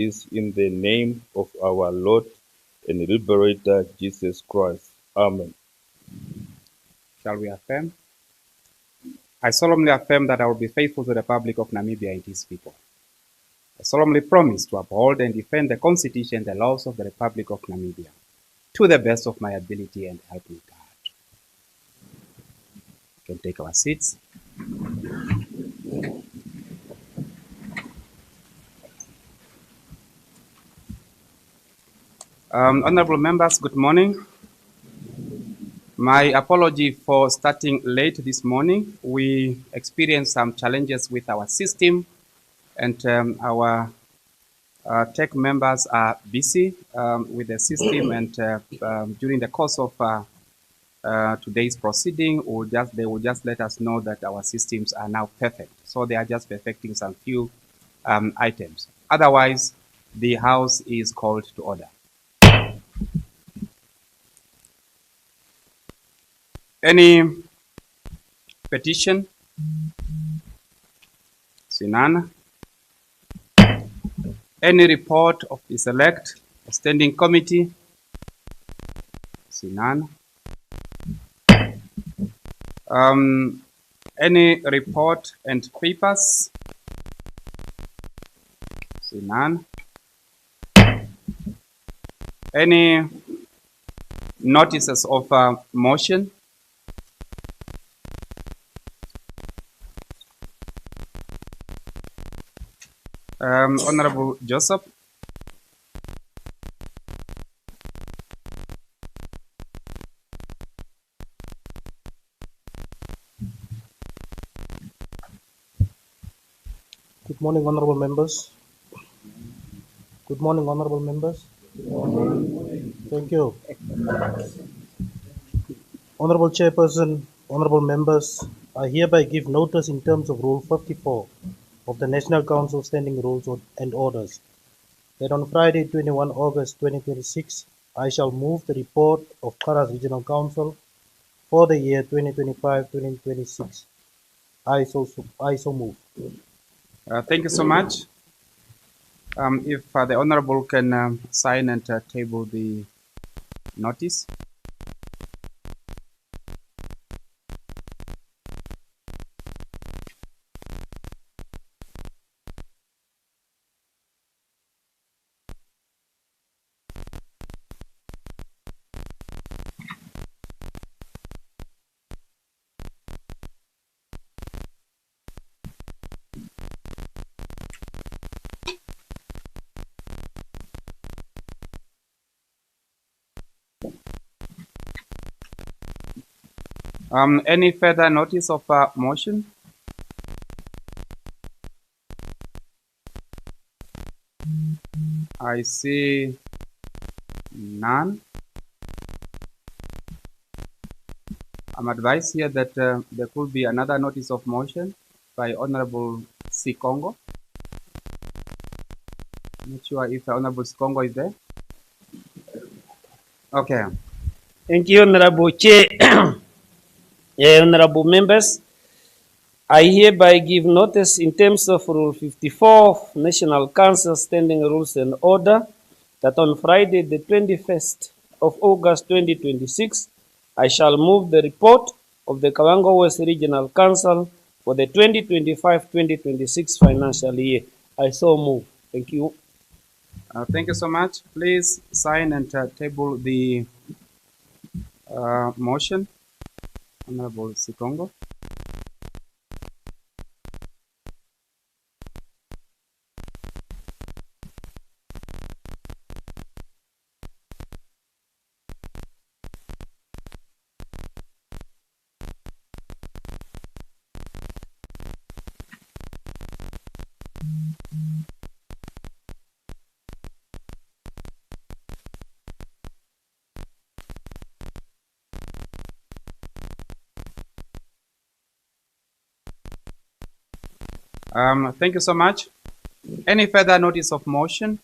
is in the name of our Lord and Liberator Jesus Christ. Amen. Shall we affirm? I solemnly affirm that I will be faithful to the Republic of Namibia and its people. I solemnly promise to uphold and defend the Constitution and the laws of the Republic of Namibia to the best of my ability, and help me God. We can take our seats. Honorable members, good morning. My apology for starting late this morning. We experienced some challenges with our system, and our tech members are busy with the system, and during the course of today's proceeding, they will just let us know that our systems are now perfect. So they are just perfecting some few items. Otherwise, the House is called to order. Any petition? See none. Any report of the select standing committee? See none. Any report and papers? See none. Any notices of motion? Honorable Joseph. Good morning, honorable members. Good morning, honorable members. Thank you. Honorable Chairperson, honorable members, I hereby give notice in terms of Rule 54 of the National Council Standing Rules and Orders that on Friday, 21 August 2026, I shall move the report of Karas Regional Council for the year 2025-2026. I so move. Thank you so much. If the Honorable can sign and table the notice. Any further notice of motion? I see none. I'm advised here that there could be another notice of motion by Honorable Sikongo. I'm not sure if Honorable Sikongo is there. Okay. Thank you, Honorable Chair. Honorable members, I hereby give notice in terms of Rule 54 of National Council Standing Rules and Order that on Friday, the 21st of August 2026, I shall move the report of the Kavango West Regional Council for the 2025-2026 financial year. I so move. Thank you. Thank you so much. Please sign and table the motion. Honorable Sikongo. Thank you so much. Any further notice of motion?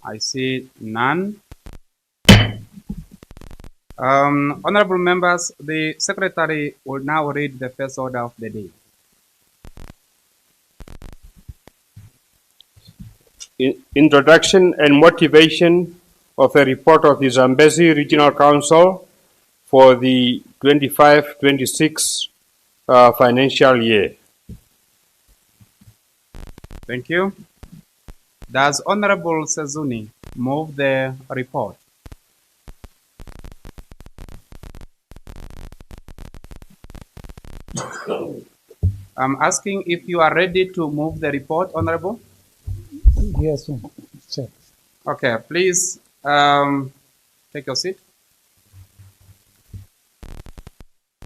I see none. Honorable members, the Secretary will now read the first order of the day. Introduction and motivation of a report of the Zambezi Regional Council for the 25-26 financial year. Thank you. Does Honorable Sezuni move the report? I'm asking if you are ready to move the report, Honorable. Yes, Chair. Okay, please take your seat.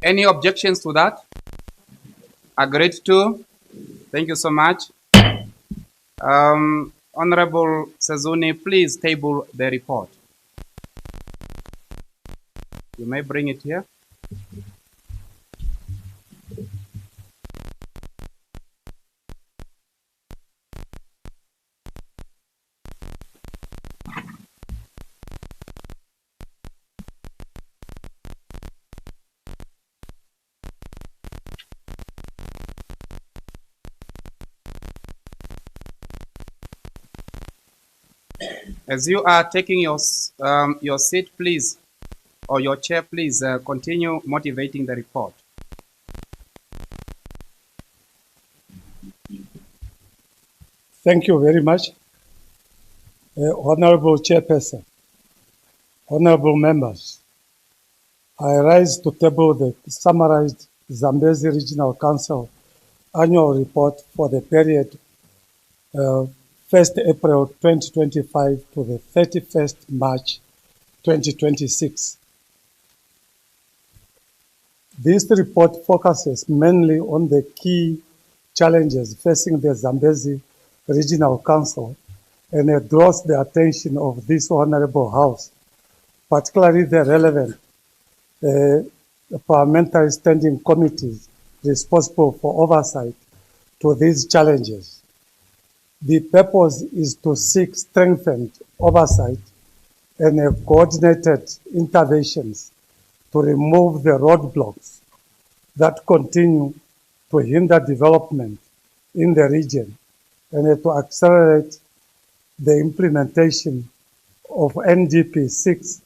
Any objections to that? Agreed to? Thank you so much. Honorable Sezuni, please table the report. You may bring it here. As you are taking your seat, please, or your chair, please continue motivating the report. Thank you very much. Honorable Chairperson, honorable members, I rise to table the summarized Zambezi Regional Council annual report for the period 1st April 2025 to the 31st March 2026. This report focuses mainly on the key challenges facing the Zambezi Regional Council and it draws the attention of this Honorable House, particularly the relevant parliamentary standing committees responsible for oversight to these challenges. The purpose is to seek strengthened oversight and coordinated interventions to remove the roadblocks that continue to hinder development in the region and to accelerate the implementation of NDP 6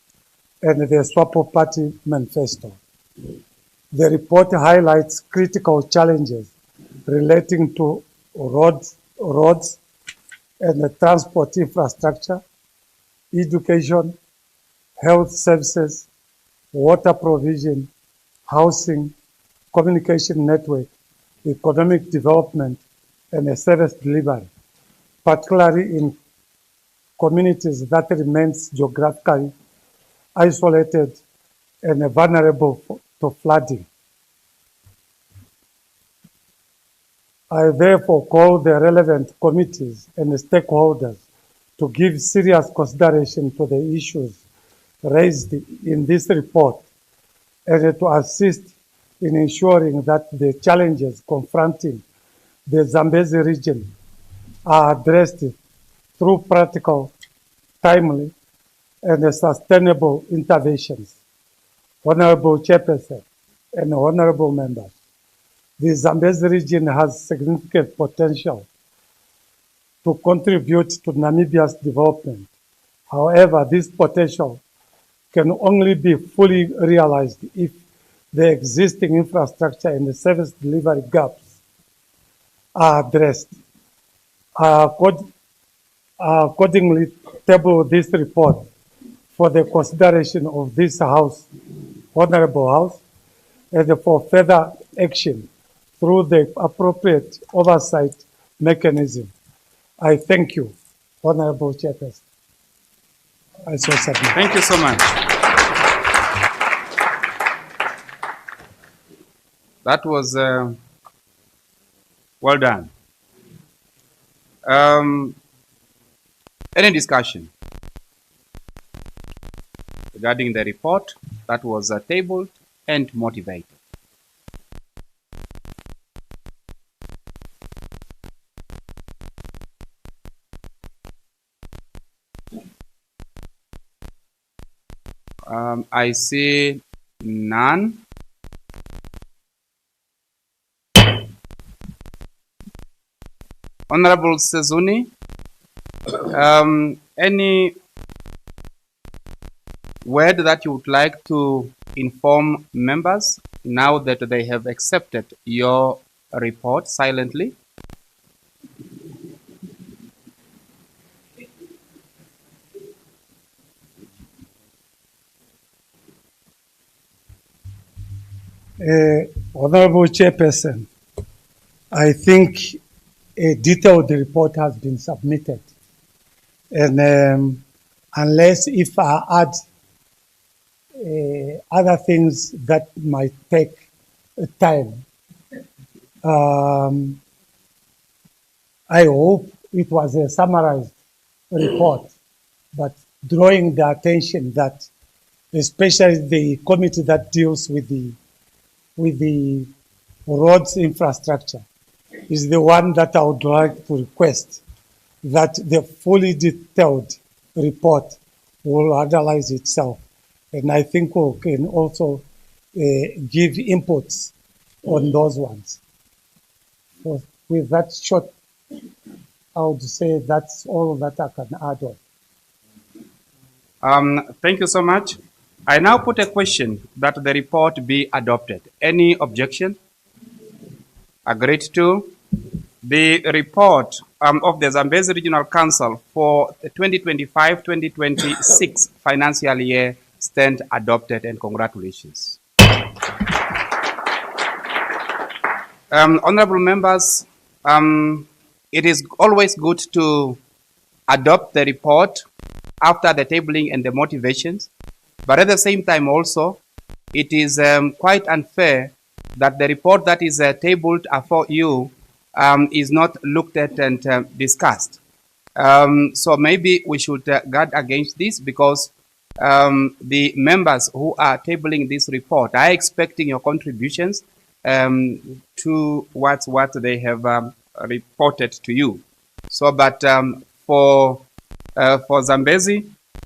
and the SWAPO Party Manifesto. The report highlights critical challenges relating to roads and the transport infrastructure, education, health services, water provision, housing, communication network, economic development, and service delivery, particularly in communities that remain geographically isolated and vulnerable to flooding. I therefore call the relevant committees and stakeholders to give serious consideration to the issues raised in this report and to assist in ensuring that the challenges confronting the Zambezi region are addressed through practical, timely, and sustainable interventions. Honorable Chairperson and honorable members, the Zambezi region has significant potential to contribute to Namibia's development. However, this potential can only be fully realized if the existing infrastructure and the service delivery gaps are addressed. I accordingly table this report for the consideration of this House, Honorable House, and for further action through the appropriate oversight mechanism. I thank you, Honorable Chairperson. I so submit. Thank you so much. That was well done. Any discussion regarding the report that was tabled and motivated? I see none. Honorable Sezuni, Any word that you would like to inform members now that they have accepted your report silently? Honorable Chairperson, I think a detailed report has been submitted. And unless if I add other things that might take time, I hope it was a summarized report, but drawing the attention that especially the committee that deals with the roads infrastructure is the one that I would like to request that the fully detailed report will analyze itself. And I think we can also give inputs on those ones. So with that short, I would say that's all that I can add on. Thank you so much. I now put a question that the report be adopted. Any objection? Agreed to. The report of the Zambezi Regional Council for the 2025-2026 financial year stand adopted, and congratulations. Honorable members, it is always good to adopt the report after the tabling and the motivations, but at the same time also, it is quite unfair that the report that is tabled for you is not looked at and discussed. So maybe we should guard against this, because the members who are tabling this report are expecting your contributions towards what they have reported to you. So, but for Zambezi,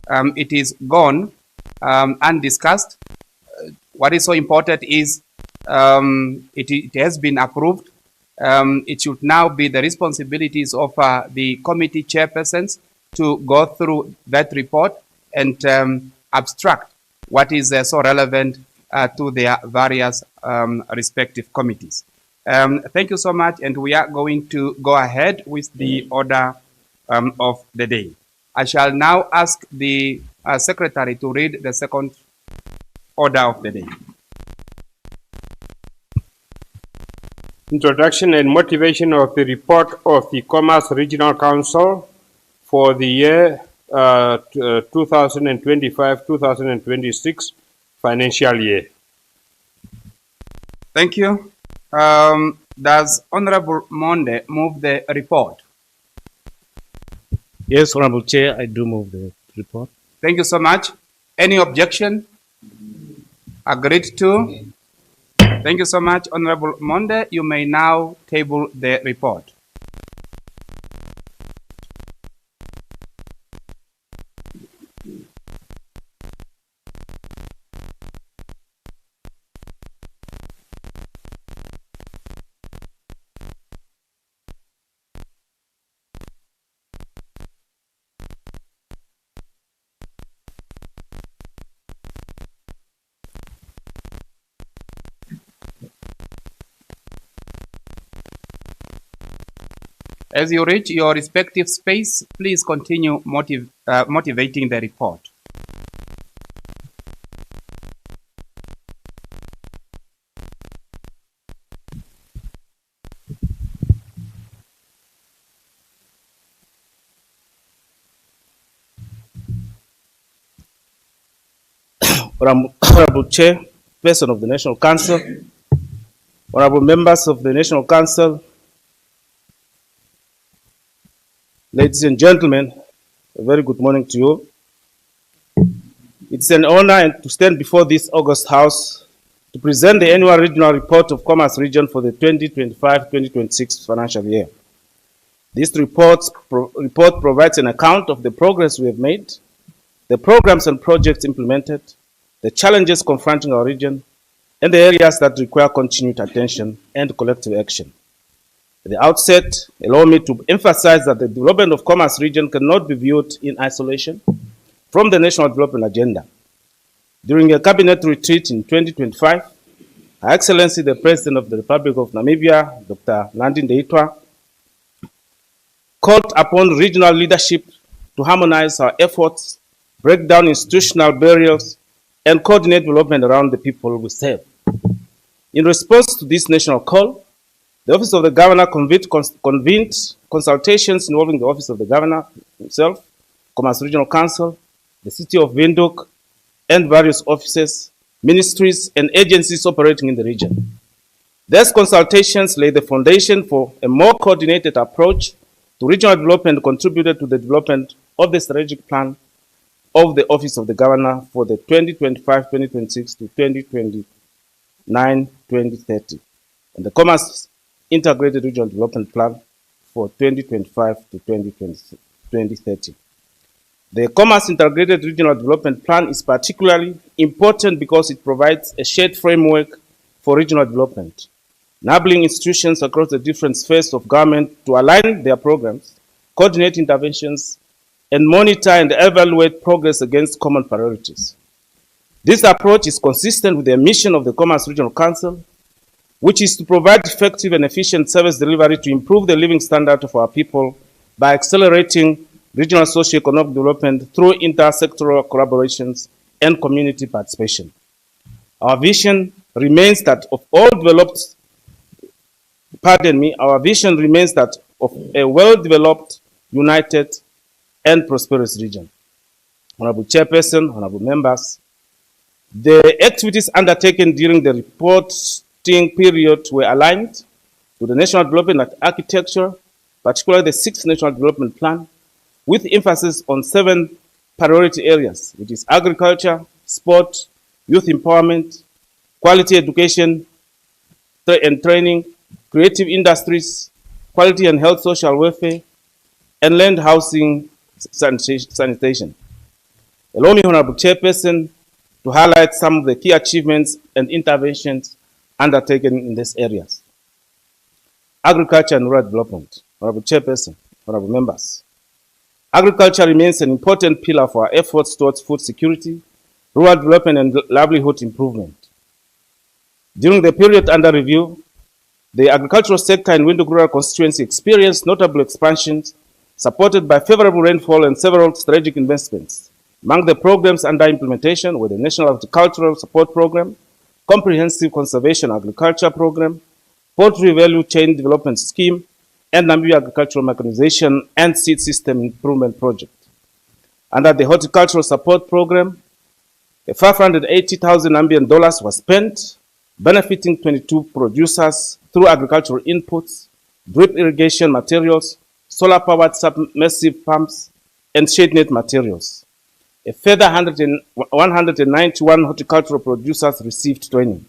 it is gone undiscussed. What is so important is it has been approved. It should now be the responsibilities of the committee chairpersons to go through that report and abstract what is so relevant to their various respective committees. Thank you so much, and we are going to go ahead with the order of the day. I shall now ask the secretary to read the second order of the day. Introduction and motivation of the report of the Commerce Regional Council for the year 2025-2026 financial year. Thank you. Does Honorable Monde move the report? Yes, Honorable Chair, I do move the report. Thank you so much. Any objection? Agreed to. Thank you so much, Honorable Monde. You may now table the report. As you reach your respective space, please continue motivating the report. Honorable Chair, Person of the National Council, Honorable members of the National Council, ladies and gentlemen, a very good morning to you. It's an honor to stand before this august House to present the annual regional report of Commerce Region for the 2025-2026 financial year. This report provides an account of the progress we have made, the programs and projects implemented, the challenges confronting our region, and the areas that require continued attention and collective action. At the outset, allow me to emphasize that the development of Commerce region cannot be viewed in isolation from the national development agenda. During a cabinet retreat in 2025, Her Excellency the President of the Republic of Namibia, Dr. Nandi Ndaitwah, called upon regional leadership to harmonize our efforts, break down institutional barriers, and coordinate development around the people we serve. In response to this national call, the Office of the Governor convened consultations involving the Office of the Governor himself, Commerce Regional Council, the City of Windhoek, and various offices, ministries, and agencies operating in the region. These consultations laid the foundation for a more coordinated approach to regional development and contributed to the development of the strategic plan of the Office of the Governor for the 2025-2026 to 2029-2030, and the Commerce Integrated Regional Development Plan for 2025 to 2030. The Commerce Integrated Regional Development Plan is particularly important because it provides a shared framework for regional development, enabling institutions across the different spheres of government to align their programs, coordinate interventions, and monitor and evaluate progress against common priorities. This approach is consistent with the mission of the Commerce Regional Council, which is to provide effective and efficient service delivery to improve the living standard of our people by accelerating regional socio-economic development through intersectoral collaborations and community participation. Our vision remains that of a well-developed, united, and prosperous region. Honorable Chairperson, honorable members, the activities undertaken during the reporting period were aligned to the National Development Architecture, particularly the 6th National Development Plan, with emphasis on 7 priority areas, which is agriculture, sport, youth empowerment, quality education and training, creative industries, quality and health social welfare, and land housing sanitation. Allow me, Honorable Chairperson, to highlight some of the key achievements and interventions undertaken in these areas. Agriculture and rural development. Honorable Chairperson, honorable members, agriculture remains an important pillar for our efforts towards food security, rural development, and livelihood improvement. During the period under review, the agricultural sector in Windhoek Rural Constituency experienced notable expansions supported by favorable rainfall and several strategic investments. Among the programs under implementation were the National Agricultural Support Program, Comprehensive Conservation Agriculture Program, Poultry Value Chain Development Scheme, and Namibia Agricultural Mechanization and Seed System Improvement Project. Under the Horticultural Support Program, $580,000 was spent, benefiting 22 producers through agricultural inputs, drip irrigation materials, solar-powered submersive pumps, and shade net materials. A further 191 horticultural producers received training.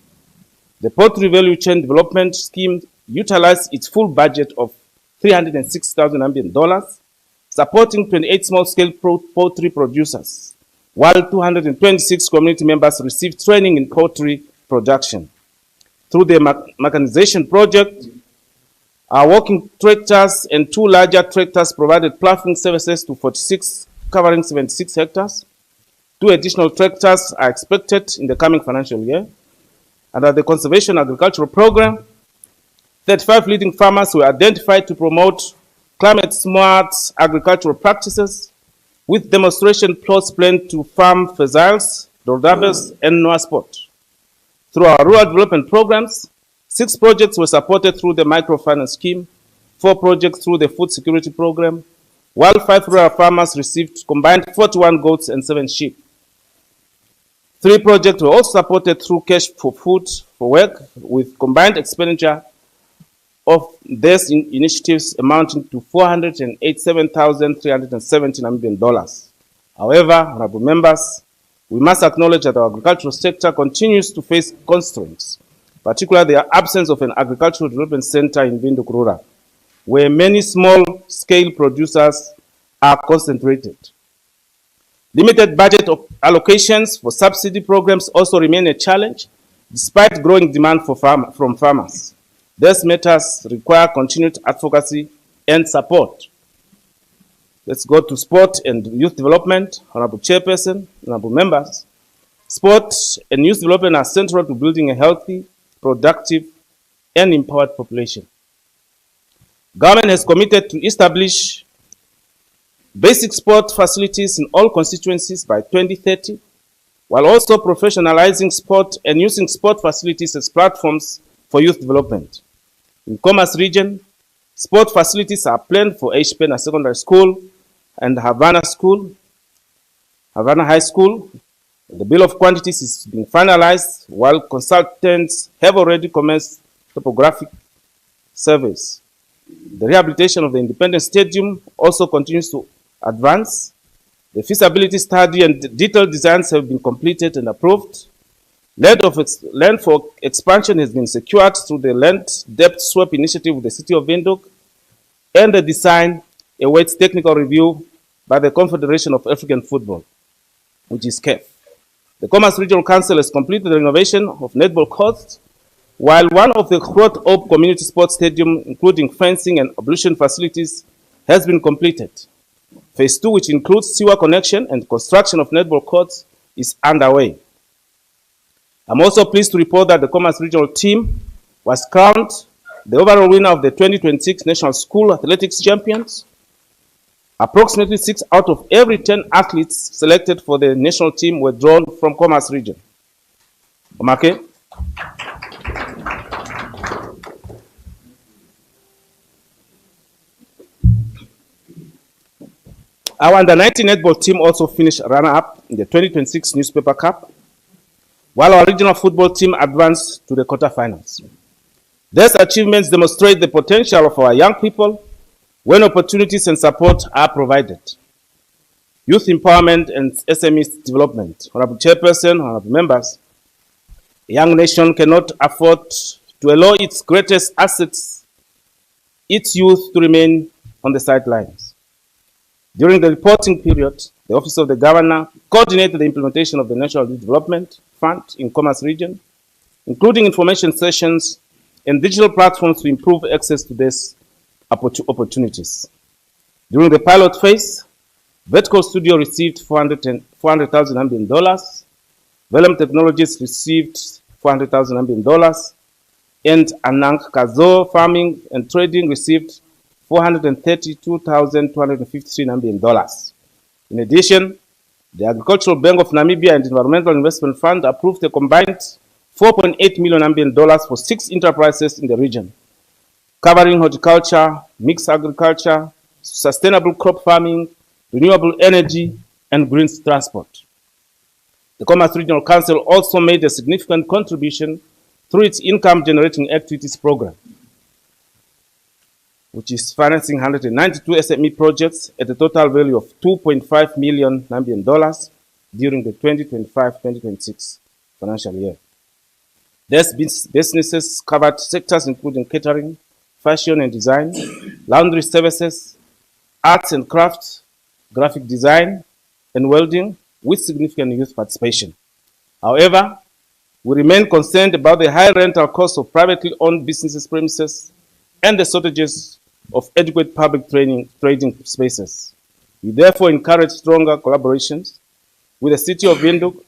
The Poultry Value Chain Development Scheme utilized its full budget of $306,000, supporting 28 small-scale poultry producers, while 226 community members received training in poultry production. Through the mechanization project, our working tractors and 2 larger tractors provided ploughing services to 46, covering 76 hectares. 2 additional tractors are expected in the coming financial year. Under the Conservation Agricultural Program, 35 leading farmers were identified to promote climate-smart agricultural practices, with demonstration plots planned to farm Fezziles, Dordabes, and Noah Sport. Through our rural development programs, 6 projects were supported through the microfinance scheme, 4 projects through the food security program, while 5 rural farmers received combined 41 goats and 7 sheep. 3 projects were also supported through cash for food for work, with combined expenditure of these initiatives amounting to $487,370 Namibian dollars. However, honorable members, we must acknowledge that our agricultural sector continues to face constraints, particularly the absence of an agricultural development center in Windhoek Rural, where many small-scale producers are concentrated. Limited budget allocations for subsidy programs also remain a challenge, despite growing demand from farmers. These matters require continued advocacy and support. Let's go to sport and youth development. Honorable Chairperson, honorable members. Sport and youth development are central to building a healthy, productive, and empowered population. Government has committed to establish basic sport facilities in all constituencies by 2030, while also professionalizing sport and using sport facilities as platforms for youth development. In Commerce region, sport facilities are planned for Ashpena Secondary School and Havana High School. The bill of quantities is being finalized, while consultants have already commenced topographic surveys. The rehabilitation of the Independence Stadium also continues to advance. The feasibility study and detailed designs have been completed and approved. Land for expansion has been secured through the land depth swap initiative with the City of Windhoek, and the design awaits technical review by the Confederation of African Football, which is CAF. The Commerce Regional Council has completed the renovation of netball courts, while one of the Groot Oak Community Sports Stadium, including fencing and ablution facilities, has been completed. Phase 2, which includes sewer connection and construction of netball courts, is underway. I'm also pleased to report that the Commerce Regional team was crowned the overall winner of the 2026 National School Athletics Champions. Approximately 6 out of every 10 athletes selected for the national team were drawn from Commerce region. Omake. Our under-19 netball team also finished runner-up in the 2026 Newspaper Cup, while our regional football team advanced to the quarterfinals. These achievements demonstrate the potential of our young people when opportunities and support are provided. Youth empowerment and SME development. Honorable Chairperson, honorable members, a young nation cannot afford to allow its greatest assets, its youth, to remain on the sidelines. During the reporting period, the Office of the Governor coordinated the implementation of the National Youth Development Fund in Commerce region, including information sessions and digital platforms to improve access to these opportunities. During the pilot phase, Vertical Studio received $400,000 Zambian, Velum Technologies received $400,000 Zambian, and Anang Kazo Farming and Trading received $432,253 Zambian. In addition, the Agricultural Bank of Namibia and Environmental Investment Fund approved a combined $4.8 million Zambian for 6 enterprises in the region, covering horticulture, mixed agriculture, sustainable crop farming, renewable energy, and green transport. The Commerce Regional Council also made a significant contribution through its income-generating activities program, which is financing 192 SME projects at a total value of $2.5 million Zambian during the 2025-2026 financial year. These businesses covered sectors including catering, fashion and design, laundry services, arts and crafts, graphic design, and welding, with significant youth participation. However, we remain concerned about the high rental costs of privately owned businesses' premises and the shortages of adequate public trading spaces. We therefore encourage stronger collaborations with the City of Windhoek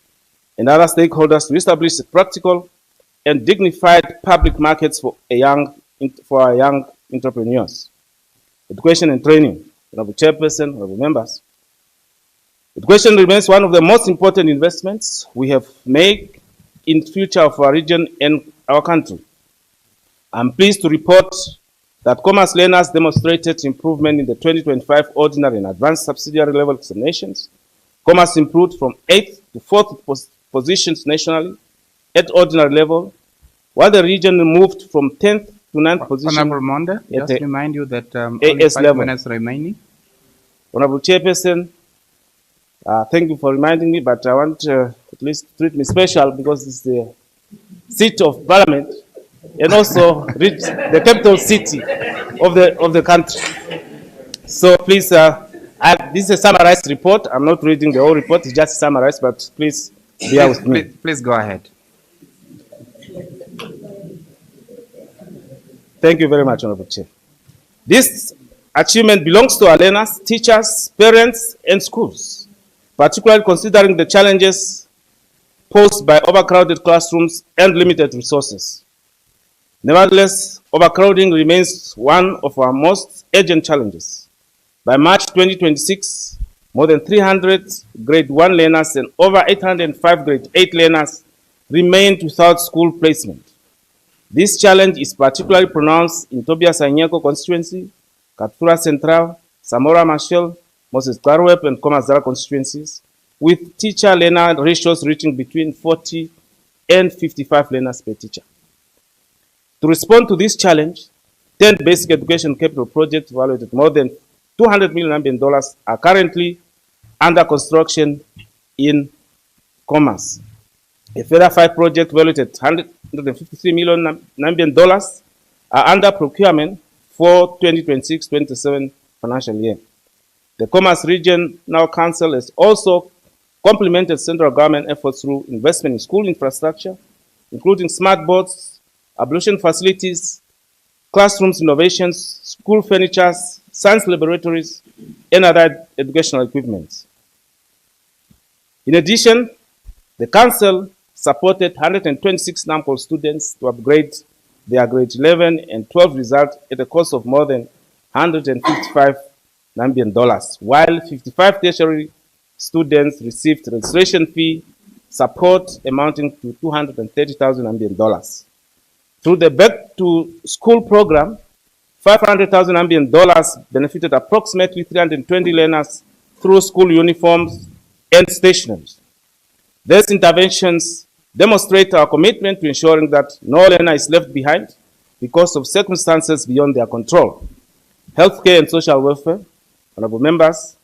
and other stakeholders to establish practical and dignified public markets for our young entrepreneurs. Education and training. Honorable Chairperson, honorable members. Education remains one of the most important investments we have made in the future of our region and our country. I'm pleased to report that Commerce learners demonstrated improvement in the 2025 ordinary and advanced subsidiary level examinations. Commerce improved from 8th to 4th positions nationally at ordinary level, while the region moved from 10th to 9th position. Honorable Monde, just remind you that only AS 5 level. minutes remaining. Honorable Chairperson, thank you for reminding me, but I want at least treat me special because it's the seat of Parliament and also reach the capital city of the country. So please, this is a summarized report. I'm not reading the whole report, it's just summarized, but please bear with me. Please go ahead. Thank you very much, Honorable Chair. This achievement belongs to our learners, teachers, parents, and schools, particularly considering the challenges posed by overcrowded classrooms and limited resources. Nevertheless, overcrowding remains one of our most urgent challenges. By March 2026, more than 300 grade 1 learners and over 805 grade 8 learners remained without school placement. This challenge is particularly pronounced in Tobias Anyeko constituency, Katura Central, Samora Machel, Moses Tarwep, and Komazara constituencies, with teacher-learner ratios reaching between 40 and 55 learners per teacher. To respond to this challenge, 10 basic education capital projects valued at more than $200 million are currently under construction in Commerce. A further 5 projects valued at $153 million are under procurement for 2026-27 financial year. The Commerce Regional Council has also complemented central government efforts through investment in school infrastructure, including smart boards, ablution facilities, classrooms innovations, school furniture, science laboratories, and other educational equipment. In addition, the Council supported 126 NAMPOL students to upgrade their grade 11 and 12 results at a cost of more than $155 million, while 55 tertiary students received registration fee support amounting to $230,000 million. Through the Back to School program, $500,000 million benefited approximately 320 learners through school uniforms and stationery. These interventions demonstrate our commitment to ensuring that no learner is left behind because of circumstances beyond their control. Healthcare and social welfare. Honorable members,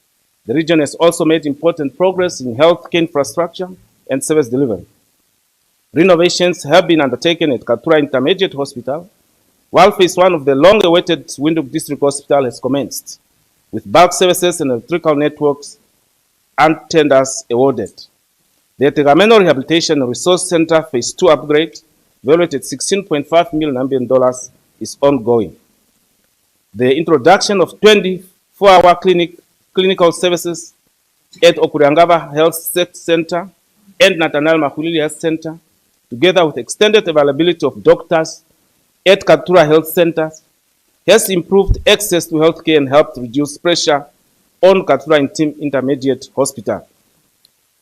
the region has also made important progress in healthcare infrastructure and service delivery. Renovations have been undertaken at Katura Intermediate Hospital, while phase 1 of the long-awaited Windhoek District Hospital has commenced, with bulk services and electrical networks and tenders awarded. The Tegameno Rehabilitation and Resource Center phase 2 upgrade, valued at $16.5 million, is ongoing. The introduction of 24-hour clinical services at Okuriangaba Health Center and Nathaniel Makulili Health Center, together with extended availability of doctors at Katura Health Centers, has improved access to healthcare and helped reduce pressure on Katura Intermediate Hospital.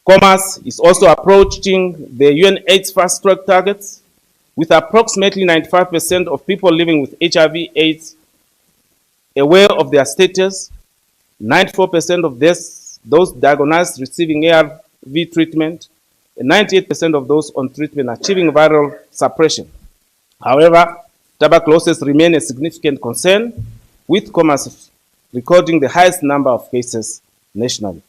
Commerce is also approaching the UNAIDS fast-track targets, with approximately 95% of people living with HIV/AIDS aware of their status, 94% of those diagnosed receiving ARV treatment, and 98% of those on treatment achieving viral suppression. However, tuberculosis remains a significant concern, with Commerce recording the highest number of cases nationally.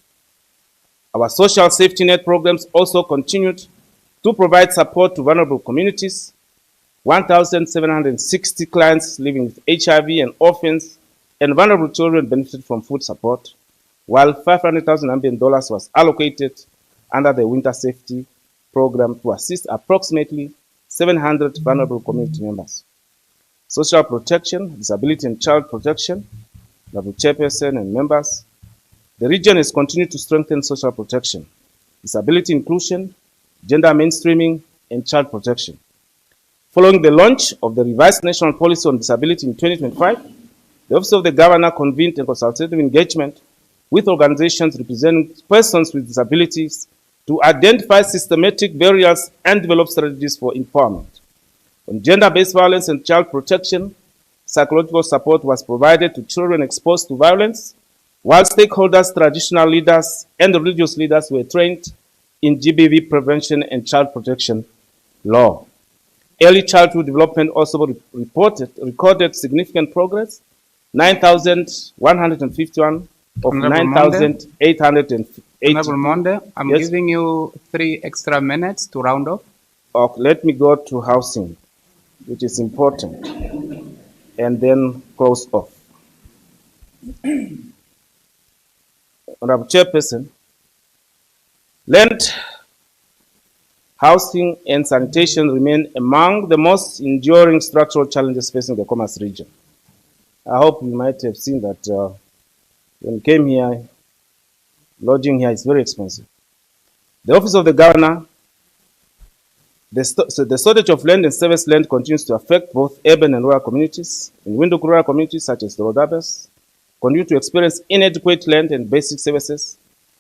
Our social safety net programs also continued to provide support to vulnerable communities. 1,760 clients living with HIV and orphans and vulnerable children benefited from food support, while $500,000 million was allocated under the Winter Safety Program to assist approximately 700 vulnerable community members. Social protection, disability and child protection, Honorable Chairperson and members, the region has continued to strengthen social protection, disability inclusion, gender mainstreaming, and child protection. Following the launch of the revised national policy on disability in 2025, the Office of the Governor convened a consultative engagement with organizations representing persons with disabilities to identify systematic barriers and develop strategies for empowerment. On gender-based violence and child protection, psychological support was provided to children exposed to violence, while stakeholders, traditional leaders, and religious leaders were trained in GBV prevention and child protection law. Early childhood development also recorded significant progress. 9,151 of 9,880. Honorable Monde, I'm Yes. giving you 3 extra minutes to round off. Let me go to housing, which is important, and then close off. Honorable Chairperson, land housing and sanitation remain among the most enduring structural challenges facing the Commerce region. I hope you might have seen that when you came here, lodging here is very expensive. The Office of the Governor, the shortage of land and service land continues to affect both urban and rural communities. In Windhoek, rural communities such as the Rodabas continue to experience inadequate land and basic services,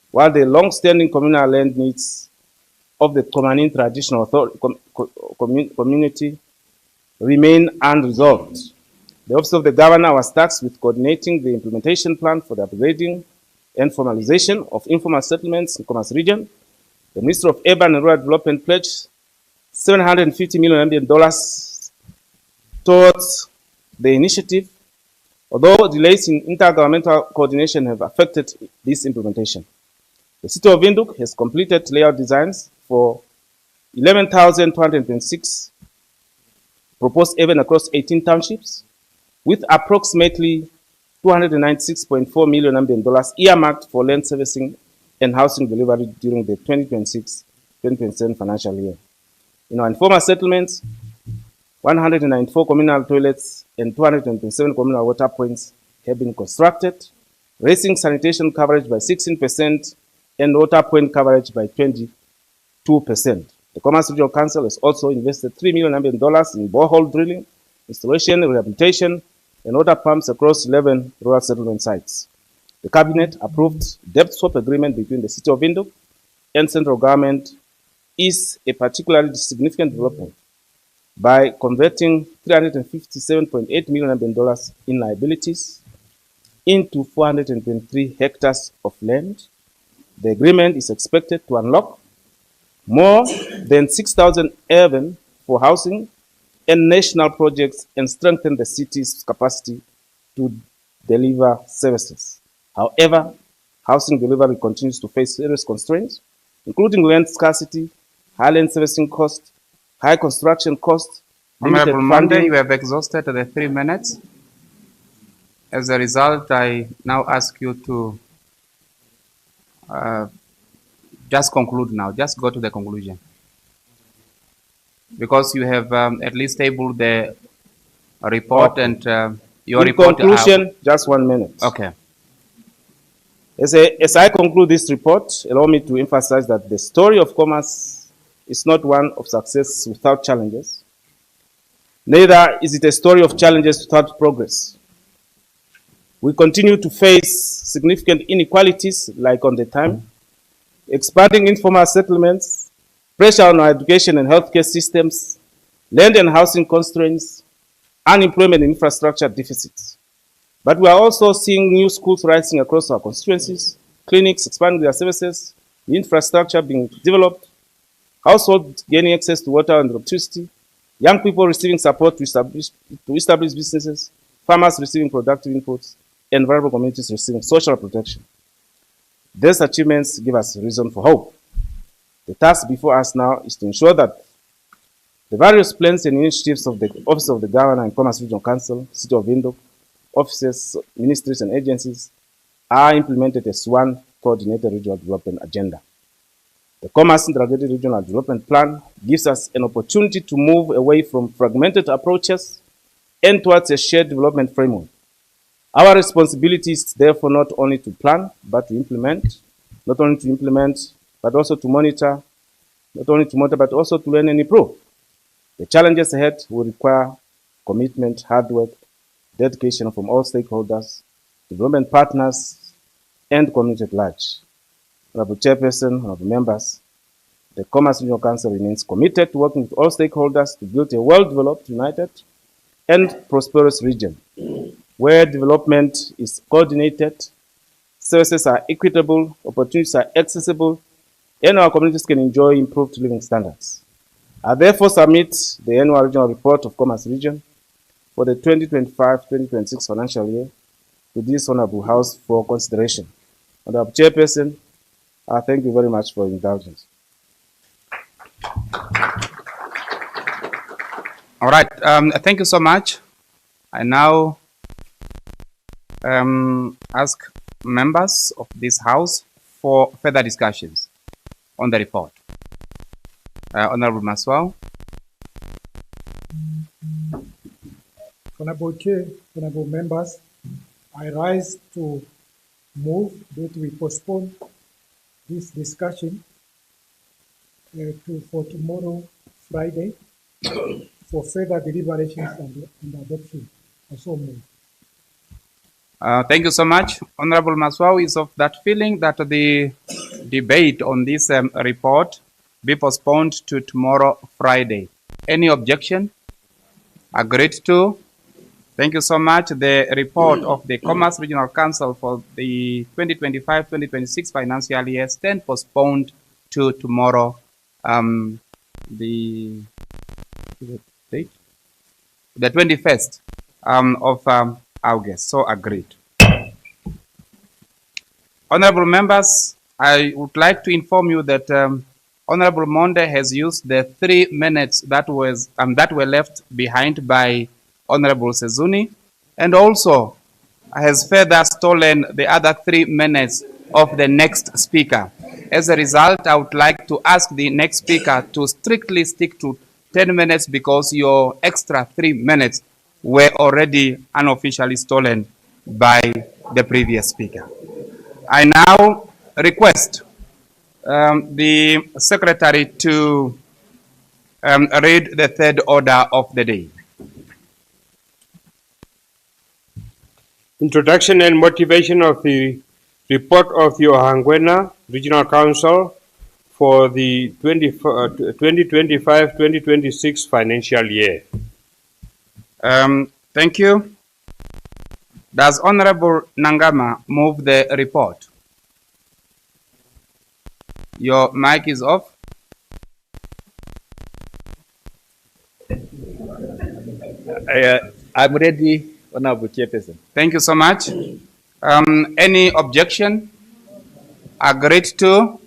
while the long-standing communal land needs of the Komanin traditional community remain unresolved. The Office of the Governor was tasked with coordinating the implementation plan for the upgrading and formalization of informal settlements in the Commerce region. The Ministry of Urban and Rural Development pledged $750 million towards the initiative, although delays in intergovernmental coordination have affected this implementation. The City of Windhoek has completed layout designs for 11,226 proposed even across 18 townships, with approximately $296.4 million earmarked for land servicing and housing delivery during the 2026-2027 financial year. In our informal settlements, 194 communal toilets and 227 communal water points have been constructed, raising sanitation coverage by 16% and water point coverage by 22%. The Commerce Regional Council has also invested $3 million in borehole drilling, installation, rehabilitation, and water pumps across 11 rural settlement sites. The Cabinet approved debt swap agreement between the City of Windhoek and central government is a particularly significant development by converting $357.8 million in liabilities into 423 hectares of land. The agreement is expected to unlock more than 6,000 urban for housing and national projects and strengthen the city's capacity to deliver services. However, housing delivery continues to face serious constraints, including land scarcity, high land servicing costs, high construction costs. Honorable Monday, you have exhausted the 3 minutes. As a result, I now ask you to just conclude now. Just go to the conclusion. Because you have at least tabled the report and your in report. Conclusion, just 1 minute. Okay. As I conclude this report, allow me to emphasize that the story of commerce is not one of success without challenges. Neither is it a story of challenges without progress. We continue to face significant inequalities like on the time, expanding informal settlements, pressure on our education and healthcare systems, land and housing constraints, unemployment and infrastructure deficits. But we are also seeing new schools rising across our constituencies, clinics expanding their services, the infrastructure being developed, households gaining access to water and electricity, young people receiving support to establish businesses, farmers receiving productive inputs, and vulnerable communities receiving social protection. These achievements give us reason for hope. The task before us now is to ensure that the various plans and initiatives of the Office of the Governor and Commerce Regional Council, City of Windhoek, offices, ministries, and agencies are implemented as one coordinated regional development agenda. The Commerce Integrated Regional Development Plan gives us an opportunity to move away from fragmented approaches and towards a shared development framework. Our responsibility is therefore not only to plan, but to implement, not only to implement, but also to monitor, not only to monitor, but also to learn and improve. The challenges ahead will require commitment, hard work, dedication from all stakeholders, development partners, and community at large. Honorable Chairperson, honorable members, the Commerce Regional Council remains committed to working with all stakeholders to build a well-developed, united, and prosperous region, where development is coordinated, services are equitable, opportunities are accessible, and our communities can enjoy improved living standards. I therefore submit the annual regional report of Commerce Region for the 2025-2026 financial year to this Honorable House for consideration. Honorable Chairperson, I thank you very much for your indulgence. All right. Thank you so much. I now ask members of this House for further discussions on the report. Honorable Maswao. Honorable Chair, honorable members, I rise to move that we postpone this discussion for tomorrow, Friday, for further deliberations and adoption. I so move. Thank you so much. Honorable Maswao is of that feeling that the debate on this report be postponed to tomorrow, Friday. Any objection? Agreed to. Thank you so much. The report of the Commerce Regional Council for the 2025-2026 financial year stand postponed to tomorrow, the date? The 21st of August. So agreed. Honorable members, I would like to inform you that Honorable Monde has used the 3 minutes that were left behind by Honorable Sezuni, and also has further stolen the other 3 minutes of the next speaker. As a result, I would like to ask the next speaker to strictly stick to 10 minutes because your extra 3 minutes were already unofficially stolen by the previous speaker. I now request the secretary to read the third order of the day. Introduction and motivation of the report of the Ohangwena Regional Council for the 2025-2026 financial year. Thank you. Does Honorable Nangama move the report? Your mic is off. I'm ready, Honorable Chairperson. Thank you so much. Any objection? Agreed to.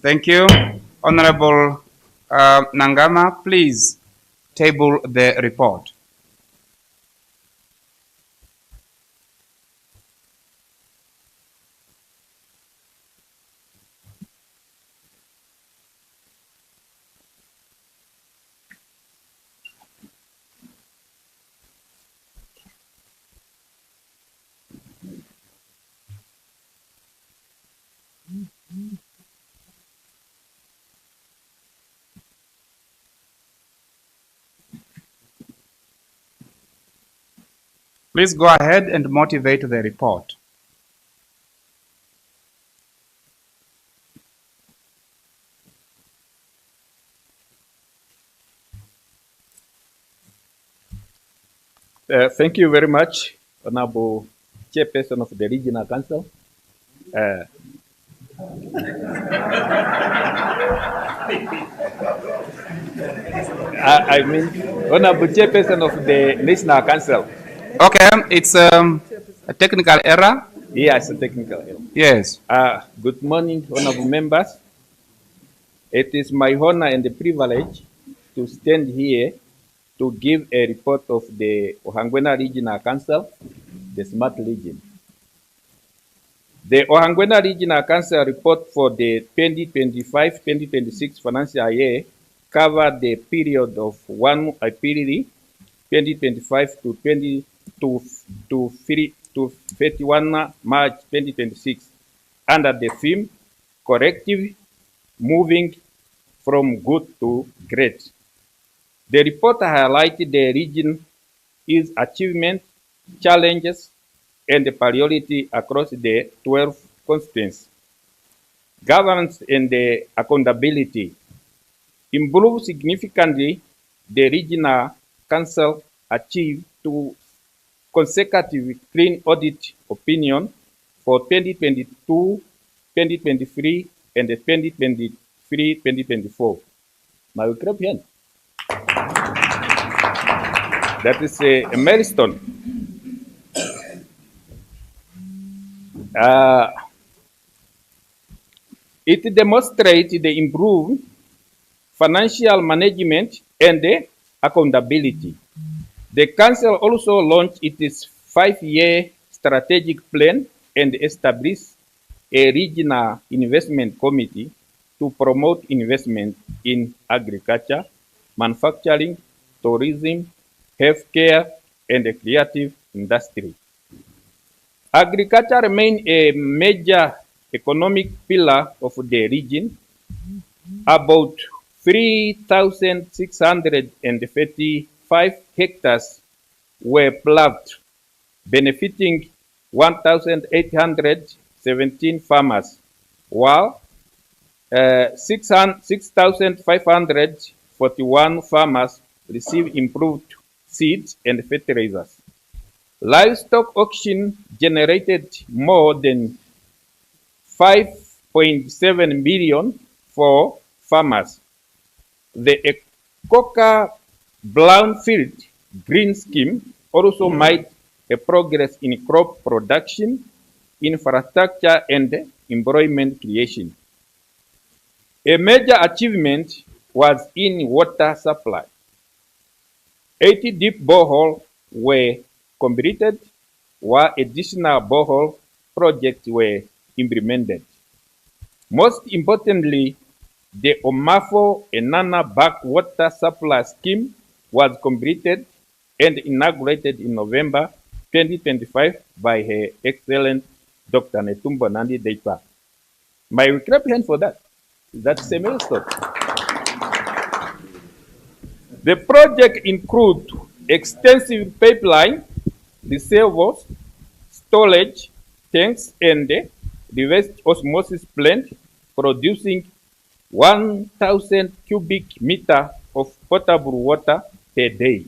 Thank you. Honorable Nangama, please table the report. Please go ahead and motivate the report. Thank you very much, Honorable Chairperson of the Regional Council. I mean, Honorable Chairperson of the National Council. Okay, it's a technical error. Yes, a technical error. Yes. Good morning, honorable members. It is my honor and the privilege to stand here to give a report of the Ohangwena Regional Council, the Smart Region. The Ohangwena Regional Council report for the 2025-2026 financial year covered the period of 1 April 2025 to 31 March 2026 under the theme Corrective, Moving from Good to Great. The report highlighted the region's achievements, challenges, and the priority across the 12 constituencies. Governance and the accountability improved significantly. The regional council achieved 2 consecutive clean audit opinion for 2022, 2023, and 2023-2024. Now, clap hand. That is a milestone. It demonstrates the improved financial management and the accountability. The Council also launched its 5-year strategic plan and established a regional investment committee to promote investment in agriculture, manufacturing, tourism, healthcare, and the creative industry. Agriculture remains a major economic pillar of the region. About 3,635 hectares were plowed, benefiting 1,817 farmers, while 6,541 farmers received improved seeds and fertilizers. Livestock auction generated more than 5.7 million for farmers. The Ekoka Brownfield Green Scheme also made a progress in crop production, infrastructure, and employment creation. A major achievement was in water supply. 80 deep boreholes were completed, while additional borehole projects were implemented. Most importantly, the Omafo Enana Backwater Supply Scheme was completed and inaugurated in November 2025 by Her Excellency Dr. Netumbo Nandi Deipa. May we clap hand for that? That's a milestone. The project includes extensive pipeline, reservoirs, storage tanks, and reverse osmosis plant producing 1,000 cubic meters of potable water per day.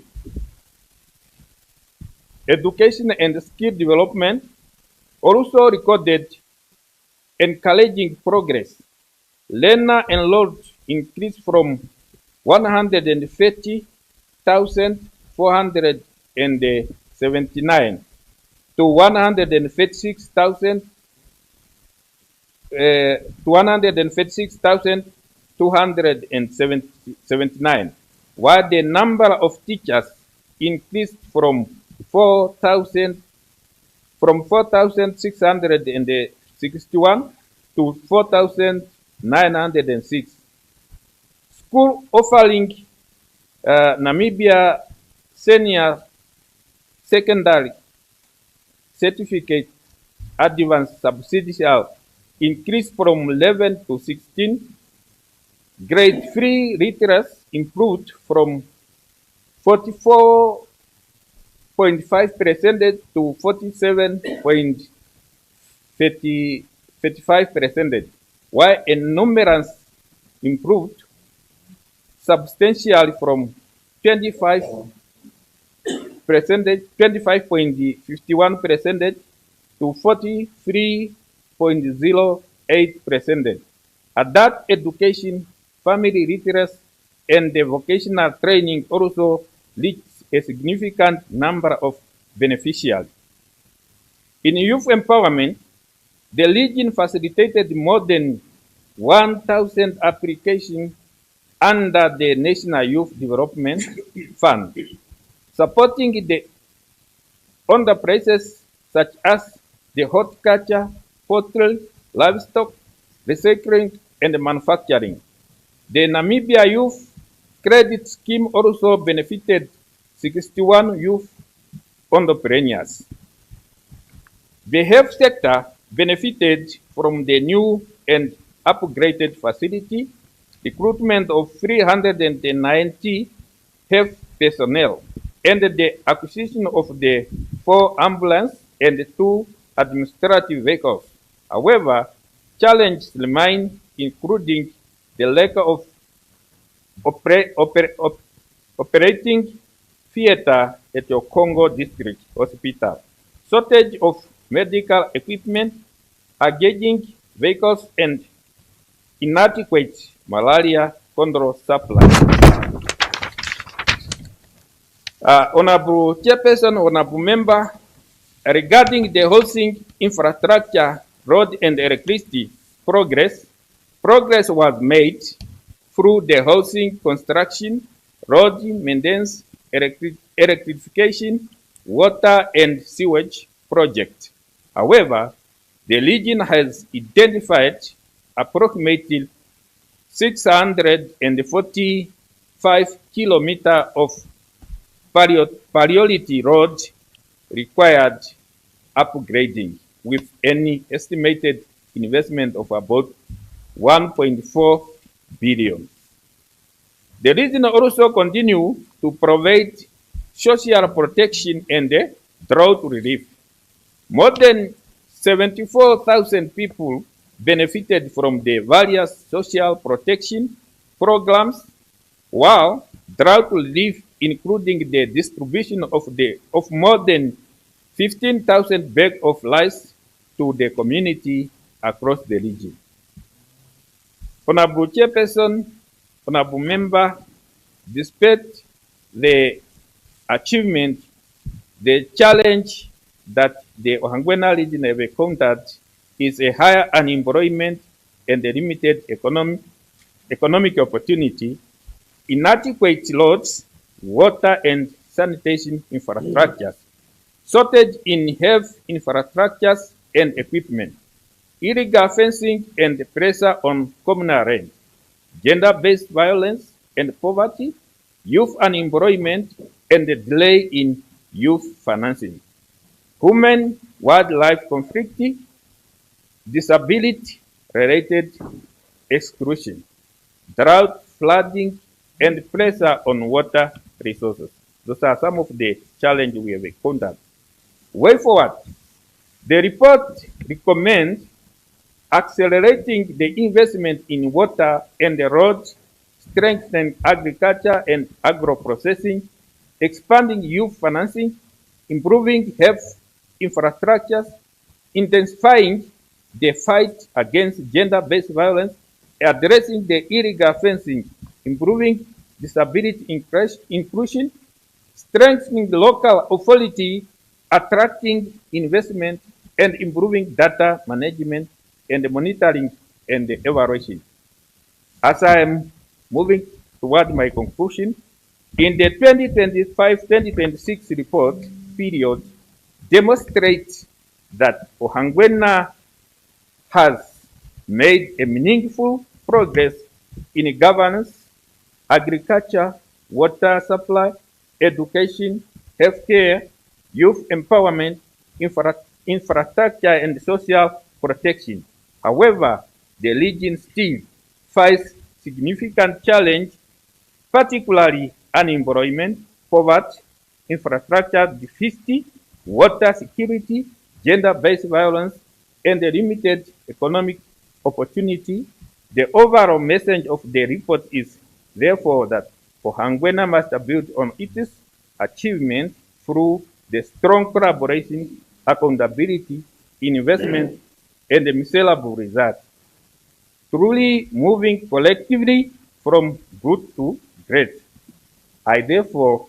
Education and skill development also recorded encouraging progress. Learner enrolled increased from 130,479 to 136,279, while the number of teachers increased from 4,661 to 4,906. School offering Namibia Senior Secondary Certificate Advanced Substantial increased from 11 to 16. Grade 3 literacy improved from 44.5% to 47.35%, while enumerance improved substantially from 25.51% to 43.08%. Adult education, family literacy, and the vocational training also reached a significant number of beneficiaries. In youth empowerment, the region facilitated more than 1,000 applications under the National Youth Development Fund, supporting the enterprises such as the horticulture, poultry, livestock, recycling, and manufacturing. The Namibia Youth Credit Scheme also benefited 61 youth entrepreneurs. The health sector benefited from the new and upgraded facility, recruitment of 390 health personnel, and the acquisition of the 4 ambulance and 2 administrative vehicles. However, challenges remain, including the lack of operating theater at your Congo District Hospital, shortage of medical equipment, aging vehicles, and inadequate malaria control supply. Honorable Chairperson, Honorable Member, regarding the housing infrastructure, road and electricity progress was made through the housing construction, road maintenance, electrification, water and sewage projects. However, the region has identified approximately 645 kilometers of priority road required upgrading with an estimated investment of about 1.4 billion. The region also continue to provide social protection and drought relief. More than 74,000 people benefited from the various social protection programs, while drought relief, including the distribution of more than 15,000 bags of rice to the community across the region. Honorable Chairperson, Honorable Member, despite the achievement, the challenge that the Ohangwena region have encountered is a higher unemployment and a limited economic opportunity, inadequate roads, water and sanitation infrastructures, shortage in health infrastructures and equipment, illegal fencing and pressure on communal rent, gender-based violence and poverty, youth unemployment, and the delay in youth financing, human-wildlife conflict, disability-related exclusion, drought, flooding, and pressure on water resources. Those are some of the challenges we have encountered. Way forward, the report recommends accelerating the investment in water and the roads, strengthening agriculture and agro-processing, expanding youth financing, improving health infrastructures, intensifying the fight against gender-based violence, addressing the illegal fencing, improving disability inclusion, strengthening the local authority, attracting investment, and improving data management and monitoring and evaluation. As I am moving toward my conclusion, in the 2025-2026 report period demonstrates that Ohangwena has made a meaningful progress in governance, agriculture, water supply, education, healthcare, youth empowerment, infrastructure, and social protection. However, the region still faces significant challenge, particularly unemployment, poverty, infrastructure deficit, water security, gender-based violence, and the limited economic opportunity. The overall message of the report is therefore that Ohangwena must build on its achievement through the strong collaboration, accountability, investment, and the measurable results, truly moving collectively from good to great. I therefore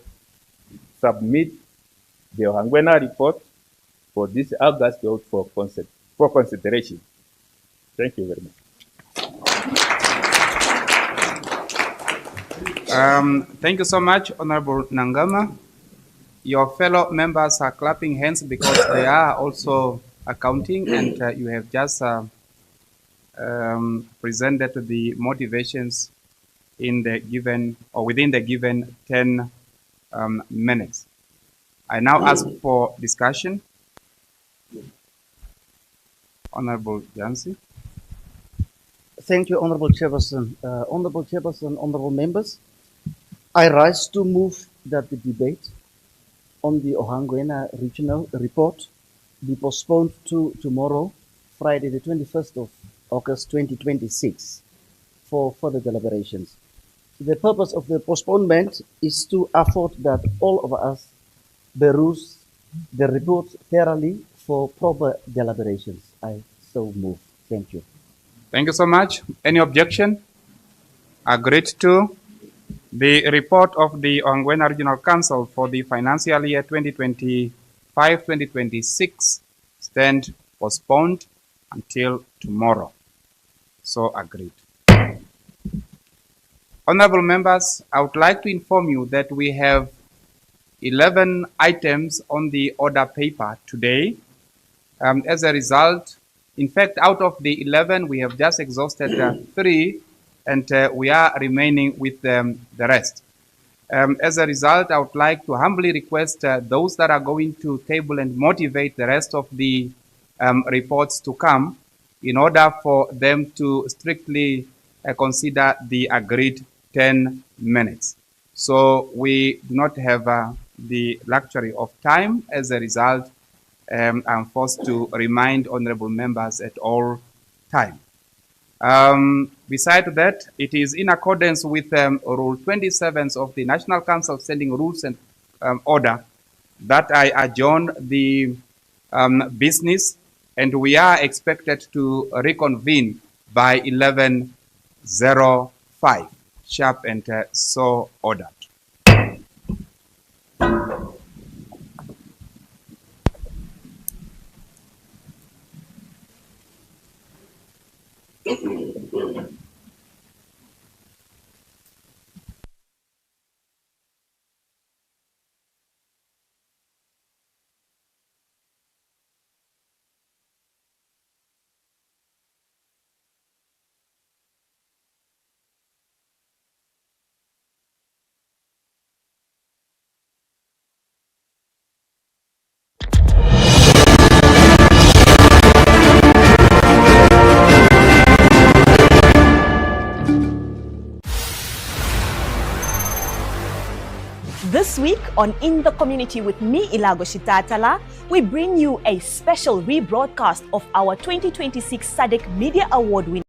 submit the Ohangwena report for this August vote for consideration. Thank you very much. Thank you so much, Honorable Nangama. Your fellow members are clapping hands because they are also accounting, and you have just presented the motivations in the given or within the given 10 minutes. I now ask for discussion. Honorable Jansi. Thank you, Honorable Chairperson. Honorable Chairperson, honorable members, I rise to move that the debate on the Ohangwena Regional Report be postponed to tomorrow, Friday, the 21st of August 2026, for further deliberations. The purpose of the postponement is to afford that all of us peruse the report thoroughly for proper deliberations. I so move. Thank you. Thank you so much. Any objection? Agreed to. The report of the Ohangwena Regional Council for the financial year 2025-2026 stand postponed until tomorrow. So agreed. Honorable members, I would like to inform you that we have 11 items on the order paper today. As a result, in fact, out of the 11, we have just exhausted 3 and we are remaining with the rest. As a result, I would like to humbly request those that are going to table and motivate the rest of the reports to come in order for them to strictly consider the agreed 10 minutes. So we do not have the luxury of time. As a result, I'm forced to remind honorable members at all times. Beside that, it is in accordance with Rule 27 of the National Council of Standing Rules and Order that I adjourn the business, and we are expected to reconvene by 11:05 sharp, and so ordered. This week on In the Community with me, Ilago Shitatala, we bring you a special rebroadcast of our 2026 SADC Media Award winner.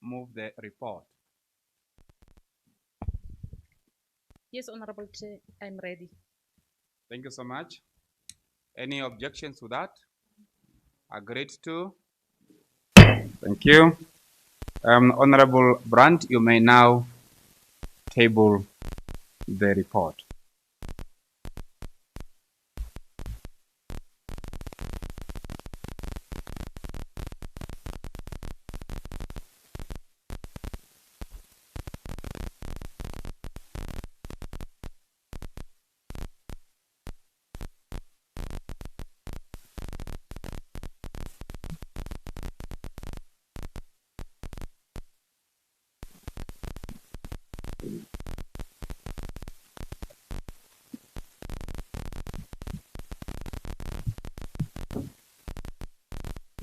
move the report? Yes, Honorable Chair, I'm ready. Thank you so much. Any objections to that? Agreed to? Thank you. Honorable Brandt, you may now table the report.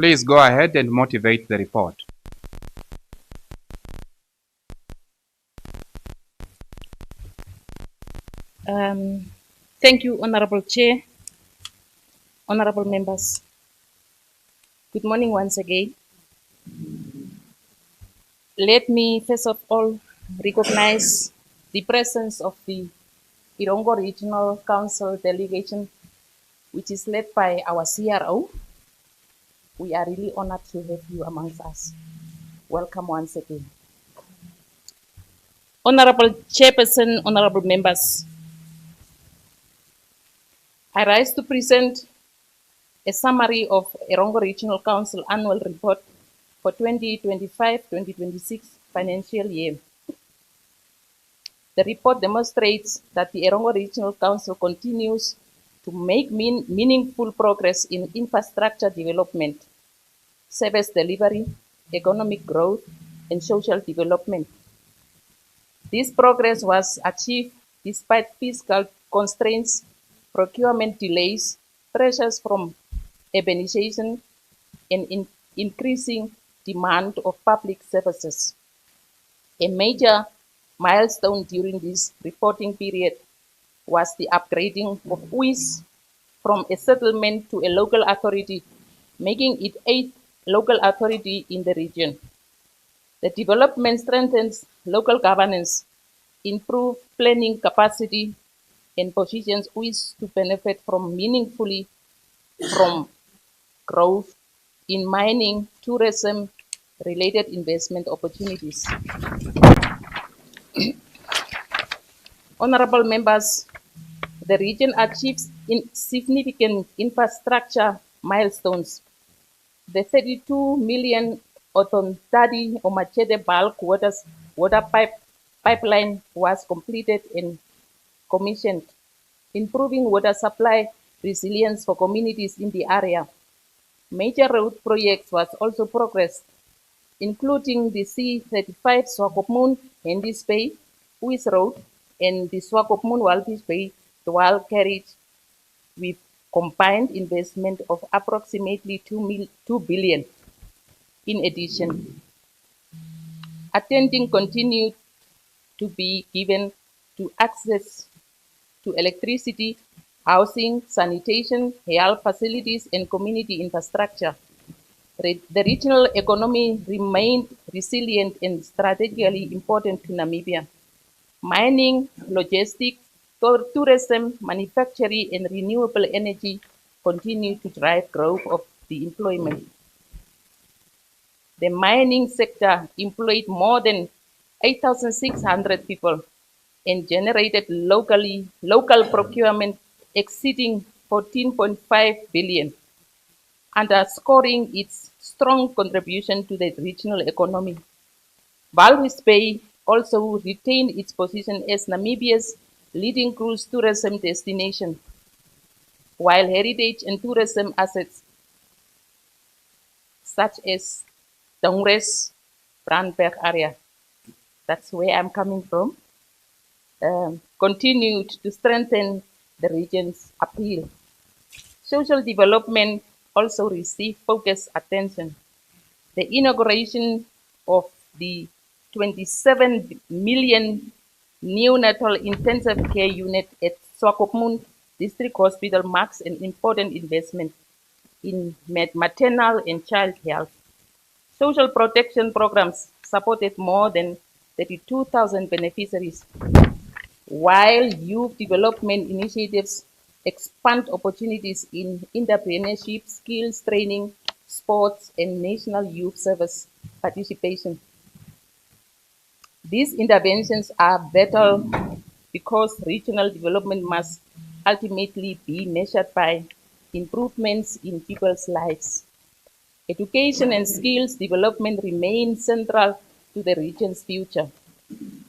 Please go ahead and motivate the report. Thank you, Honorable Chair, honorable members. Good morning once again. Let me first of all recognize the presence of the Irongo Regional Council delegation, which is led by our CRO. We are really honored to have you amongst us. Welcome once again. Honorable Chairperson, honorable members, I rise to present a summary of Irongo Regional Council annual report for 2025-2026 financial year. The report demonstrates that the Irongo Regional Council continues to make meaningful progress in infrastructure development, service delivery, economic growth, and social development. This progress was achieved despite fiscal constraints, procurement delays, pressures from urbanization, and increasing demand of public services. A major milestone during this reporting period was the upgrading of UIS from a settlement to a local authority, making it 8th local authority in the region. The development strengthens local governance, improves planning capacity, and positions UIS to benefit from meaningfully from growth in mining, tourism, related investment opportunities. Honorable members, the region achieves significant infrastructure milestones. The 32 million Otontadi or Machete bulk water pipeline was completed and commissioned, improving water supply resilience for communities in the area. Major road projects was also progressed, including the C35 Swakopmund Hendis Bay, Uis Road, and the Swakopmund Walvis Bay dual carriage with combined investment of approximately 2 billion. In addition, attending continued to be given to access to electricity, housing, sanitation, health facilities, and community infrastructure. The regional economy remained resilient and strategically important to Namibia. Mining, logistics, tourism, manufacturing, and renewable energy continue to drive growth of the employment. The mining sector employed more than 8,600 people and generated local procurement exceeding 14.5 billion, underscoring its strong contribution to the regional economy. Walvis Bay also retained its position as Namibia's leading cruise tourism destination, while heritage and tourism assets such as Dongres, Brandberg area, that's where I'm coming from, continued to strengthen the region's appeal. Social development also received focused attention. The inauguration of the 27 million neonatal intensive care unit at Swakopmund District Hospital marks an important investment in maternal and child health. Social protection programs supported more than 32,000 beneficiaries, while youth development initiatives expand opportunities in entrepreneurship, skills training, sports, and national youth service participation. These interventions are vital because regional development must ultimately be measured by improvements in people's lives. Education and skills development remain central to the region's future.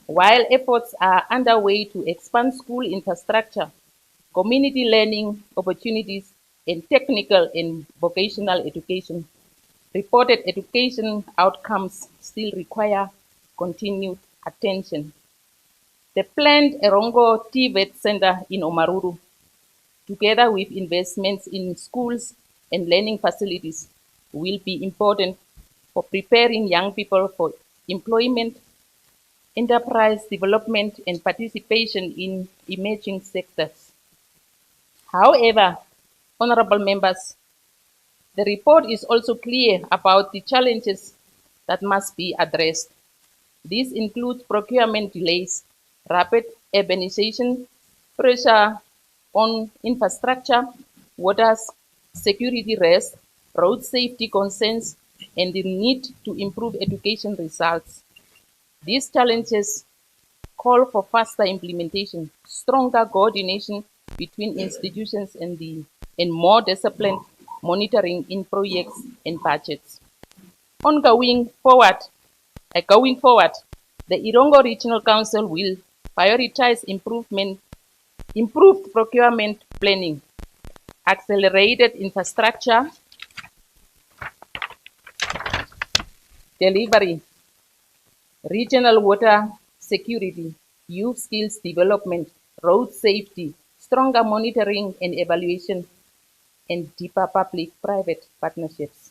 While efforts are underway to expand school infrastructure, community learning opportunities, and technical and vocational education, reported education outcomes still require continued attention. The planned Erongo TVET Center in Omaruru, together with investments in schools and learning facilities, will be important for preparing young people for employment, enterprise development, and participation in emerging sectors. However, honorable members, the report is also clear about the challenges that must be addressed. These include procurement delays, rapid urbanization, pressure on infrastructure, water security risks, road safety concerns, and the need to improve education results. These challenges call for faster implementation, stronger coordination between institutions, and more disciplined monitoring in projects and budgets. Going forward, the Irongo Regional Council will prioritize improved procurement planning, accelerated infrastructure delivery, regional water security, youth skills development, road safety, stronger monitoring and evaluation, and deeper public-private partnerships.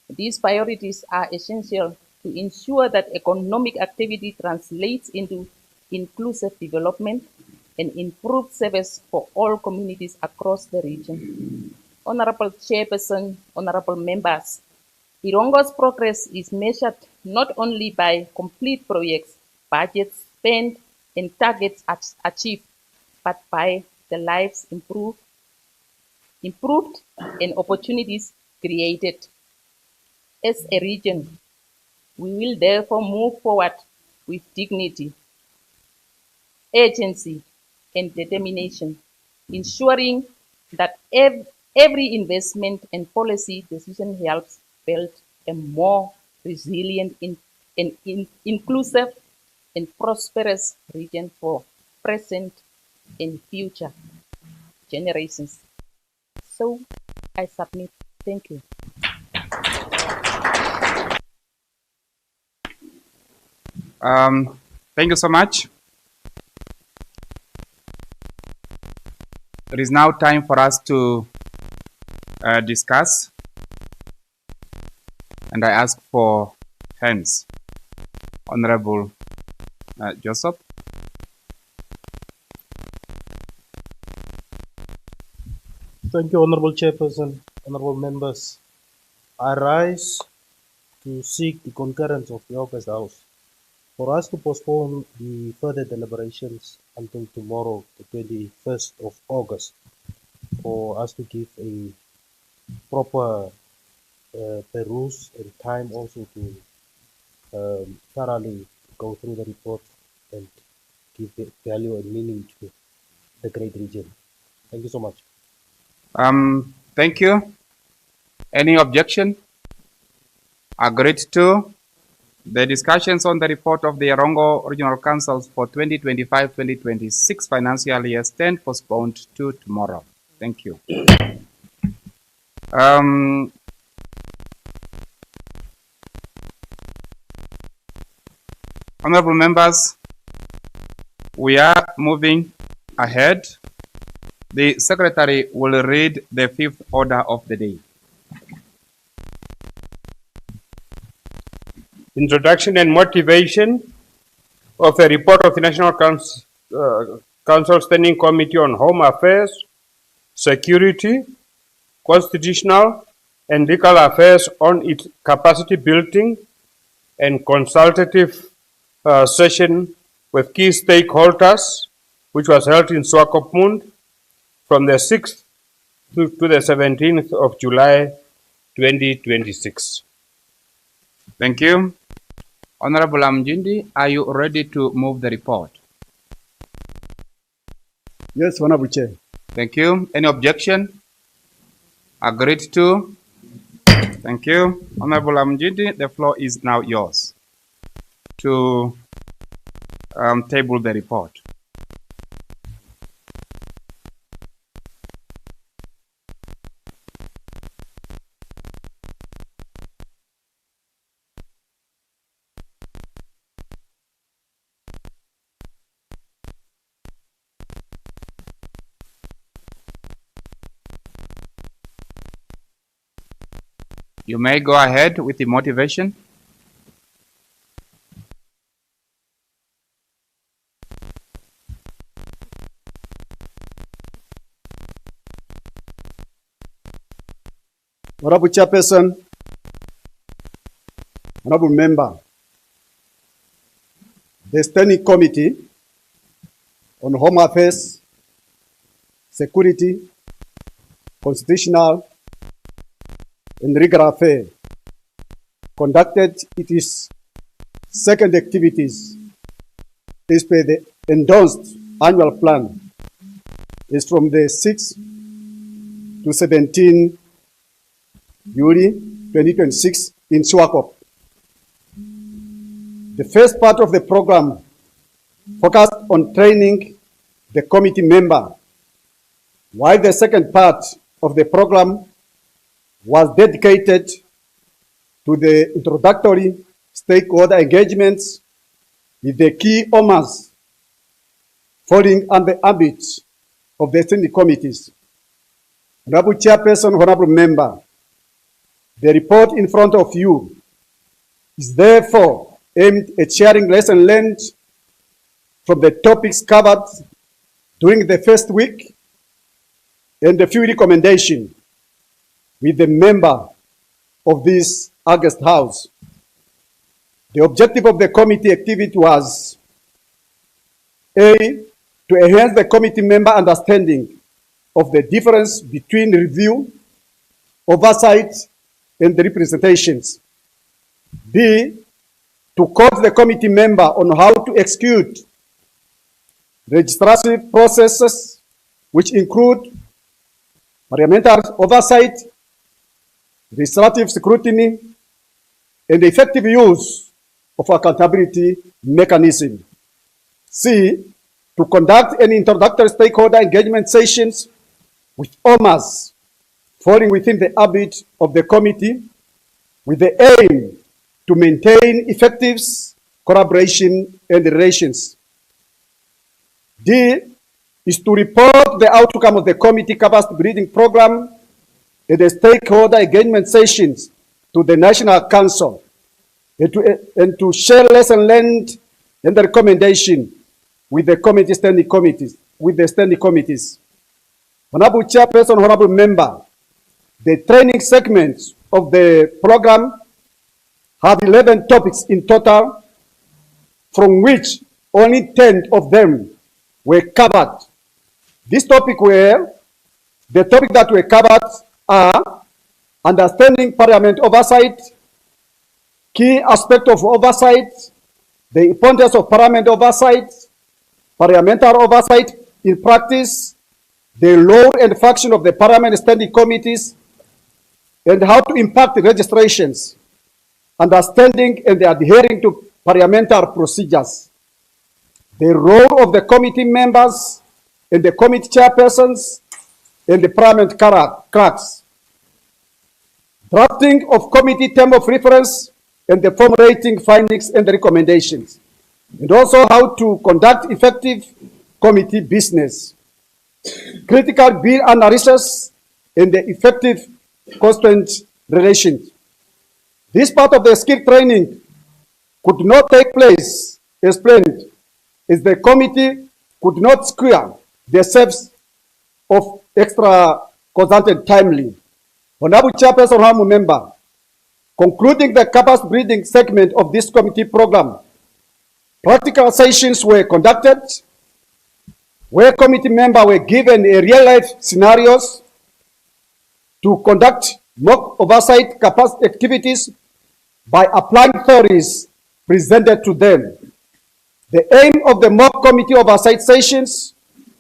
These priorities are essential to ensure that economic activity translates into inclusive development and improved service for all communities across the region. Honorable Chairperson, honorable members, Irongo's progress is measured not only by complete projects, budgets spent, and targets achieved, but by the lives improved and opportunities created. As a region, we will therefore move forward with dignity, urgency, and determination, ensuring that every investment and policy decision helps build a more resilient, inclusive, and prosperous region for present and future generations. So, I submit. Thank you. Thank you so much. It is now time for us to discuss, and I ask for hands. Honorable Joseph. Thank you, Honorable Chairperson, honorable members. I rise to seek the concurrence of the August House for us to postpone the further deliberations until tomorrow, the 21st of August, for us to give a proper peruse and time also to thoroughly go through the report and give value and meaning to the great region. Thank you so much. Thank you. Any objection? Agreed to. The discussions on the report of the Erongo Regional Councils for 2025-2026 financial year stand postponed to tomorrow. Thank you. Honorable members, we are moving ahead. The Secretary will read the fifth order of the day. Introduction and motivation of a report of the National Council Standing Committee on Home Affairs, Security, Constitutional, and Legal Affairs on its capacity building and consultative session with key stakeholders, which was held in Swakopmund from the 6th to the 17th of July 2026. Thank you. Honorable Amjindi, are you ready to move the report? Yes, Honorable Chair. Thank you. Any objection? Agreed to. Thank you. Honorable Amjindi, the floor is now yours to table the report. You may go ahead with the motivation. Honorable Chairperson, Honorable Member, the Standing Committee on Home Affairs, Security, Constitutional, and Legal Affairs conducted its second activities as per the endorsed annual plan is from the 6th to 17 July 2026 in Swakop. The first part of the program focused on training the committee member, while the second part of the program was dedicated to the introductory stakeholder engagements with the key owners falling under the ambit of the standing committees. Honorable Chairperson, Honorable Member, the report in front of you is therefore aimed at sharing lessons learned from the topics covered during the first week and a few recommendations with the member of this August House. The objective of the committee activity was A, to enhance the committee member understanding of the difference between review, oversight, and representations. B, to coach the committee member on how to execute legislative processes, which include parliamentary oversight, legislative scrutiny, and the effective use of accountability mechanism. C, to conduct any introductory stakeholder engagement sessions with owners falling within the ambit of the committee with the aim to maintain effective collaboration and relations. D is to report the outcome of the committee capacity building program and the stakeholder engagement sessions to the National Council and to share lessons learned and the recommendation with the committee standing committees, Honorable Chairperson, Honorable Member, the training segments of the program have 11 topics in total, from which only 10 of them were covered. These topics were, the topics that were covered are understanding parliament oversight, key aspect of oversight, the importance of parliament oversight, parliamentary oversight in practice, the role and function of the parliament standing committees, and how to impact the registrations, understanding and adhering to parliamentary procedures, the role of the committee members and the committee chairpersons and the parliament clerks, drafting of committee term of reference and the formulating findings and the recommendations, and also how to conduct effective committee business, critical bill analysis, and the effective constituent relations. This part of the skill training could not take place as planned, as the committee could not secure the service of extra consultant timely. Honorable Chairperson, Honorable Member, concluding the capacity building segment of this committee program, practical sessions were conducted where committee members were given a real-life scenarios to conduct mock oversight capacity activities by applying theories presented to them. The aim of the mock committee oversight sessions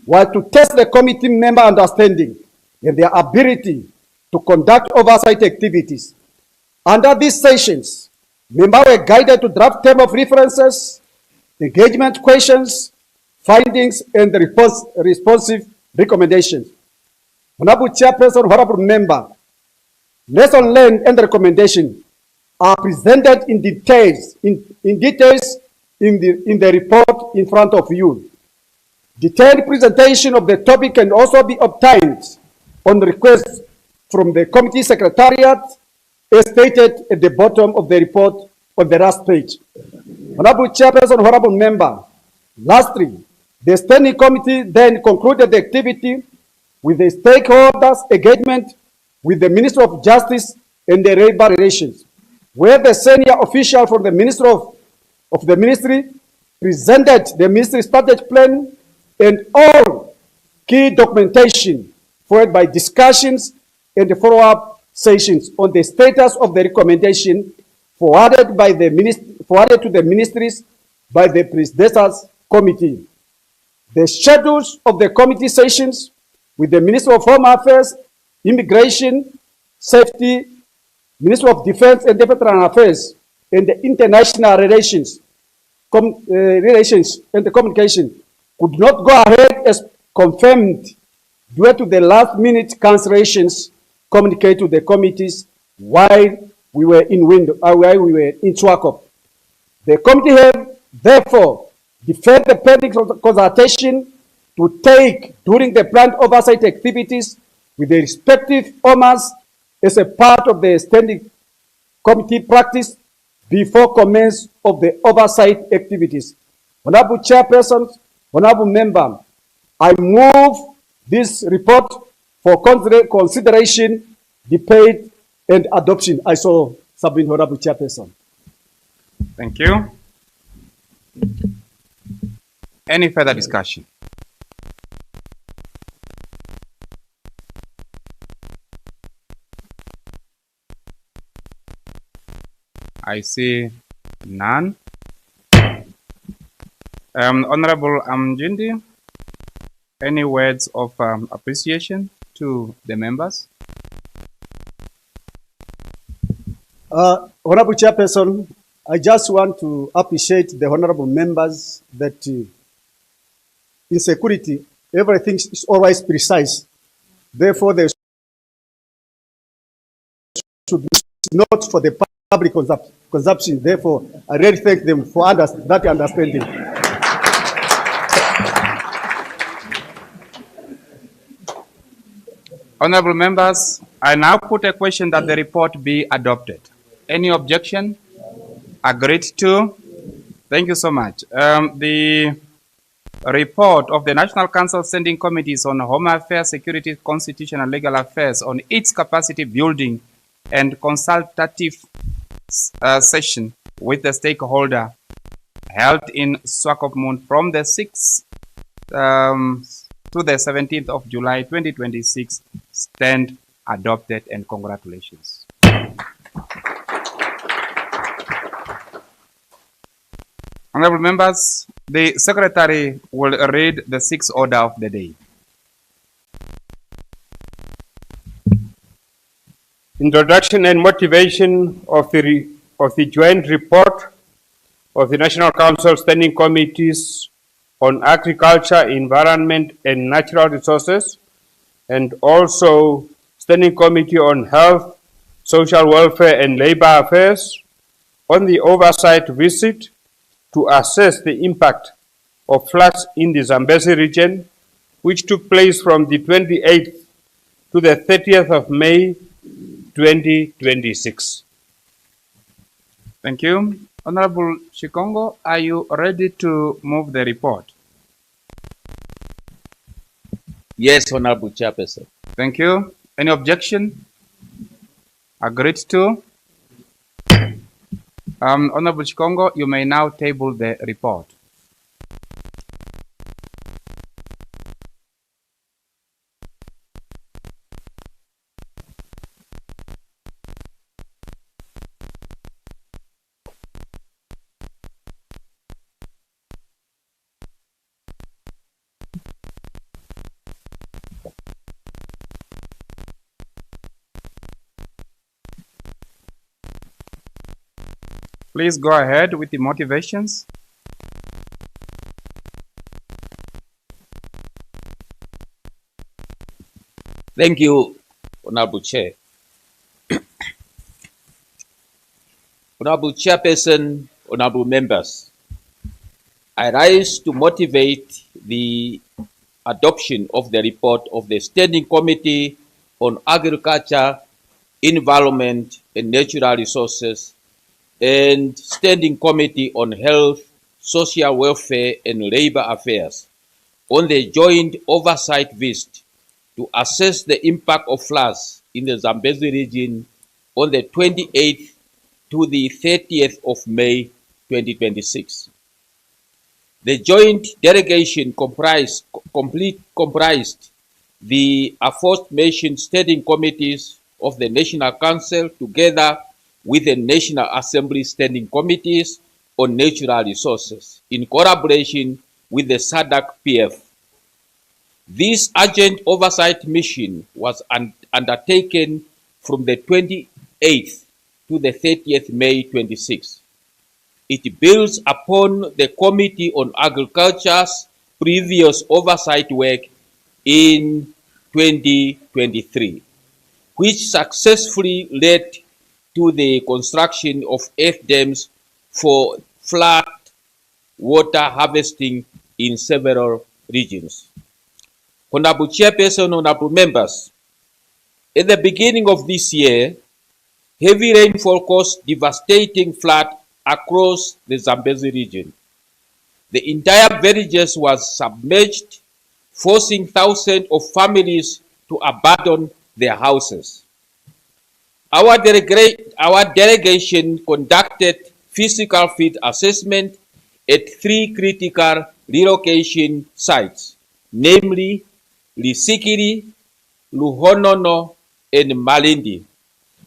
was to test the committee member understanding and their ability to conduct oversight activities. Under these sessions, members were guided to draft terms of references, engagement questions, findings, and responsive recommendations. Honorable Chairperson, Honorable Member, lessons learned and recommendations are presented in details in the report in front of you. Detailed presentation of the topic can also be obtained on request from the committee secretariat as stated at the bottom of the report on the last page. Honorable Chairperson, Honorable Member, lastly, the Standing Committee then concluded the activity with the stakeholders' engagement with the Minister of Justice and the Labor Relations, where the senior official from the Ministry of the Ministry presented the Ministry strategic plan and all key documentation, followed by discussions and the follow-up sessions on the status of the recommendation forwarded to the ministries by the predecessors committee. The schedules of the committee sessions with the Minister of Home Affairs, Immigration, Safety, Minister of Defense and Veteran Affairs, and the International Relations and the Communication could not go ahead as confirmed due to the last-minute cancellations communicated to the committees while we were in Swakop. The committee have therefore deferred the pending consultation to take during the planned oversight activities with the respective owners as a part of the standing committee practice before commence of the oversight activities. Honorable Chairperson, Honorable Member, I move this report for consideration, debate, and adoption. I so submit, Honorable Chairperson. Thank you. Any further discussion? I see none. Honorable Amjindi, any words of appreciation to the members? Honorable Chairperson, I just want to appreciate the honorable members that in security, everything is always precise. Therefore, there should be not for the public consumption. Therefore, I really thank them for that understanding. Honorable members, I now put a question that the report be adopted. Any objection? Agreed to? Thank you so much. The report of the National Council Standing Committees on Home Affairs, Security, Constitution, and Legal Affairs on its capacity building and consultative session with the stakeholder held in Swakopmund from the 6th to the 17th of July 2026 stand adopted, and congratulations. Honorable members, the Secretary will read the 6th order of the day. Introduction and motivation of the joint report of the National Council Standing Committees on Agriculture, Environment and Natural Resources, and also Standing Committee on Health, Social Welfare and Labor Affairs on the oversight visit to assess the impact of floods in the Zambezi region, which took place from the 28th to the 30th of May 2026. Thank you. Honorable Shikongo, are you ready to move the report? Yes, Honorable Chairperson. Thank you. Any objection? Agreed to. Honorable Chikongo, you may now table the report. Please go ahead with the motivations. Thank you, Honorable Chair. Honorable Chairperson, Honorable Members, I rise to motivate the adoption of the report of the Standing Committee on Agriculture, Environment and Natural Resources and Standing Committee on Health, Social Welfare and Labour Affairs on the joint oversight visit to assess the impact of floods in the Zambezi region on the 28th to the 30th of May 2026. The joint delegation comprised the aforementioned standing committees of the National Council together with the National Assembly standing committees on natural resources in collaboration with the SADC PF. This urgent oversight mission was undertaken from the 28th to the 30th May 26. It builds upon the Committee on Agriculture's previous oversight work in 2023, which successfully led to the construction of 8 dams for flood water harvesting in several regions. Honorable Chairperson, honorable members, at the beginning of this year, heavy rainfall caused devastating flood across the Zambezi region. The entire villages was submerged, forcing thousands of families to abandon their houses. Our delegation conducted physical field assessment at 3 critical relocation sites, namely Lisikiri, Luhonono, and Malindi,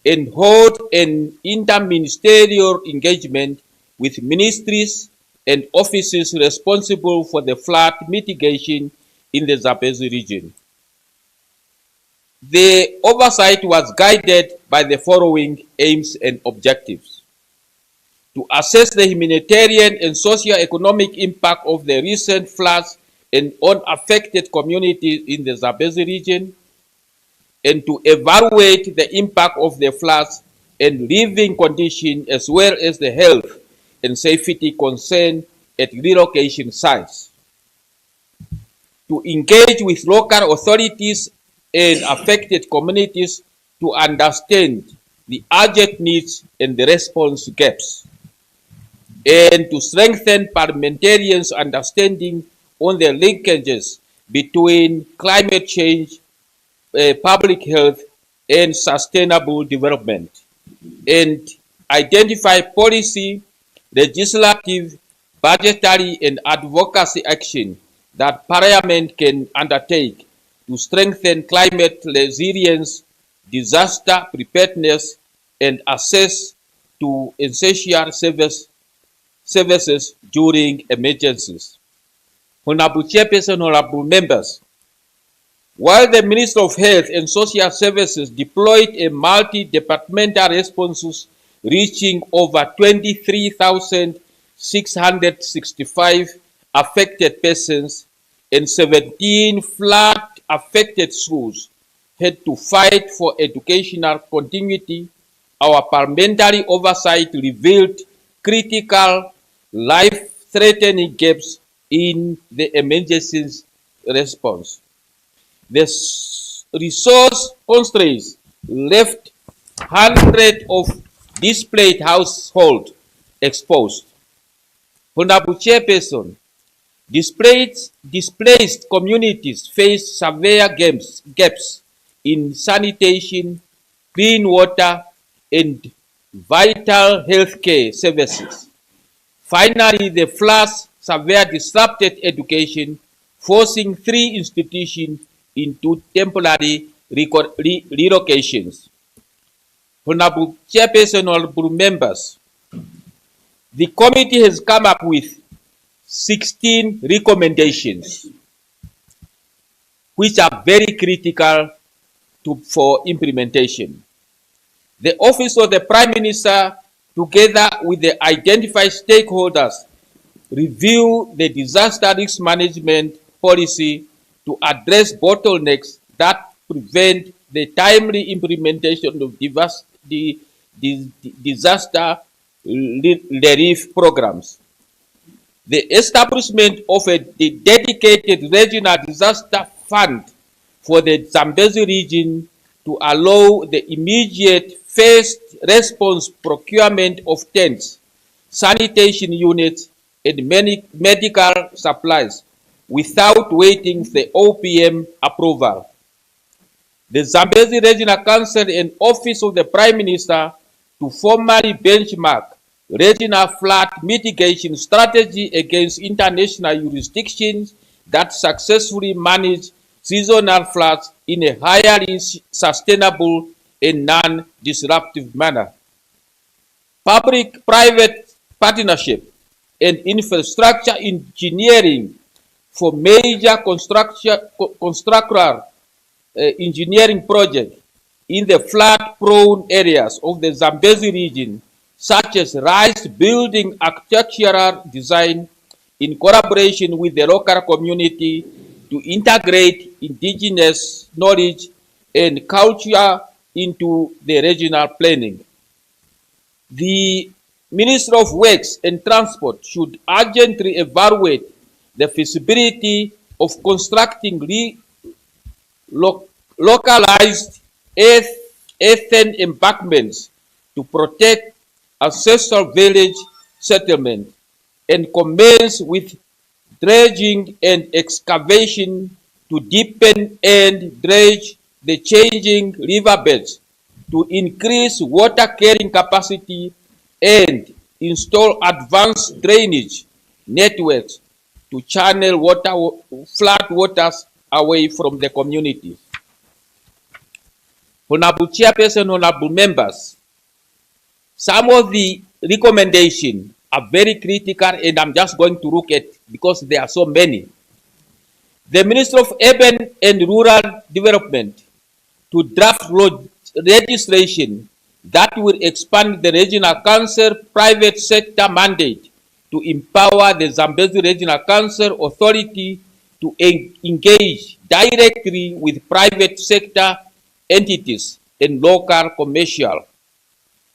and hold an interministerial engagement with ministries and offices responsible for the flood mitigation in the Zambezi region. The oversight was guided by the following aims and objectives: to assess the humanitarian and socio-economic impact of the recent floods and unaffected communities in the Zambezi region, and to evaluate the impact of the floods and living conditions as well as the health and safety concern at relocation sites, to engage with local authorities and affected communities to understand the urgent needs and the response gaps, and to strengthen parliamentarians' understanding on the linkages between climate change, public health, and sustainable development, and identify policy, legislative, budgetary, and advocacy action that Parliament can undertake to strengthen climate resilience, disaster preparedness, and access to essential services during emergencies. Honorable Chairperson, honorable members, while the Minister of Health and Social Services deployed a multi-departmental responses reaching over 23,665 affected persons and 17 flood-affected schools had to fight for educational continuity, our parliamentary oversight revealed critical, life-threatening gaps in the emergency response. The resource constraints left hundreds of displaced households exposed. Honorable Chairperson, displaced communities face severe gaps in sanitation, clean water, and vital healthcare services. Finally, the floods severely disrupted education, forcing 3 institutions into temporary relocations. Honorable Chairperson, honorable members, the committee has come up with 16 recommendations, which are very critical for implementation. The Office of the Prime Minister, together with the identified stakeholders, review the disaster risk management policy to address bottlenecks that prevent the timely implementation of the disaster relief programs. The establishment of a dedicated regional disaster fund for the Zambezi region to allow the immediate first response procurement of tents, sanitation units, and many medical supplies without waiting for the OPM approval. The Zambezi Regional Council and Office of the Prime Minister to formally benchmark regional flood mitigation strategy against international jurisdictions that successfully manage seasonal floods in a highly sustainable and non-disruptive manner. Public-private partnership and infrastructure engineering for major constructor engineering projects in the flood-prone areas of the Zambezi region, such as rice building architectural design in collaboration with the local community to integrate indigenous knowledge and culture into the regional planning. The Minister of Works and Transport should urgently evaluate the feasibility of constructing localized earthen embankments to protect ancestral village settlement and commence with dredging and excavation to deepen and dredge the changing riverbeds to increase water carrying capacity and install advanced drainage networks to channel flood waters away from the communities. Honorable Chairperson, honorable members, some of the recommendations are very critical and I'm just going to look at because there are so many. The Minister of Urban and Rural Development to draft legislation that will expand the Regional Council private sector mandate to empower the Zambezi Regional Council Authority to engage directly with private sector entities and local commercial.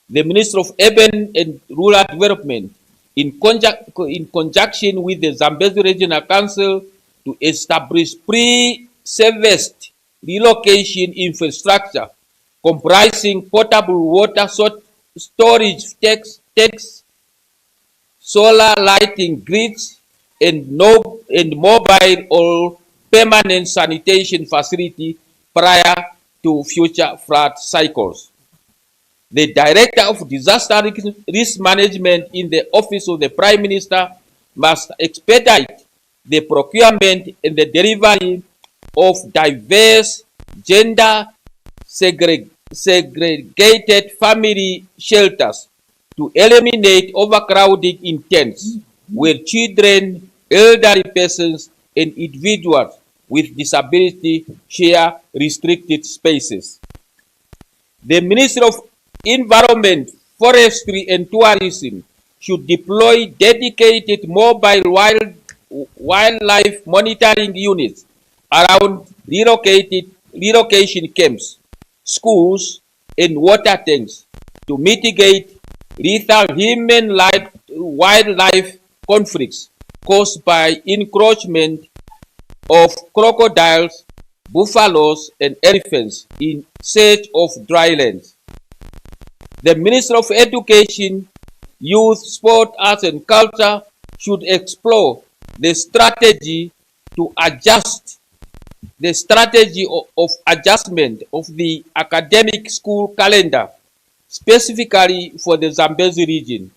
The Minister of Urban and Rural Development, in conjunction with the Zambezi Regional Council, to establish pre-serviced relocation infrastructure comprising potable water storage tanks, solar lighting grids, and mobile or permanent sanitation facility prior to future flood cycles. The Director of Disaster Risk Management in the Office of the Prime Minister must expedite the procurement and the delivery of diverse gender segregated family shelters to eliminate overcrowding in tents where children, elderly persons, and individuals with disability share restricted spaces. The Ministry of Environment, Forestry and Tourism should deploy dedicated mobile wildlife monitoring units around relocation camps, schools, and water tanks to mitigate lethal human-wildlife conflicts caused by encroachment of crocodiles, buffaloes, and elephants in search of drylands. The Minister of Education, Youth, Sport, Arts and Culture should explore the strategy of adjustment of the academic school calendar specifically for the Zambezi region,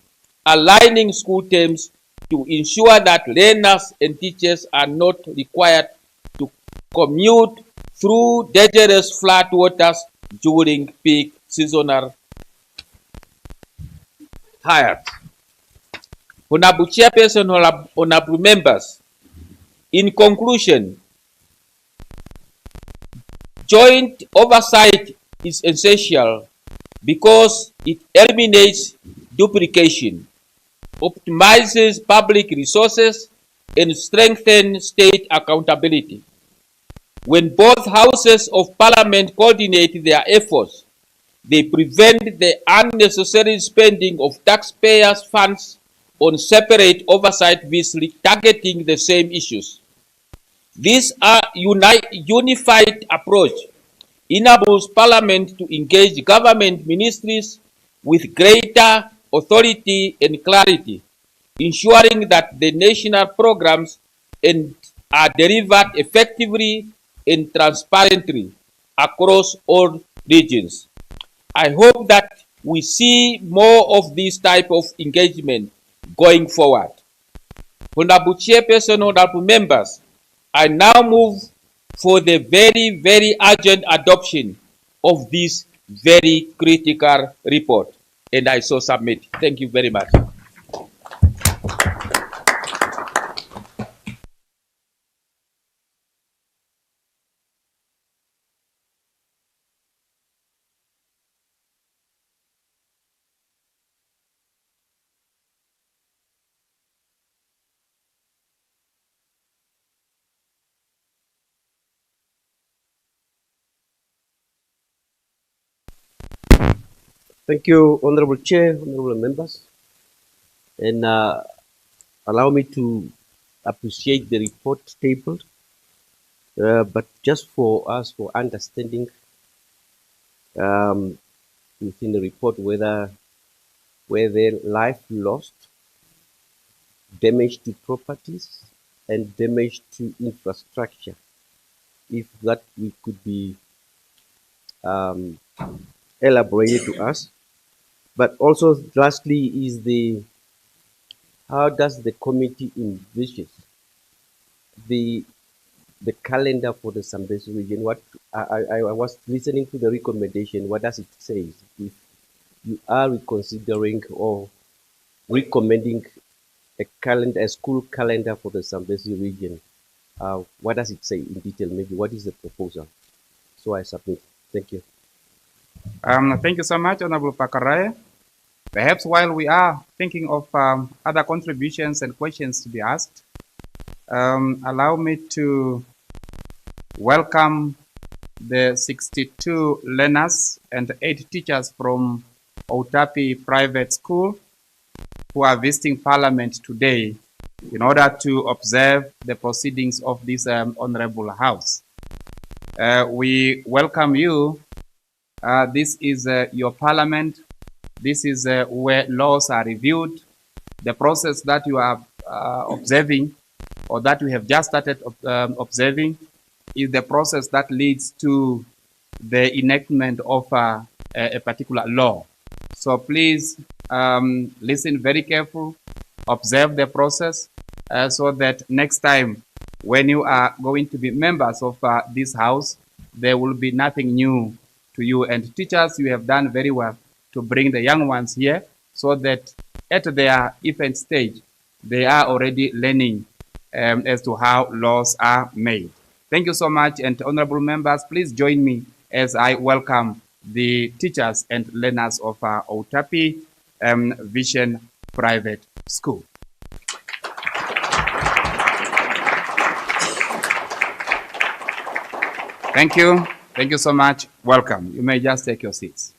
aligning school terms to ensure that learners and teachers are not required to commute through dangerous flood waters during peak seasonal hires. Honorable Chairperson, honorable members, in conclusion, joint oversight is essential because it eliminates duplication, optimizes public resources, and strengthens state accountability. When both houses of parliament coordinate their efforts, they prevent the unnecessary spending of taxpayers' funds on separate oversight bills targeting the same issues. This unified approach enables Parliament to engage government ministries with greater authority and clarity, ensuring that the national programs are delivered effectively and transparently across all regions. I hope that we see more of this type of engagement going forward. Honorable Chairperson, honorable members, I now move for the very, very urgent adoption of this very critical report. And I so submit. Thank you very much. Thank you, Honorable Chair, Honorable members, and allow me to appreciate the report tabled, but just for us, for understanding within the report whether life lost, damage to properties, and damage to infrastructure, if that we could be elaborated to us. But also, lastly, is how does the committee envision the calendar for the Zambezi region? What I was listening to the recommendation. What does it say? If you are reconsidering or recommending a school calendar for the Zambezi region, what does it say in detail? Maybe what is the proposal? So I submit. Thank you. Thank you so much, Honorable Pakarai. Perhaps while we are thinking of other contributions and questions to be asked, allow me to welcome the 62 learners and 8 teachers from Outapi Private School who are visiting Parliament today in order to observe the proceedings of this Honorable House. We welcome you. This is your Parliament. This is where laws are reviewed. The process that you are observing, or that we have just started observing, is the process that leads to the enactment of a particular law. So please listen very carefully, observe the process, so that next time when you are going to be members of this house, there will be nothing new to you. And teachers, you have done very well to bring the young ones here so that at their infant stage, they are already learning as to how laws are made. Thank you so much. And honorable members, please join me as I welcome the teachers and learners of Outapi Vision Private School. Thank you. Thank you so much. Welcome. You may just take your seats.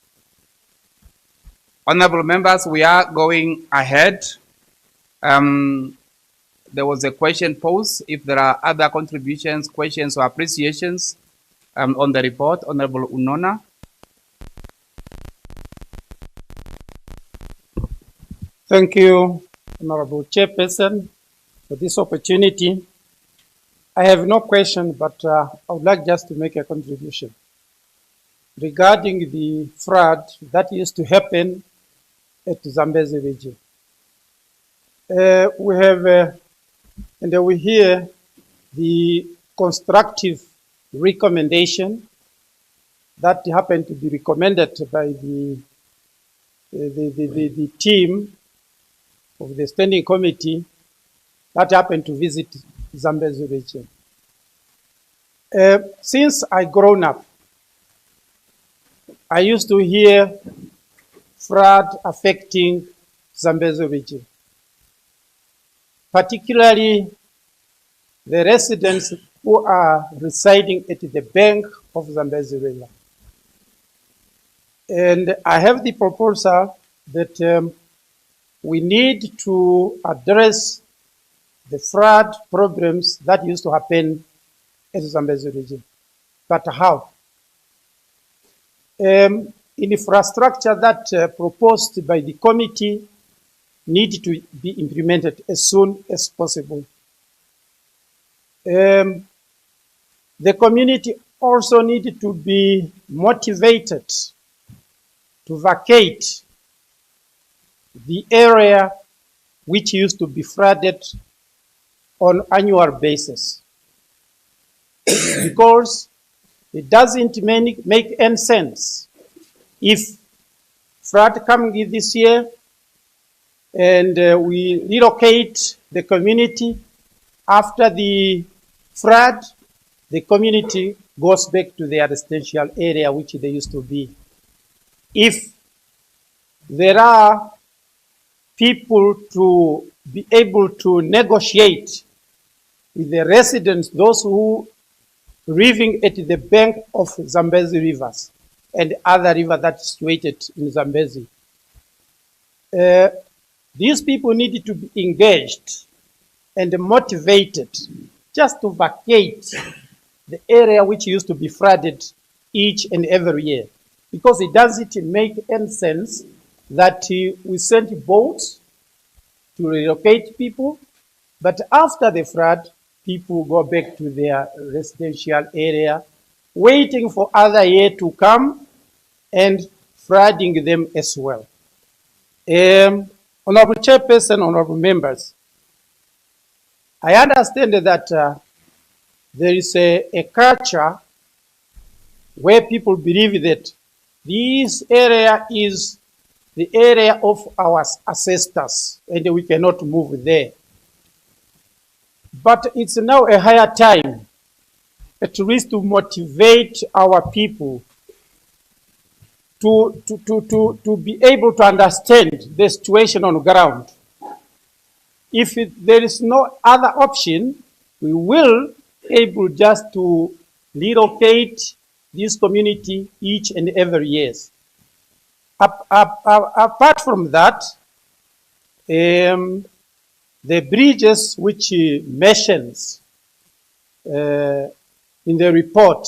Honorable members, we are going ahead. There was a question posed. If there are other contributions, questions, or appreciations on the report, Honorable Unona. Thank you, Honorable Chairperson, for this opportunity. I have no question, but I would like just to make a contribution. regarding the flood that used to happen at Zambezi region. We have, and we hear the constructive recommendation that happened to be recommended by the team of the standing committee that happened to visit Zambezi region. Since I grown up, I used to hear flood affecting Zambezi region, particularly the residents who are residing at the bank of Zambezi River. And I have the proposal that we need to address the flood problems that used to happen at Zambezi region. But how? Infrastructure that proposed by the committee need to be implemented as soon as possible. The community also needed to be motivated to vacate the area which used to be flooded on annual basis. Because it doesn't make any sense if flood coming in this year and we relocate the community. After the flood, the community goes back to their residential area which they used to be. If there are people to be able to negotiate with the residents, those who living at the bank of Zambezi rivers and other river that's situated in Zambezi, these people need to be engaged and motivated just to vacate the area which used to be flooded each and every year. Because it doesn't make any sense that we send boats to relocate people, but after the flood, people go back to their residential area, waiting for other year to come and flooding them as well. Honorable Chairperson, honorable members, I understand that there is a culture where people believe that this area is the area of our ancestors and we cannot move there. But it's now a higher time, at least to motivate our people to be able to understand the situation on the ground. If there is no other option, we will able just to relocate this community each and every year. Apart from that, the bridges which he mentions in the report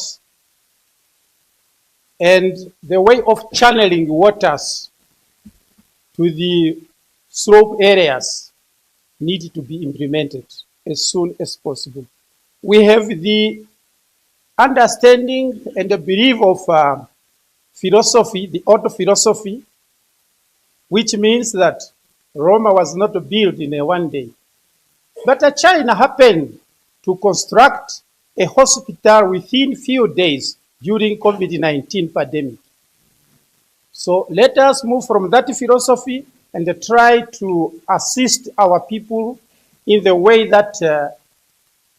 and the way of channeling waters to the slope areas need to be implemented as soon as possible. We have the understanding and the belief of philosophy, the auto philosophy, which means that Rome was not built in one day. But China happened to construct a hospital within few days during COVID-19 pandemic. So let us move from that philosophy and try to assist our people in the way that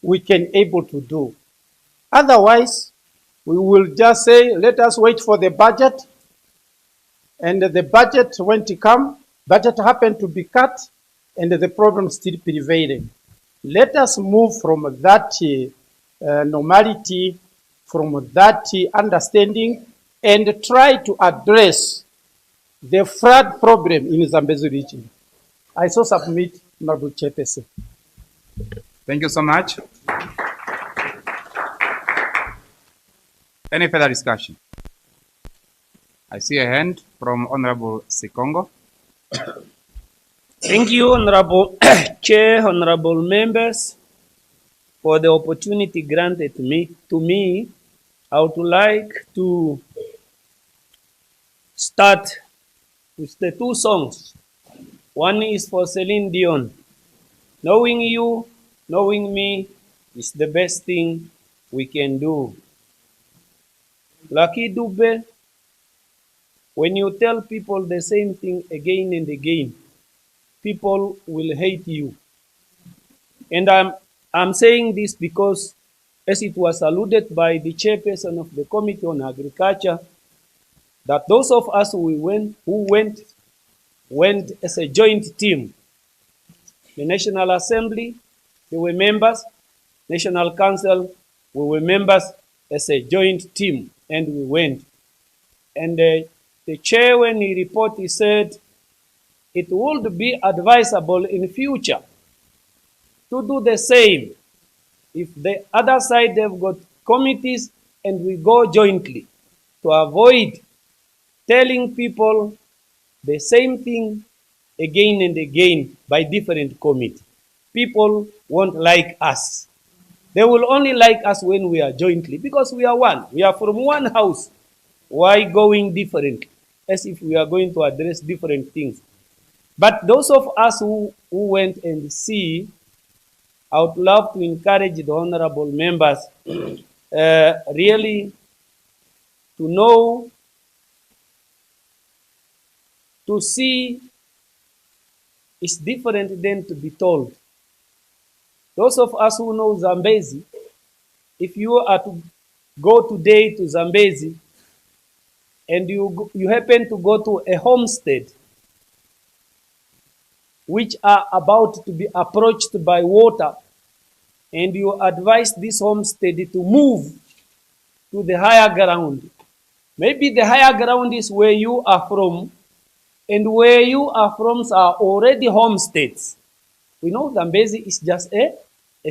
we can able to do. Otherwise, we will just say, let us wait for the budget, and the budget, when it comes, budget happened to be cut, and the problem still prevailing. Let us move from that normality, from that understanding, and try to address the flood problem in Zambezi region. I so submit, Honorable Chairperson. Thank you so much. Any further discussion? I see a hand from Honorable Sikongo. Thank you, Honorable Chair, honorable members, for the opportunity granted to me. I would like to start with the two songs. One is for Celine Dion. Knowing you, knowing me is the best thing we can do. Lucky Dube, when you tell people the same thing again and again, people will hate you. And I'm saying this because, as it was alluded by the chairperson of the Committee on Agriculture, that those of us who went as a joint team. The National Assembly, they were members. National Council, we were members as a joint team, and we went. And the chair, when he reported, he said, it would be advisable in future to do the same. If the other side have got committees and we go jointly, to avoid telling people the same thing again and again by different committees. People won't like us. They will only like us when we are jointly, because we are one. We are from one house. Why going differently? As if we are going to address different things. But those of us who went and see, I would love to encourage the honorable members really to know, to see is different than to be told. Those of us who know Zambezi, if you are to go today to Zambezi and you happen to go to a homestead which are about to be approached by water, and you advise this homestead to move to the higher ground. Maybe the higher ground is where you are from, and where you are from are already homesteads. We know Zambezi is just a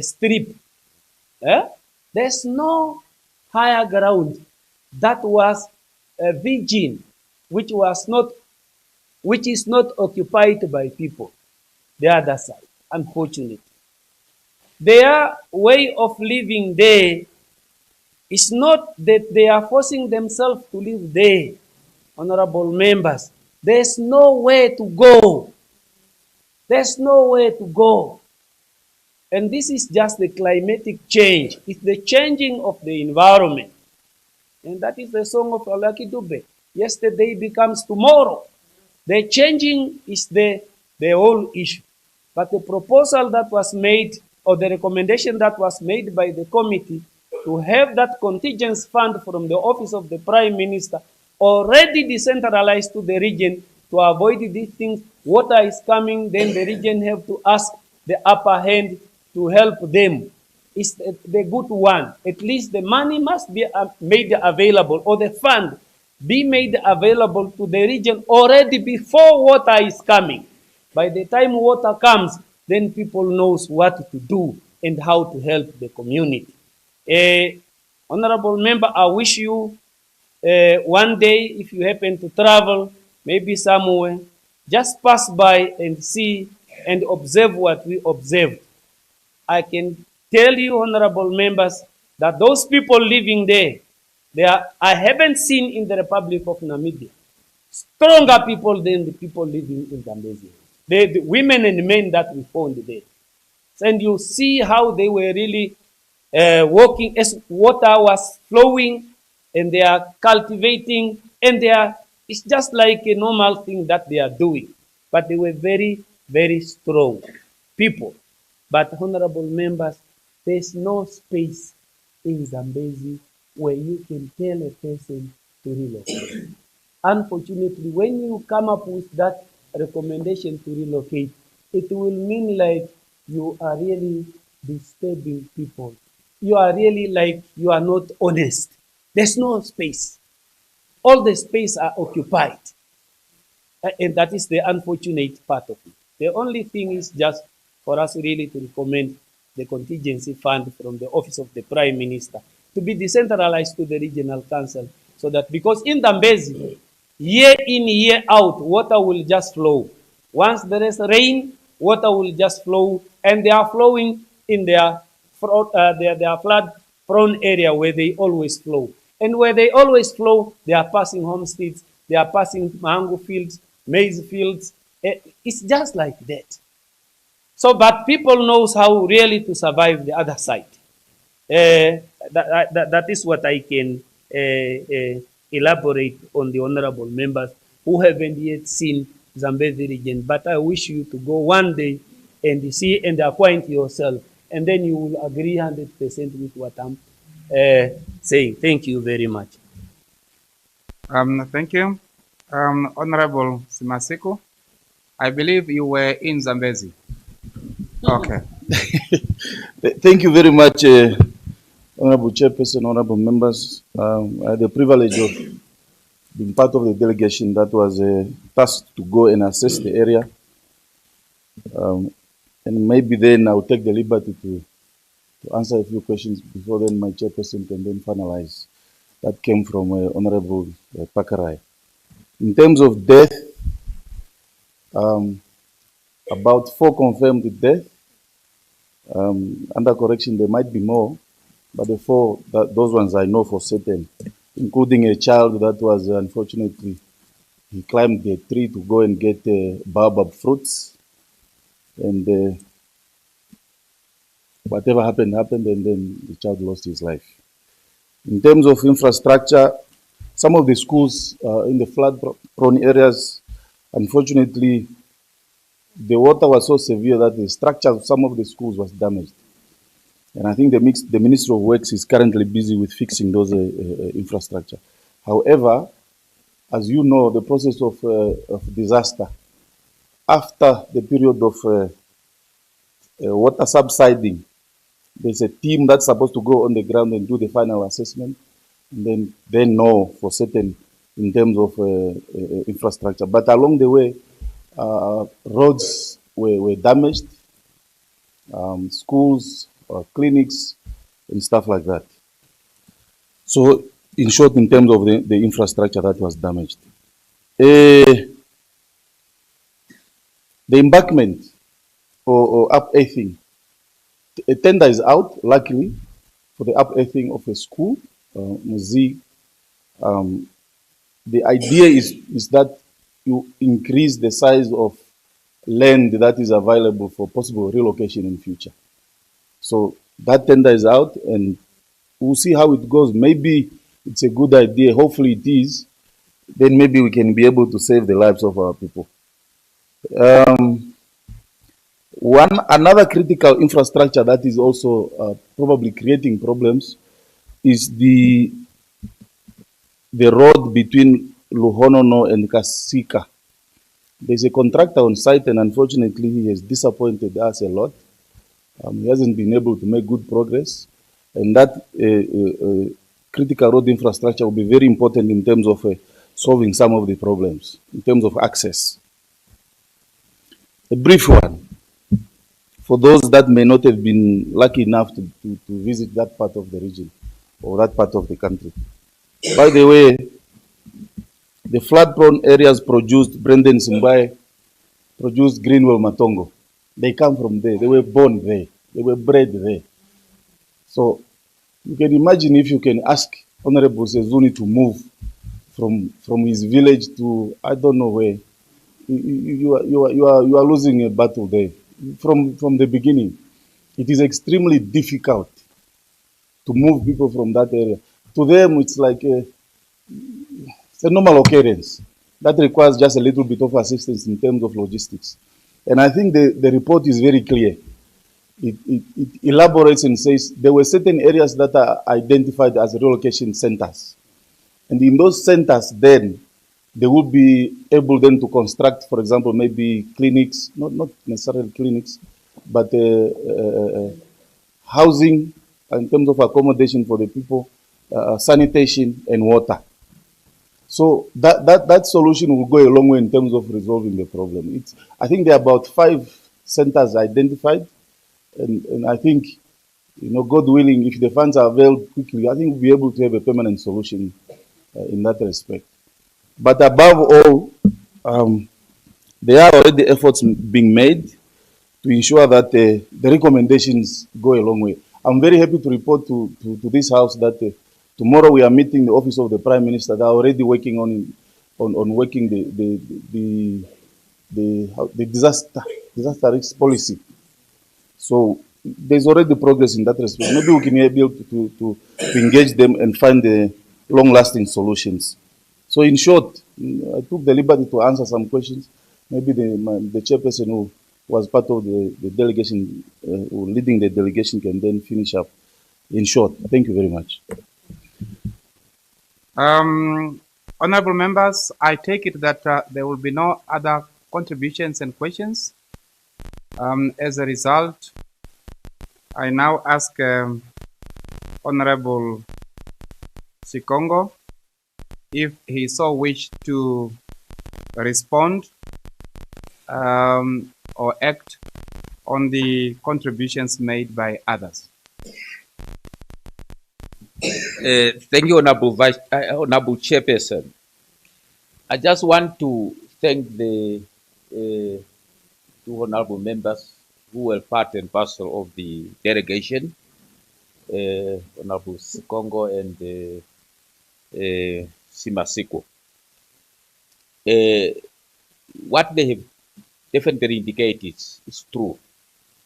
strip. There's no higher ground that was a virgin, which is not occupied by people. The other side, unfortunately. Their way of living there is not that they are forcing themselves to live there, honorable members. There's nowhere to go. There's nowhere to go. And this is just the climatic change. It's the changing of the environment. And that is the song of Lucky Dube. Yesterday becomes tomorrow. The changing is the whole issue. But the proposal that was made, or the recommendation that was made by the committee, to have that contingency fund from the office of the Prime Minister already decentralized to the region to avoid these things. Water is coming, then the region have to ask the upper hand to help them. It's the good one. At least the money must be made available, or the fund be made available to the region already before water is coming. By the time water comes, then people knows what to do and how to help the community. Honorable member, I wish you one day, if you happen to travel, maybe somewhere, just pass by and see and observe what we observed. I can tell you, honorable members, that those people living there, I haven't seen in the Republic of Namibia stronger people than the people living in Zambezi. The women and men that we found there. And you see how they were really working as water was flowing, and they are cultivating, and it's just like a normal thing that they are doing. But they were very, very strong people. But honorable members, there's no space in Zambezi where you can tell a person to relocate. Unfortunately, when you come up with that recommendation to relocate, it will mean like you are really disturbing people. You are really like you are not honest. There's no space. All the space are occupied. And that is the unfortunate part of it. The only thing is just for us really to recommend the contingency fund from the office of the Prime Minister to be decentralized to the regional council, so that, because in Zambezi, year in, year out, water will just flow. Once there is rain, water will just flow, and they are flowing in their flood-prone area where they always flow. And where they always flow, they are passing homesteads, they are passing mango fields, maize fields. It's just like that. So, but people knows how really to survive the other side. That is what I can elaborate on the honorable members who haven't yet seen Zambezi region. But I wish you to go one day and see and acquaint yourself, and then you will agree 100% with what I'm saying. Thank you very much. Thank you. Honorable Simasiku, I believe you were in Zambezi. Okay. Thank you very much, Honorable Chairperson, Honorable members. I had the privilege of being part of the delegation that was tasked to go and assess the area. And maybe then I'll take the liberty to answer a few questions before then my chairperson can then finalize. That came from Honorable Pakarai. In terms of death, about 4 confirmed death. Under correction, there might be more, but the 4, those ones I know for certain, including a child that was unfortunately, he climbed the tree to go and get baobab fruits, and whatever happened, and then the child lost his life. In terms of infrastructure, some of the schools in the flood-prone areas, unfortunately, the water was so severe that the structure of some of the schools was damaged. And I think the Ministry of Works is currently busy with fixing those infrastructure. However, as you know, the process of disaster, after the period of water subsiding, there's a team that's supposed to go on the ground and do the final assessment, and then know for certain in terms of infrastructure. But along the way, roads were damaged, schools, clinics, and stuff like that. So, in short, in terms of the infrastructure that was damaged. The embankment or up-earthing, a tender is out, luckily, for the up-earthing of a school, Muzi. The idea is that you increase the size of land that is available for possible relocation in future. So that tender is out, and we'll see how it goes. Maybe it's a good idea. Hopefully it is. Then maybe we can be able to save the lives of our people. Another critical infrastructure that is also probably creating problems is the road between Luhonono and Kasika. There's a contractor on site, and unfortunately he has disappointed us a lot. He hasn't been able to make good progress, and that critical road infrastructure will be very important in terms of solving some of the problems, in terms of access. A brief one, for those that may not have been lucky enough to visit that part of the region or that part of the country. By the way, the flood-prone areas produced, Brendan Simbaye produced Greenwell Matongo. They come from there. They were born there. They were bred there. So you can imagine if you can ask Honorable Sezuni to move from his village to I don't know where. You are losing a battle there. From the beginning, it is extremely difficult to move people from that area. To them, it's like it's a normal occurrence that requires just a little bit of assistance in terms of logistics. And I think the report is very clear. It elaborates and says there were certain areas that are identified as relocation centers. And in those centers, then, they would be able then to construct, for example, maybe clinics, not necessarily clinics, but housing in terms of accommodation for the people, sanitation, and water. So that solution will go a long way in terms of resolving the problem. I think there are about 5 centers identified, and I think, God willing, if the funds are availed quickly, I think we'll be able to have a permanent solution in that respect. But above all, there are already efforts being made to ensure that the recommendations go a long way. I'm very happy to report to this House that tomorrow we are meeting the Office of the Prime Minister. They are already working on on working the disaster risk policy. So there's already progress in that respect. Maybe we can be able to engage them and find the long-lasting solutions. So in short, I took the liberty to answer some questions. Maybe the chairperson who was part of the delegation, who leading the delegation, can then finish up. In short, thank you very much. Honorable members, I take it that there will be no other contributions and questions. As a result, I now ask Honorable Sikongo if he so wish to respond or act on the contributions made by others. Thank you, Honorable Chairperson. I just want to thank the two honorable members who were part and parcel of the delegation, Honorable Sikongo and Simasiko. What they have definitely indicated is true.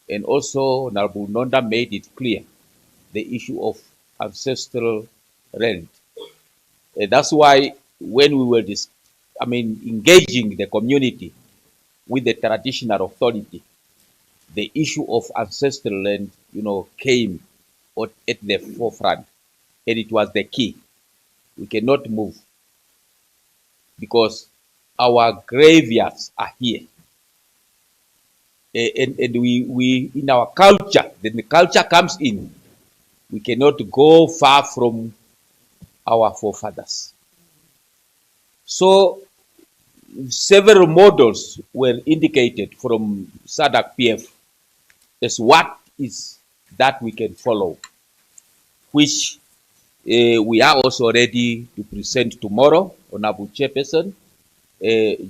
And also, Honorable Nonda made it clear the issue of ancestral land. That's why when we were engaging the community with the traditional authority, the issue of ancestral land, came at the forefront, and it was the key. We cannot move because our graveyards are here. And we in our culture, then the culture comes in, we cannot go far from our forefathers. So several models were indicated from SADC PF as what is that we can follow, which we are also ready to present tomorrow, Honorable Chairperson,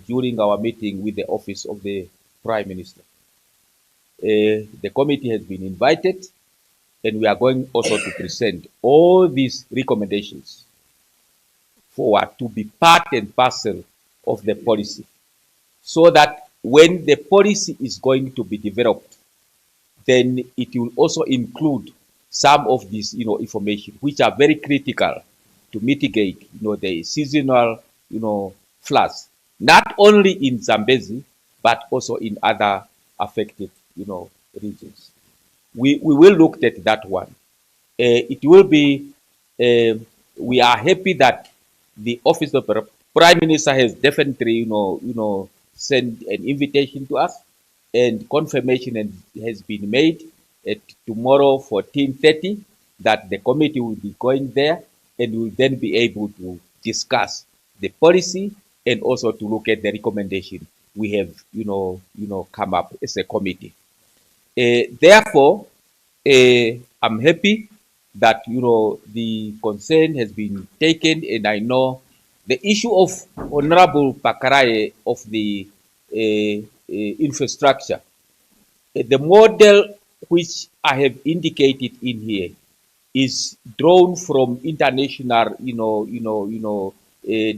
during our meeting with the Office of the Prime Minister. The committee has been invited, and we are going also to present all these recommendations to be part and parcel of the policy, so that when the policy is going to be developed, then it will also include some of this, information, which are very critical to mitigate, the seasonal, floods, not only in Zambezi, but also in other affected, regions. We will look at that one. It will be, we are happy that the Office of the Prime Minister has definitely, sent an invitation to us, and confirmation has been made at tomorrow 14:30 that the committee will be going there, and will then be able to discuss the policy and also to look at the recommendation we have, come up as a committee. Therefore, I'm happy that the concern has been taken, and I know the issue of Honorable Pakaraye of the infrastructure. The model which I have indicated in here is drawn from international,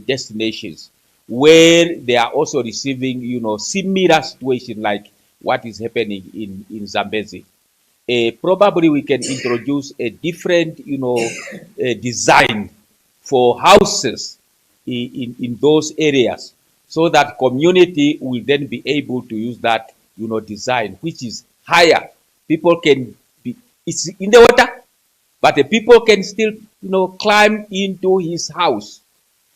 destinations where they are also receiving, similar situation like what is happening in Zambezi. Probably we can introduce a different, design for houses in those areas, so that community will then be able to use that, design, which is higher. People can be, it's in the water, but the people can still, climb into his house.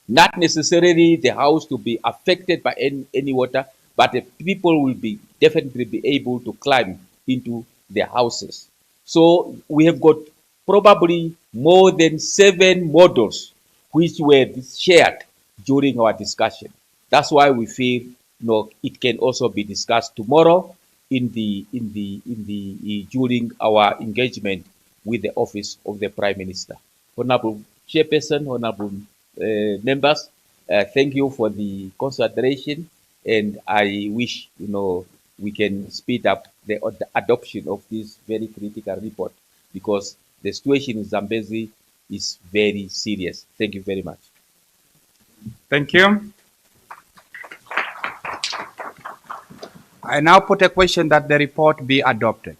Not necessarily the house to be affected by any water, but the people will be definitely be able to climb into their houses. So we have got probably more than 7 models which were shared during our discussion. That's why we feel it can also be discussed tomorrow during our engagement with the Office of the Prime Minister. Honorable Chairperson, honorable members, thank you for the consideration, and I wish we can speed up the adoption of this very critical report, because the situation in Zambezi is very serious. Thank you very much. Thank you. I now put a question that the report be adopted.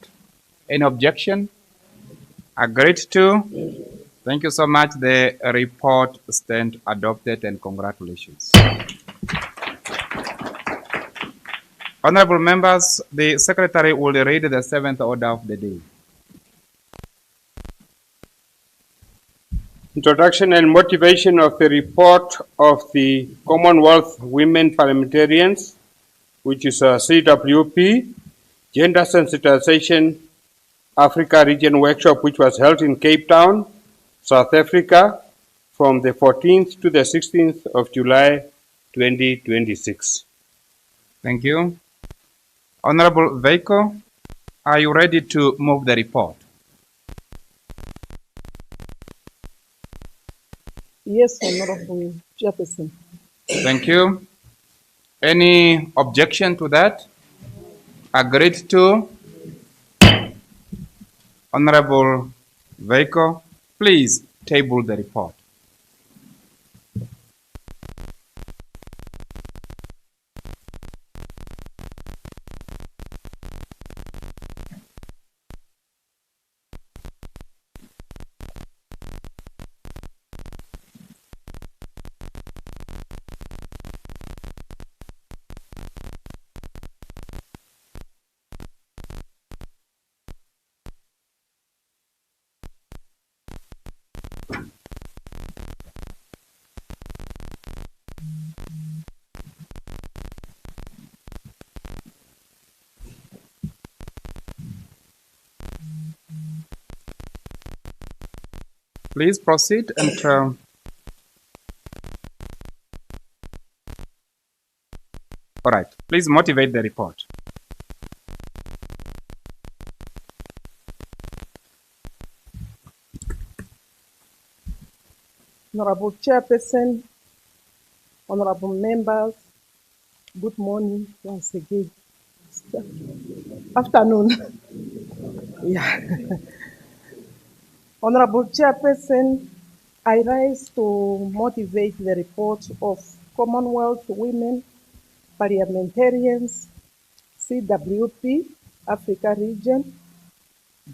Any objection? Agreed to? Thank you so much. The report stands adopted and congratulations. Honorable members, the Secretary will read the seventh order of the day. Introduction and motivation of the report of the Commonwealth Women Parliamentarians, which is a CWP, Gender Sensitization Africa Region Workshop, which was held in Cape Town, South Africa, from the 14th to the 16th of July 2026. Thank you. Honorable Veiko, are you ready to move the report? Yes, Honorable Chairperson. Thank you. Any objection to that? Agreed to? Honorable Veiko, please table the report. Please proceed and all right, please motivate the report. Honorable Chairperson, honorable members, good morning once again. Afternoon. Yeah. Honorable Chairperson, I rise to motivate the report of Commonwealth Women Parliamentarians, CWP, Africa Region,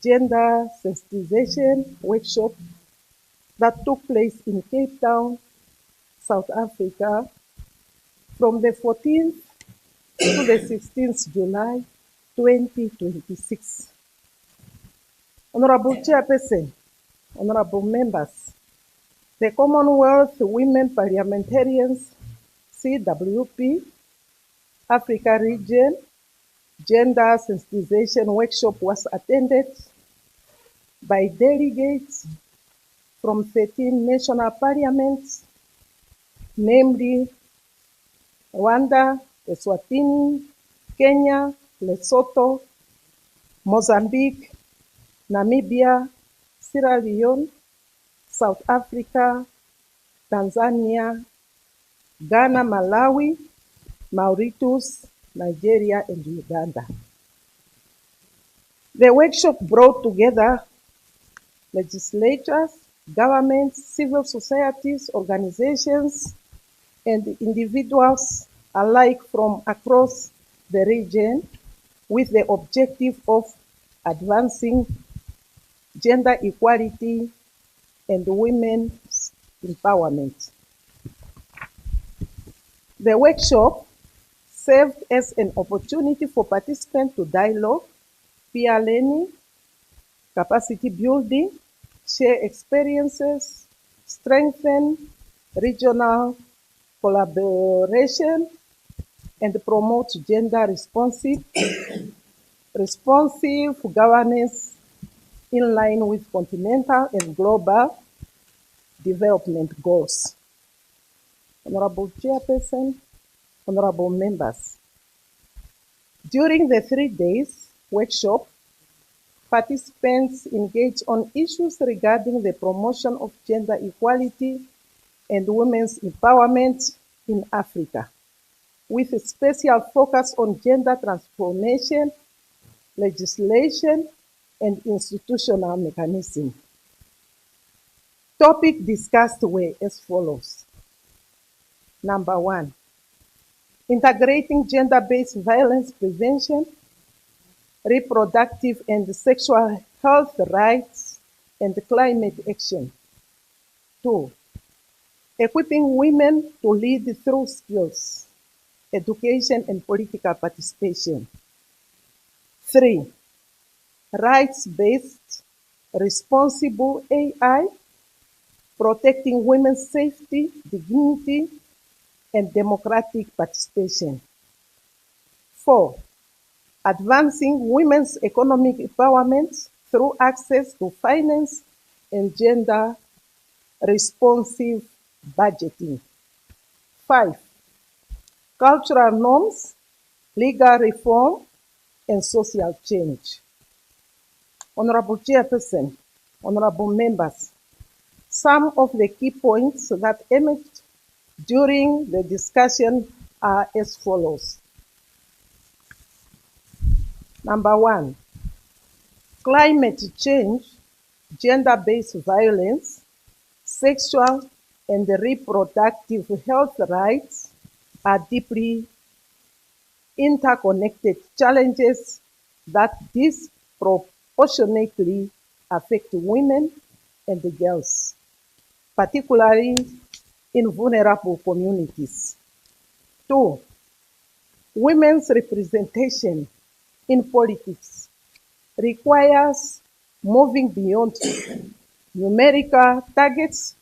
Gender Sensitization Workshop that took place in Cape Town, South Africa, from the 14th to the 16th July 2026. Honorable Chairperson, honorable members, the Commonwealth Women Parliamentarians, CWP, Africa Region, Gender Sensitization Workshop was attended by delegates from 13 national parliaments, namely Rwanda, Eswatini, Kenya, Lesotho, Mozambique, Namibia, Sierra Leone, South Africa, Tanzania, Ghana, Malawi, Mauritius, Nigeria, and Uganda. The workshop brought together legislatures, governments, civil societies, organizations, and individuals alike from across the region with the objective of advancing gender equality and women's empowerment. The workshop served as an opportunity for participants to dialogue, peer learning, capacity building, share experiences, strengthen regional collaboration, and promote gender responsive governance in line with continental and global development goals. Honorable Chairperson, honorable members, during the 3 days workshop, participants engaged on issues regarding the promotion of gender equality and women's empowerment in Africa, with a special focus on gender transformation, legislation, and institutional mechanism. Topics discussed were as follows. Number 1, integrating gender-based violence prevention, reproductive and sexual health rights, and climate action. 2, equipping women to lead through skills, education, and political participation. 3, rights-based, responsible AI, protecting women's safety, dignity, and democratic participation. 4, advancing women's economic empowerment through access to finance and gender-responsive budgeting. 5, cultural norms, legal reform, and social change. Honorable Chairperson, honorable members, some of the key points that emerged during the discussion are as follows. Number 1, climate change, gender-based violence, sexual and reproductive health rights are deeply interconnected challenges that disproportionately affect women and girls, particularly in vulnerable communities. 2, women's representation in politics requires moving beyond numerical targets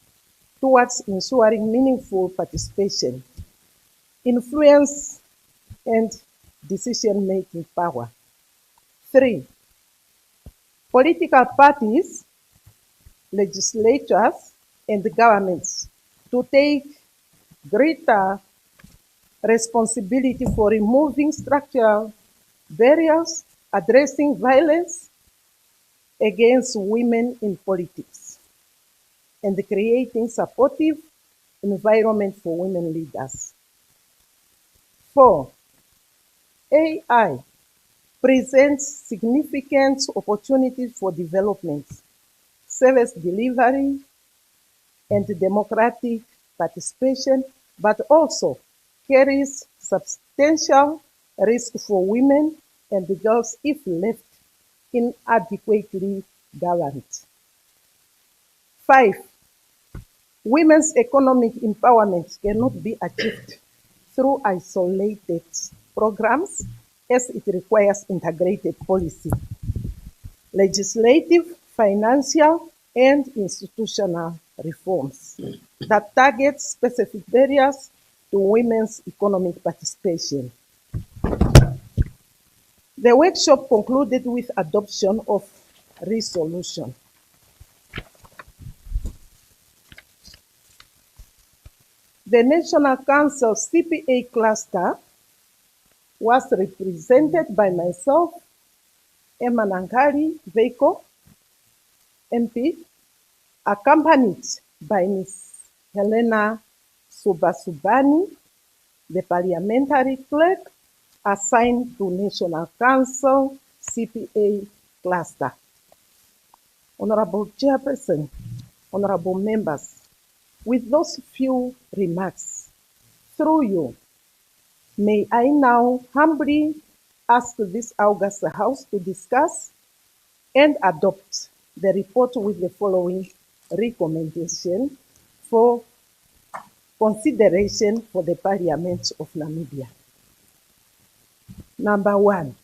towards ensuring meaningful participation, influence, and decision-making power. 3, political parties, legislatures, and governments to take greater responsibility for removing structural barriers, addressing violence against women in politics, and creating supportive environment for women leaders. 4, AI presents significant opportunities for development, service delivery, and democratic participation, but also carries substantial risk for women and girls if left inadequately governed. 5, women's economic empowerment cannot be achieved through isolated programs, as it requires integrated policy, legislative, financial, and institutional reforms that target specific barriers to women's economic participation. The workshop concluded with adoption of resolution. The National Council CPA cluster was represented by myself, Emma Nankari Veiko, MP, accompanied by Ms. Helena Subasubani, the parliamentary clerk assigned to National Council CPA cluster. Honorable Chairperson, honorable members, with those few remarks, through you, may I now humbly ask this august House to discuss and adopt the report with the following recommendation for consideration for the Parliament of Namibia. Number 1,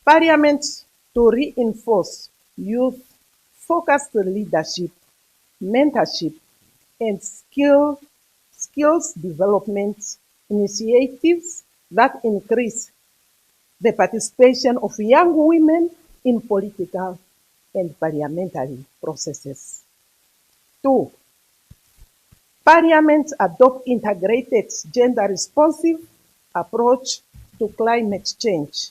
Parliament to reinforce youth-focused leadership, mentorship, and skills development initiatives that increase the participation of young women in political and parliamentary processes. 2, Parliament adopt integrated gender-responsive approach to climate change,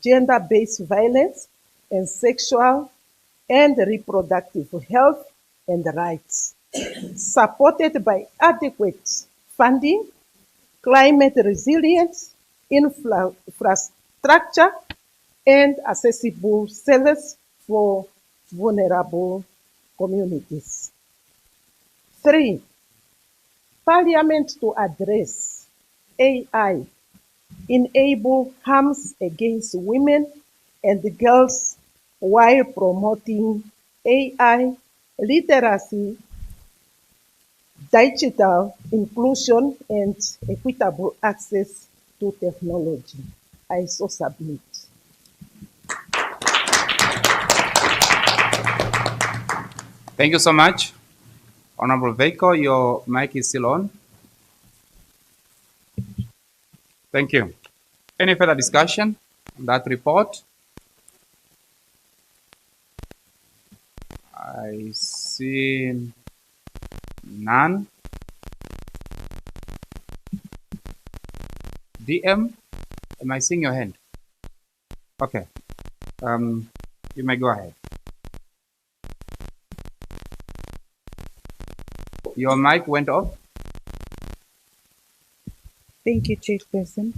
gender-based violence, and sexual and reproductive health and rights, supported by adequate funding, climate resilience, infrastructure, and accessible service for vulnerable communities. 3, Parliament to address AI enable harms against women and girls while promoting AI literacy, digital inclusion, and equitable access to technology. I so submit. Thank you so much. Honorable Veiko, your mic is still on. Thank you. Any further discussion on that report? I see none. DM, am I seeing your hand? Okay. You may go ahead. Your mic went off. Thank you, Chairperson.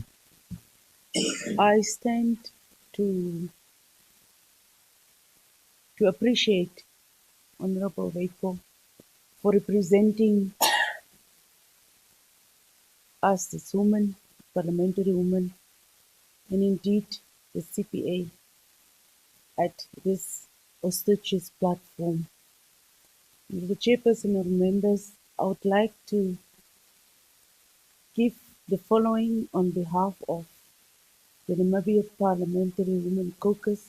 I stand to appreciate Honorable Veiko for representing us as women, parliamentary women, and indeed the CPA at this auspicious platform. The Chairperson of members, I would like to give the following on behalf of the Namibia Parliamentary Women Caucus,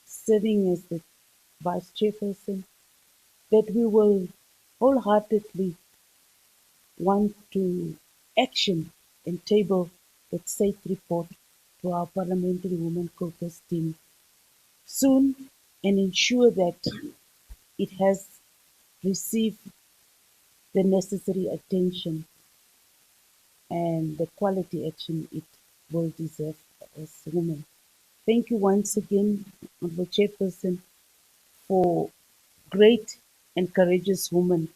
serving as the Vice Chairperson, that we will wholeheartedly want to action and table that said report to our Parliamentary Women Caucus team soon and ensure that it has received the necessary attention and the quality action it will deserve as women. Thank you once again, Honorable Chairperson, for great and courageous women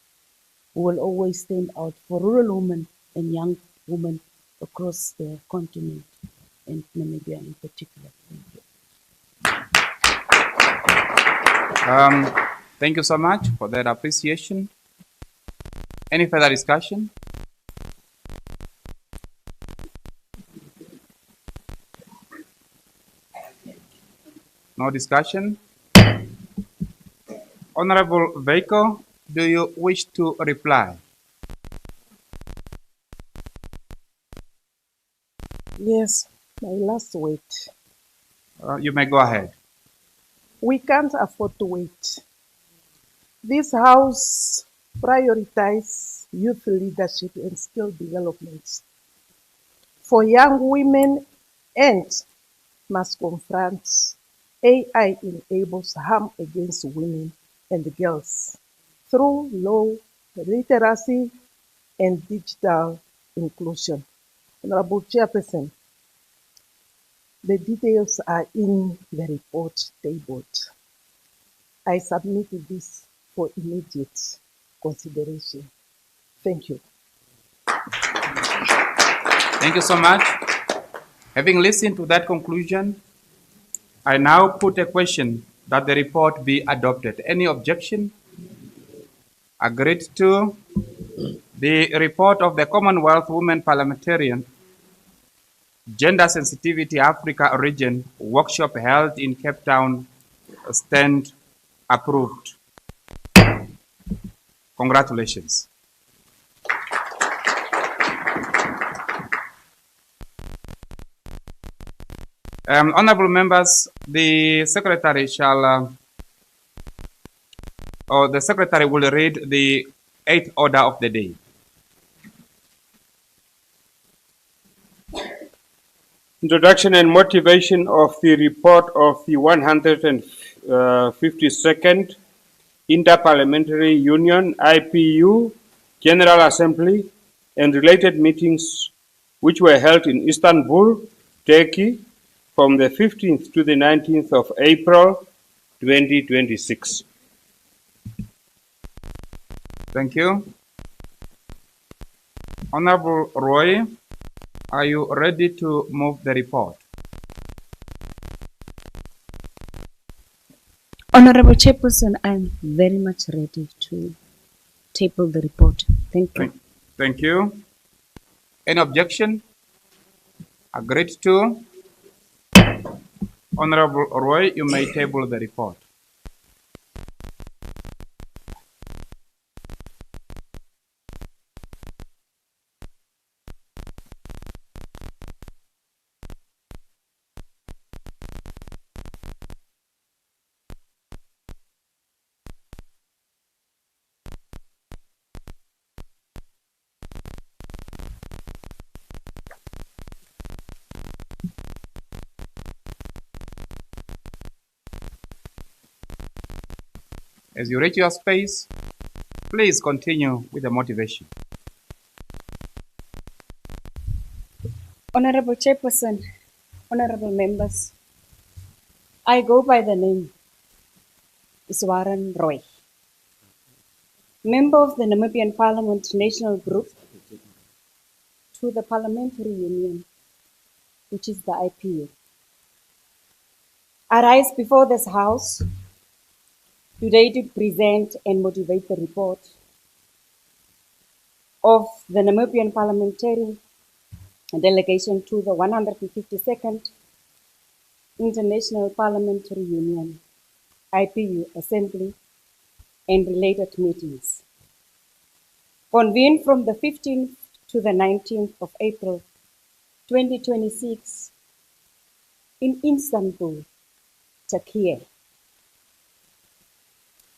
who will always stand out for rural women and young women across the continent and Namibia in particular. Thank you. Thank you so much for that appreciation. Any further discussion? No discussion? Honorable Veiko, do you wish to reply? Yes, my last word. You may go ahead. We can't afford to wait. This House prioritizes youth leadership and skill development for young women and must confront AI enables harm against women and girls through low literacy and digital inclusion. Honorable Chairperson, the details are in the report tabled. I submit this for immediate consideration. Thank you. Thank you so much. Having listened to that conclusion, I now put a question that the report be adopted. Any objection? Agreed to. The report of the Commonwealth Women Parliamentarian Gender Sensitivity Africa Region workshop held in Cape Town stand approved. Congratulations. Honorable members, the secretary the secretary will read the 8th order of the day. Introduction and motivation of the report of the 152nd Inter-Parliamentary Union IPU General Assembly and related meetings which were held in Istanbul, Turkey from the 15th to the 19th of April 2026. Thank you. Honorable Roy, are you ready to move the report? Honorable Chairperson, I'm very much ready to table the report. Thank you. Thank you. Any objection? Agreed to. Honorable Roy, you may table the report. As you reach your space, please continue with the motivation. Honorable Chairperson, honorable members, I go by the name Iswaran Roy, member of the Namibian Parliament National Group to the Parliamentary Union, which is the IPU. I rise before this House today to present and motivate the report of the Namibian Parliamentary Delegation to the 152nd International Parliamentary Union, IPU Assembly, and related meetings. Convened from the 15th to the 19th of April 2026 in Istanbul, Turkey.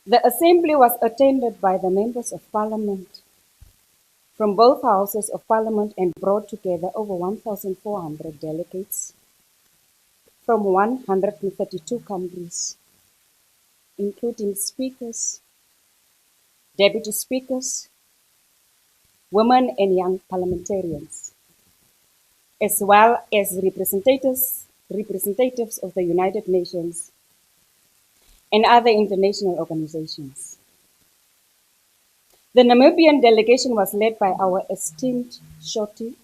The assembly was attended by the members of parliament from both houses of parliament and brought together over 1,400 delegates from 132 countries, including speakers, deputy speakers, women and young parliamentarians, as well as representatives of the United Nations and other international organizations. The Namibian delegation was led by our esteemed Shorty,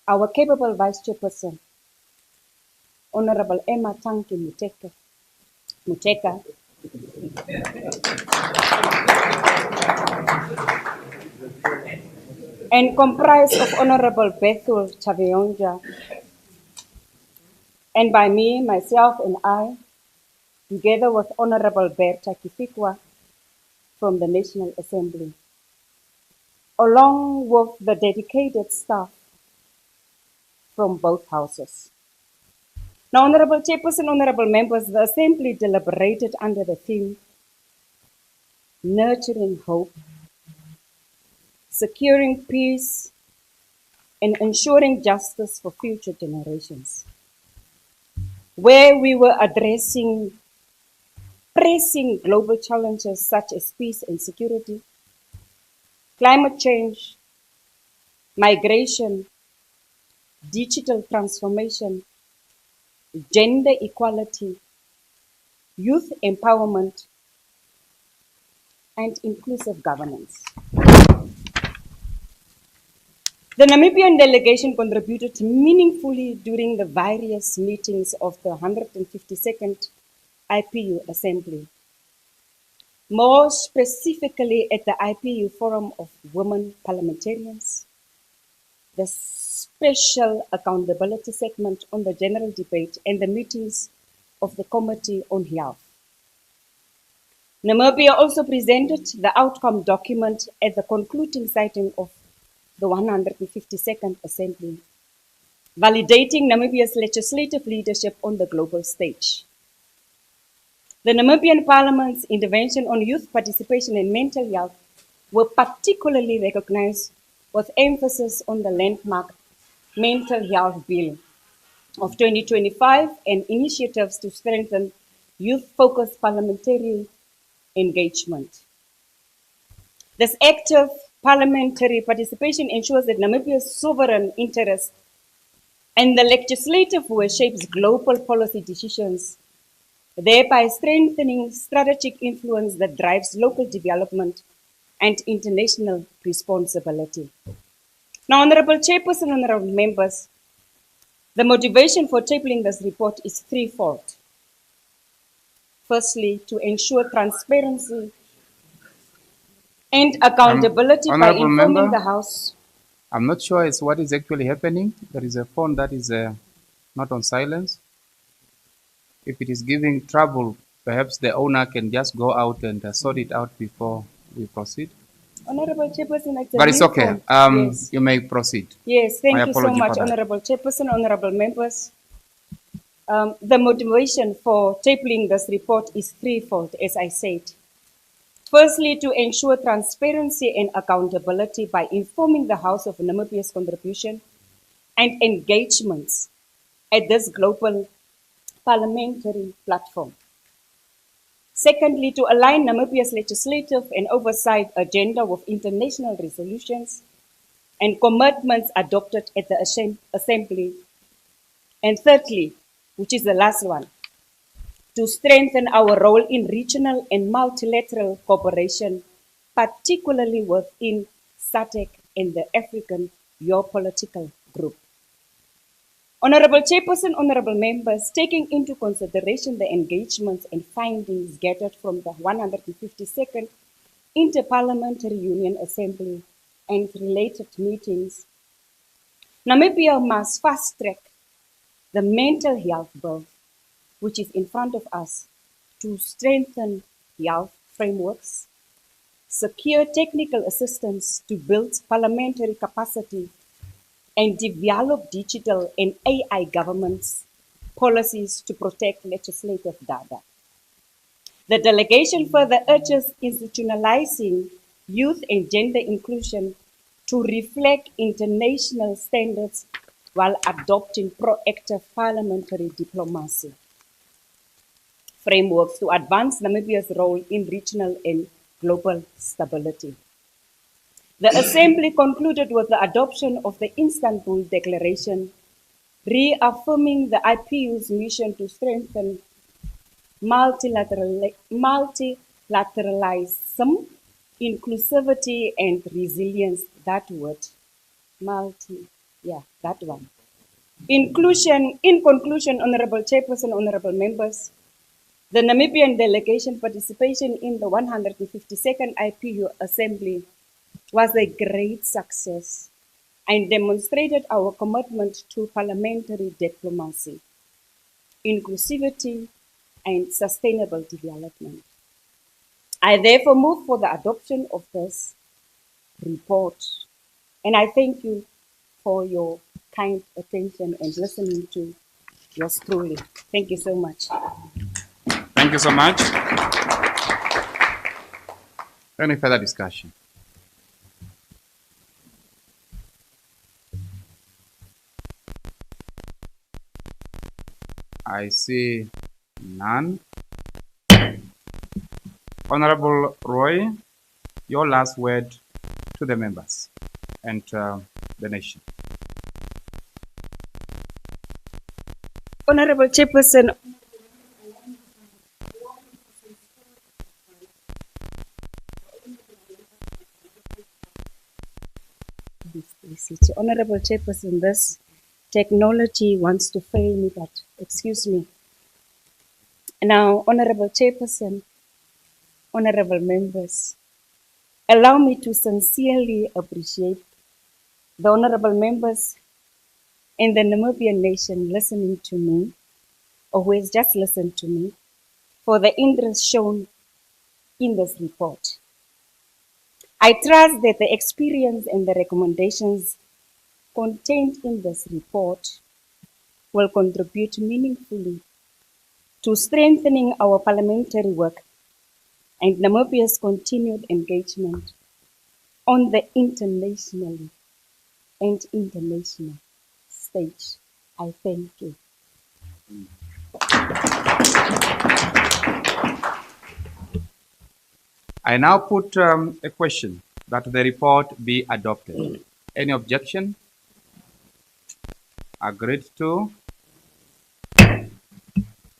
our capable Vice Chairperson, Honorable Emma Tanki Muteka, and comprised of Honorable Bethel Chavionja, and by me, myself, and I, together with Honorable Berta Kifikwa from the National Assembly, along with the dedicated staff from both houses. Now, Honorable Chairperson, honorable members, the Assembly deliberated under the theme, Nurturing Hope, Securing Peace, and Ensuring Justice for Future Generations, where we were addressing pressing global challenges such as peace and security, climate change, migration, digital transformation, gender equality, youth empowerment, and inclusive governance. The Namibian delegation contributed meaningfully during the various meetings of the 152nd IPU Assembly, more specifically at the IPU Forum of Women Parliamentarians, the Special Accountability Segment on the General Debate, and the meetings of the Committee on Health. Namibia also presented the outcome document at the concluding sitting of the 152nd Assembly, validating Namibia's legislative leadership on the global stage. The Namibian Parliament's intervention on youth participation in mental health were particularly recognized with emphasis on the landmark Mental Health Bill of 2025 and initiatives to strengthen youth-focused parliamentary engagement. This active parliamentary participation ensures that Namibia's sovereign interest and the legislative will shapes global policy decisions, thereby strengthening strategic influence that drives local development and international responsibility. Now, Honorable Chairperson, honorable members, the motivation for tabling this report is threefold. Firstly, to ensure transparency and accountability by informing the House. I'm not sure it's what is actually happening. There is a phone that is not on silence. If it is giving trouble, perhaps the owner can just go out and sort it out before we proceed. Honorable Chairperson, it's a But it's new okay. phone. Yes. You may proceed. Yes, My thank you so apology much, for that. Honorable Chairperson, honorable members. The motivation for tabling this report is threefold, as I said. Firstly, to ensure transparency and accountability by informing the House of Namibia's contribution and engagements at this global parliamentary platform. Secondly, to align Namibia's legislative and oversight agenda with international resolutions and commitments adopted at the Assembly. And thirdly, which is the last one, to strengthen our role in regional and multilateral cooperation, particularly within SADC and the African Geopolitical Group. Honorable Chairperson, honorable members, taking into consideration the engagements and findings gathered from the 152nd Inter-Parliamentary Union Assembly and related meetings, Namibia must fast-track the mental health bill, which is in front of us, to strengthen health frameworks, secure technical assistance to build parliamentary capacity, and develop digital and AI governance policies to protect legislative data. The delegation further urges institutionalizing youth and gender inclusion to reflect international standards while adopting proactive parliamentary diplomacy frameworks to advance Namibia's role in regional and global stability. The Assembly concluded with the adoption of the Istanbul Declaration, reaffirming the IPU's mission to strengthen multilateralism, inclusivity, and resilience. That word, that one. In conclusion, Honorable Chairperson, honorable members, the Namibian delegation participation in the 152nd IPU Assembly was a great success and demonstrated our commitment to parliamentary diplomacy, inclusivity, and sustainable development. I therefore move for the adoption of this report, and I thank you for your kind attention and listening to yours truly. Thank you so much. Thank you so much. Any further discussion? I see none. Honorable Roy, your last word to the members and the nation. Honorable Chairperson, Honorable Chairperson, this technology wants to fail me, but excuse me. Now, Honorable Chairperson, honorable members, allow me to sincerely appreciate the honorable members and the Namibian nation listening to me, or who has just listened to me, for the interest shown in this report. I trust that the experience and the recommendations contained in this report will contribute meaningfully to strengthening our parliamentary work and Namibia's continued engagement on the international stage. I thank you. I now put a question that the report be adopted. Any objection? Agreed to.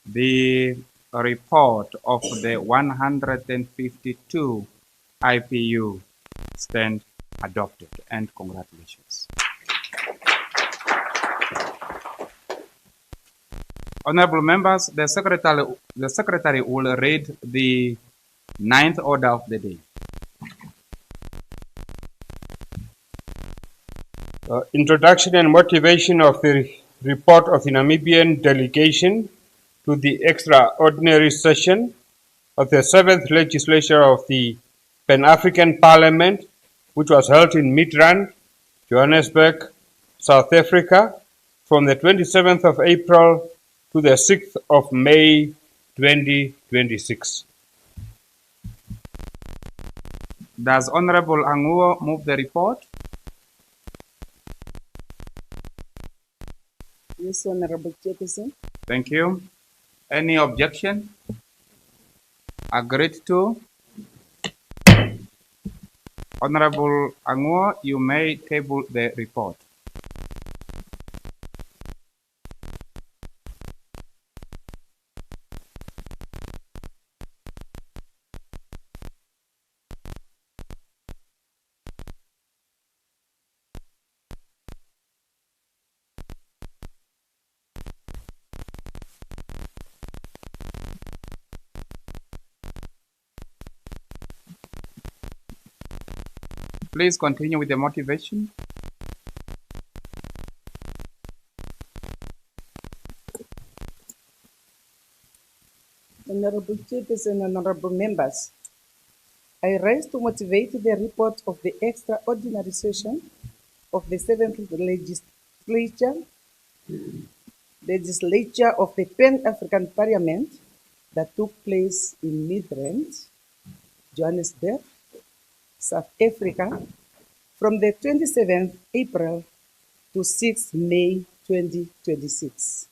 The report of the 152 IPU stand adopted, and congratulations. Honorable members, the secretary will read the 9th order of the day. Introduction and motivation of the report of the Namibian delegation to the extraordinary session of the 7th legislature of the Pan-African Parliament, which was held in Midrand, Johannesburg, South Africa, from the 27th of April to the 6th of May 2026. Does Honorable Anguo move the report? Yes, Honorable Chairperson. Thank you. Any objection? Agreed to? Honorable Anguo, you may table the report. Please continue with the motivation. Honorable Chairperson, honorable members, I rise to motivate the report of the extraordinary session of the 7th legislature of the Pan-African Parliament that took place in Midrand, Johannesburg, South Africa, from the 27th April to 6th May 2026.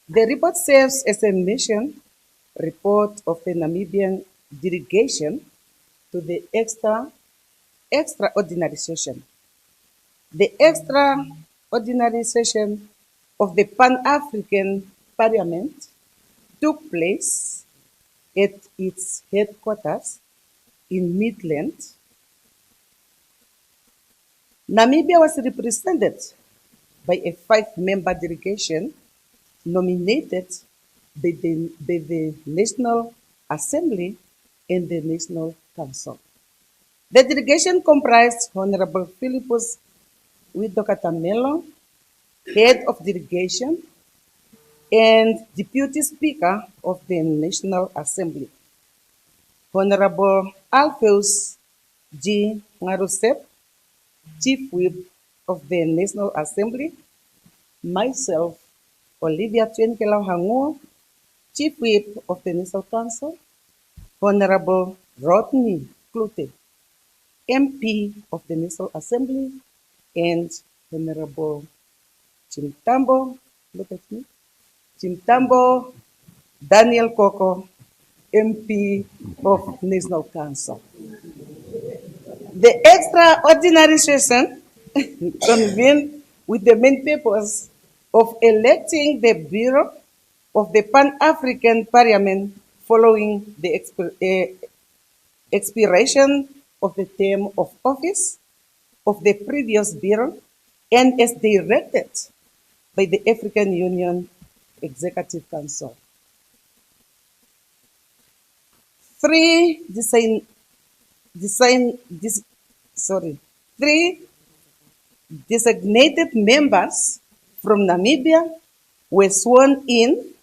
The report serves as a mission report of the Namibian delegation to the extraordinary session. The extraordinary session of the Pan-African Parliament took place at its headquarters in Midrand. Namibia was represented by a 5-member delegation nominated by the National Assembly and the National Council. The delegation comprised Honorable Philippus Widokatamelo, Head of Delegation and Deputy Speaker of the National Assembly, Honorable Alpheus G. Ngarusep, Chief Whip of the National Assembly, myself, Olivia Twenkelau Hanguo, Chief Whip of the National Council, Honorable Rodney Klute, MP of the National Assembly, and Honorable Chimtambo, look at me, Chimtambo Daniel Koko, MP of National Council. The extraordinary session convened with the main purpose of electing the Bureau of the Pan-African Parliament following the expiration of the term of office of the previous Bureau and as directed by the African Union Executive Council. Three designated members from Namibia were sworn in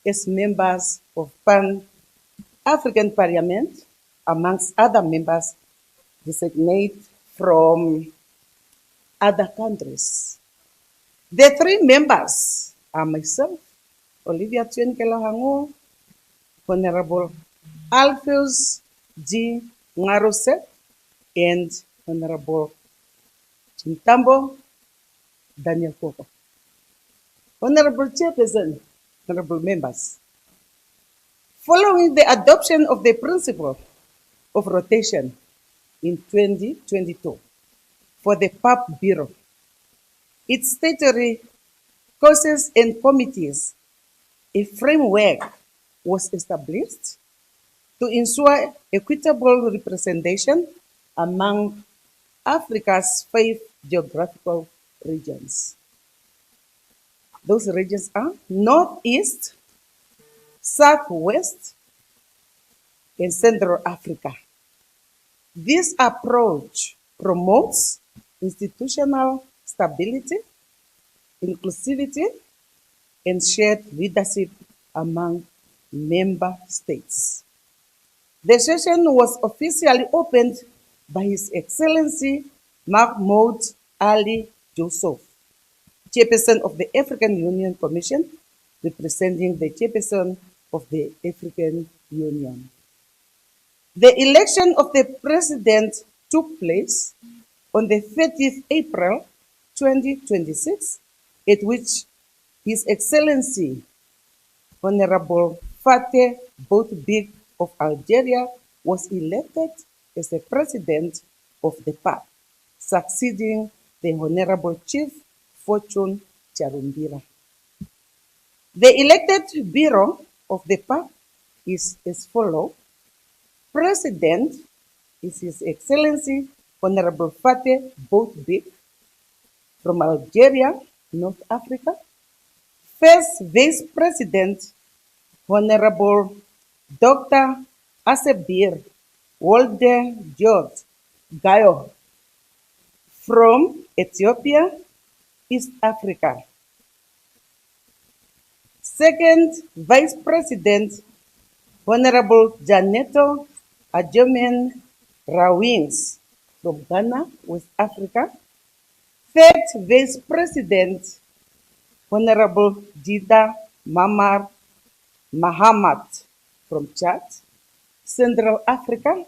as members of Pan-African Parliament, amongst other members designated from other countries. The 3 members are myself, Olivia Twenkelau Hanguo, Honorable Alpheus G. Ngarusep, and Honorable Chimtambo Daniel Koko. Honorable Chairperson, honorable members, following the adoption of the principle of rotation in 2022 for the PAP Bureau, its statutory causes and committees, a framework was established to ensure equitable representation among Africa's 5 geographical regions. Those regions are Northeast, Southwest, and Central Africa. This approach promotes institutional stability, inclusivity, and shared leadership among member states. The session was officially opened by His Excellency Mahmoud Ali Joseph, Chairperson of the African Union Commission, representing the Chairperson of the African Union. The election of the President took place on the 30th April 2026, at which His Excellency Honorable Fateh Boutbik of Algeria was elected as the President of the PAC, succeeding the Honorable Chief Fortune Charumbira. The elected Bureau of the PAC is as follows. President is His Excellency Honorable Fateh Boutbik from Algeria, North Africa. First Vice President, Honorable Dr. Asebir Wolde George Gayo from Ethiopia, East Africa. Second Vice President, Honorable Janeto Ajomen Rawings from Ghana, West Africa. Third Vice President, Honorable Dida Mamar Mahamat from Chad, Central Africa.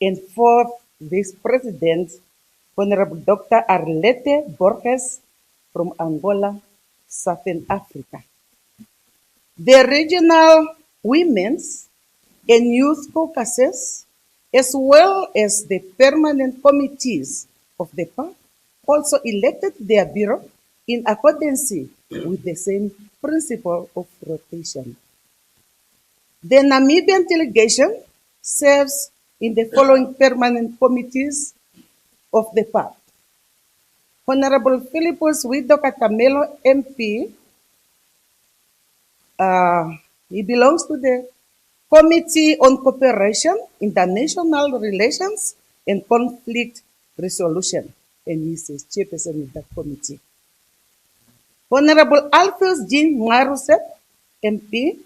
And fourth Vice President, Honorable Dr. Arlette Borges from Angola, Southern Africa. The regional women's and youth caucuses, as well as the permanent committees of the PAC, also elected their bureau in accordance with the same principle of rotation. The Namibian delegation serves in the following permanent committees of the PAC. Honorable Philippus Wido Katamelo, MP, he belongs to the Committee on Cooperation, International Relations, and Conflict Resolution, and he is chairperson of that committee. Honorable Alphonse Jean Maruset, MP,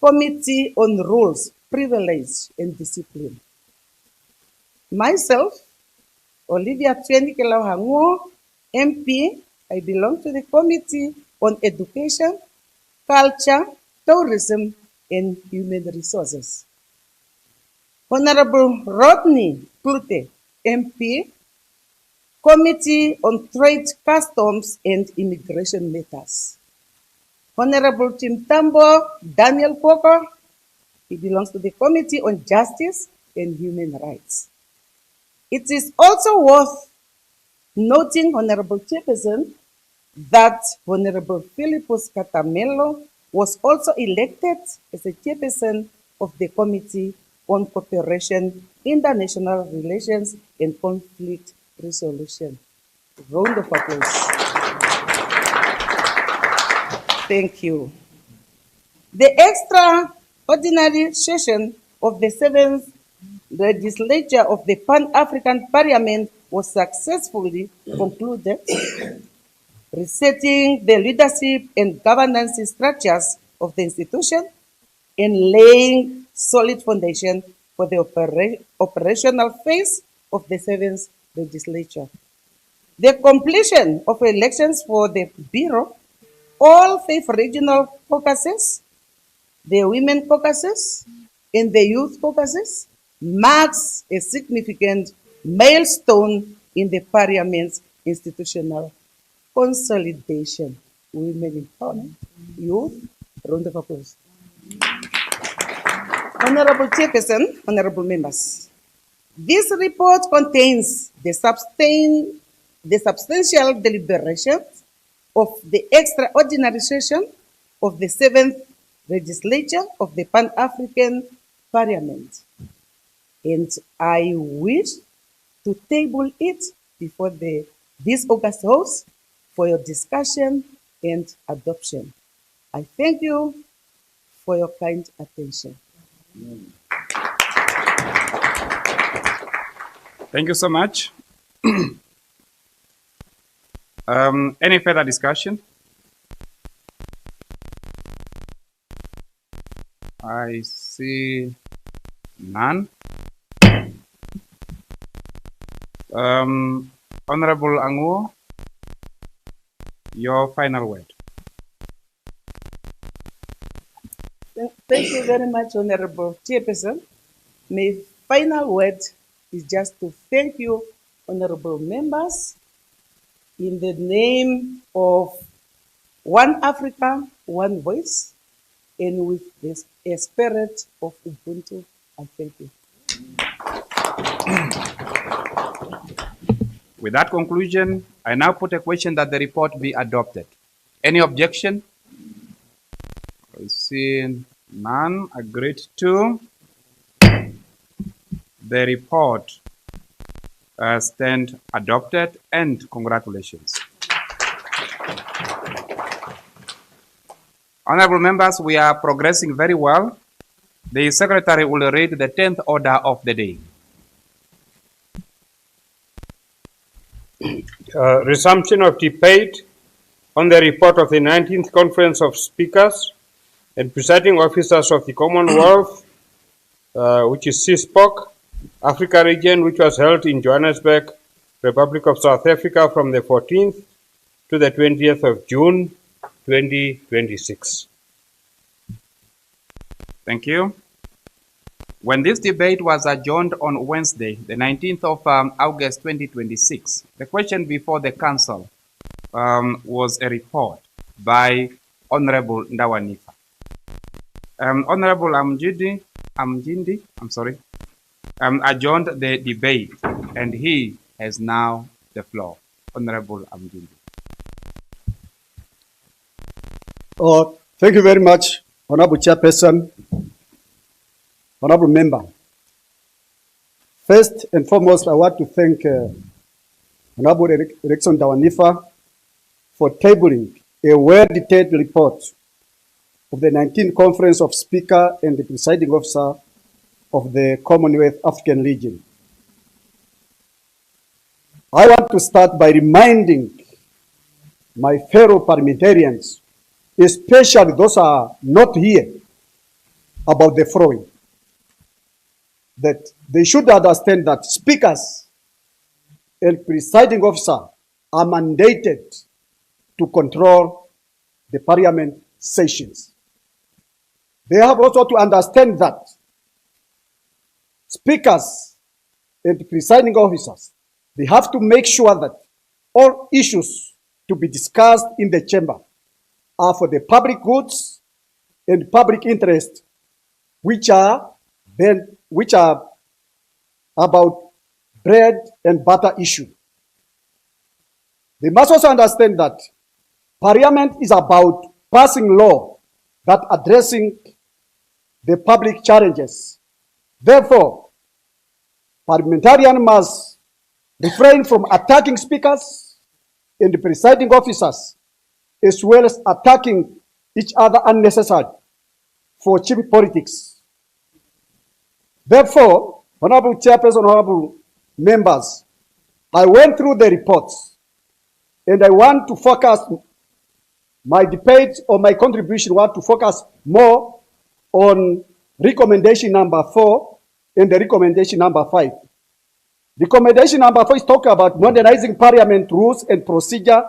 Committee on Rules, Privilege, and Discipline. Myself, Olivia Twenikelau, MP, I belong to the Committee on Education, Culture, Tourism, and Human Resources. Honorable Rodney Klute, MP, Committee on Trade, Customs, and Immigration Matters. Honorable Tim Tambo Daniel Poko, he belongs to the Committee on Justice and Human Rights. It is also worth noting, Honorable Chairperson, that Honorable Philippus Katamelo was also elected as a chairperson of the Committee on Cooperation, International Relations, and Conflict Resolution. Round of applause. Thank you. The extraordinary session of the 7th legislature of the Pan-African Parliament was successfully concluded, resetting the leadership and governance structures of the institution and laying solid foundation for the operational phase of the 7th legislature. The completion of elections for the Bureau, all 5 regional caucuses, the women caucuses, and the youth caucuses marks a significant milestone in the Parliament's institutional consolidation. Women empowerment, youth, round of applause. Honorable Chairperson, honorable members, this report contains the substantial deliberations of the extraordinary session of the 7th legislature of the Pan-African Parliament, and I wish to table it before this August House for your discussion and adoption. I thank you for your kind attention. Thank you so much. Any further discussion? I see none. Honorable Anguo, your final word. Thank you very much, Honorable Chairperson. My final word is just to thank you, Honorable members, in the name of One Africa, One Voice, and with a spirit of Ubuntu. I thank you. With that conclusion, I now put a question that the report be adopted. Any objection? I see none. Agreed to. The report stand adopted, and congratulations. Honorable members, we are progressing very well. The Secretary will read the 10th order of the day. Resumption of debate on the report of the 19th Conference of Speakers and Presiding Officers of the Commonwealth, which is CISPOC, Africa region, which was held in Johannesburg, Republic of South Africa from the 14th to the 20th of June, 2026. Thank you. When this debate was adjourned on Wednesday, the 19th of August 2026, the question before the Council was a report by Honorable Ndawanifa. Honorable Amjindi, adjourned the debate, and he has now the floor. Honorable Amjindi. Oh, thank you very much, Honorable Chairperson, Honorable Member. First and foremost, I want to thank Honorable Erickson Dawanifa for tabling a well-detailed report of the 19th Conference of Speaker and the Presiding Officer of the Commonwealth African Region. I want to start by reminding my fellow parliamentarians, especially those who are not here, about the following. That they should understand that speakers and presiding officer are mandated to control the parliament sessions. They have also to understand that speakers and presiding officers, they have to make sure that all issues to be discussed in the chamber are for the public goods and public interest, which are about bread and butter issue. They must also understand that Parliament is about passing law that addressing the public challenges. Therefore, parliamentarians must refrain from attacking speakers and the presiding officers, as well as attacking each other unnecessarily for cheap politics. Therefore, Honorable Chairperson, Honorable Members, I went through the reports and I want to focus my debate or my contribution, want to focus more on recommendation number 4 and the recommendation number 5. Recommendation number 4 is talking about modernizing parliament rules and procedure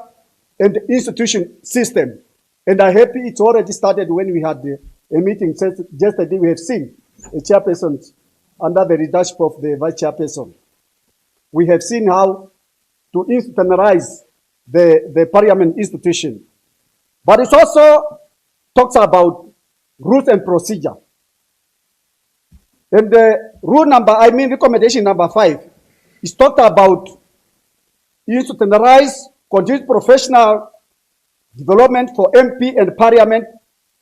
and the institution system. And I'm happy it's already started when we had a meeting yesterday. We have seen a chairperson under the leadership of the vice chairperson. We have seen how to institutionalize the parliament institution. But it also talks about rules and procedure. And the recommendation number 5 is talked about institutionalize continuous professional development for MP and parliament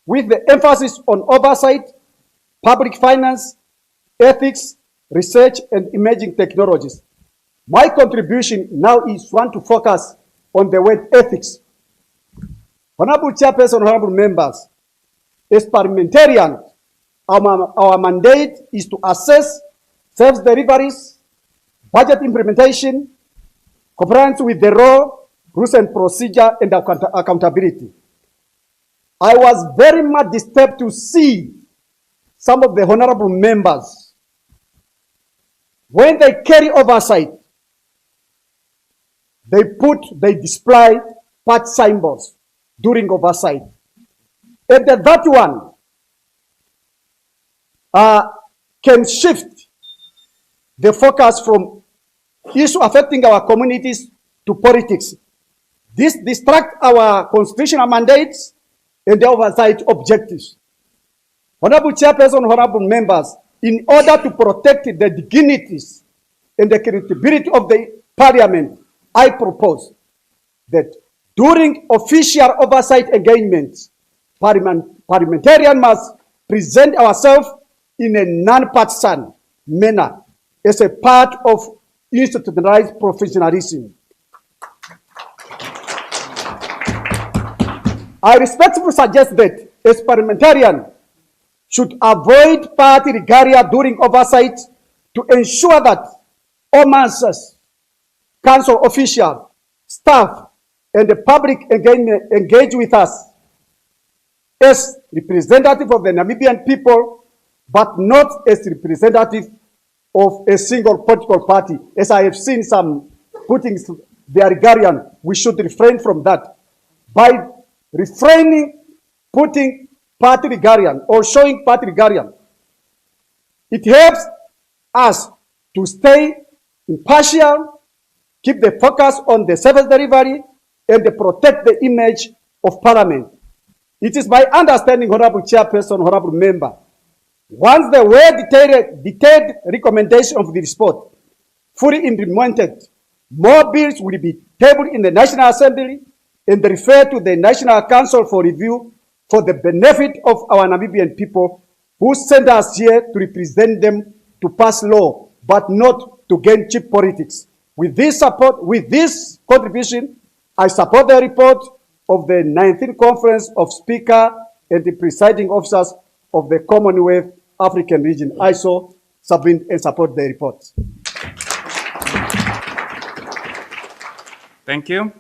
with the emphasis on oversight, public finance, ethics, research, and emerging technologies. My contribution now is to focus on the word ethics. Honorable Chairperson, honorable members, as parliamentarians, our mandate is to assess service deliveries, budget implementation, compliance with the law, rules and procedure, and accountability. I was very much disturbed to see some of the honorable members, when they carry oversight, they display party symbols during oversight. And that one can shift the focus from issues affecting our communities to politics. This distracts our constitutional mandates and the oversight objectives. Honorable Chairperson, honorable members, in order to protect the dignities and the credibility of the Parliament, I propose that during official oversight engagements, parliamentarians must present ourselves in a non-partisan manner as a part of institutionalized professionalism. I respectfully suggest that as parliamentarians should avoid party regalia during oversight to ensure that all ministers, council officials, staff, and the public engage with us as representative of the Namibian people, but not as representative of a single political party. As I have seen some putting their regalian, we should refrain from that. By refraining, putting party regalian or showing party regalian, it helps us to stay impartial, keep the focus on the service delivery, and protect the image of Parliament. It is my understanding, Honorable Chairperson, Honorable Member, once the well-detailed recommendation of the report fully implemented, more bills will be tabled in the National Assembly and referred to the National Council for review for the benefit of our Namibian people who sent us here to represent them to pass law, but not to gain cheap politics. With this support, with this contribution, I support the report of the 19th Conference of Speakers and the presiding officers of the Commonwealth African region. I so submit and support the report. Thank you.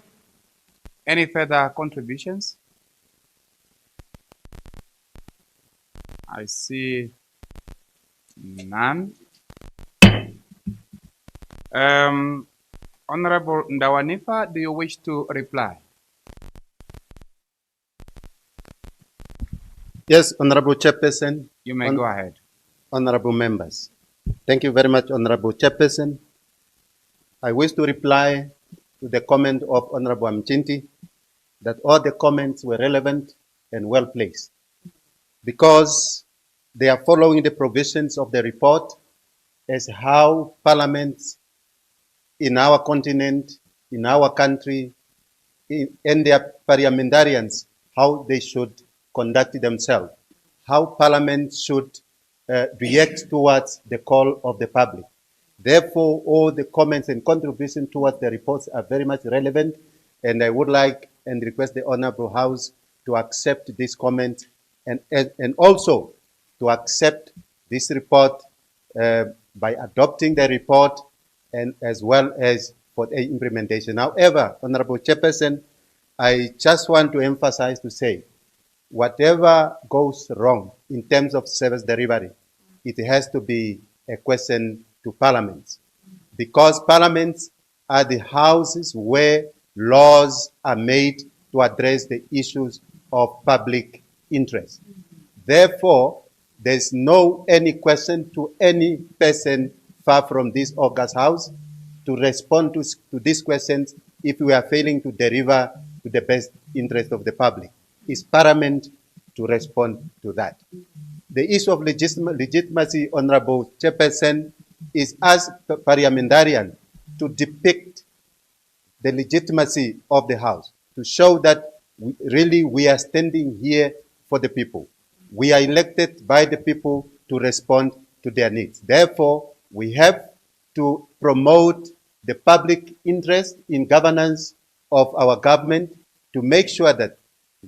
Any further contributions? I see none. Honorable Ndawanifa, do you wish to reply? Yes, Honorable Chairperson. You may go ahead. Honorable members. Thank you very much, Honorable Chairperson. I wish to reply to the comment of Honorable Amchinti that all the comments were relevant and well placed because they are following the provisions of the report as how parliaments in our continent, in our country, and their parliamentarians, how they should conduct themselves, how parliament should react towards the call of the public. Therefore, all the comments and contributions towards the reports are very much relevant, and I would like and request the Honorable House to accept this comment and also to accept this report by adopting the report and as well as for the implementation. However, Honorable Chairperson, I just want to emphasize to say, whatever goes wrong in terms of service delivery, it has to be a question to parliaments, because parliaments are the houses where laws are made to address the issues of public interest. Therefore, there's no any question to any person far from this august house to respond to these questions if we are failing to deliver to the best interest of the public. It's paramount to respond to that. The issue of legitimacy, Honorable Chairperson, is as parliamentarian to depict the legitimacy of the House, to show that we are standing here for the people. We are elected by the people to respond to their needs. Therefore, we have to promote the public interest in governance of our government to make sure that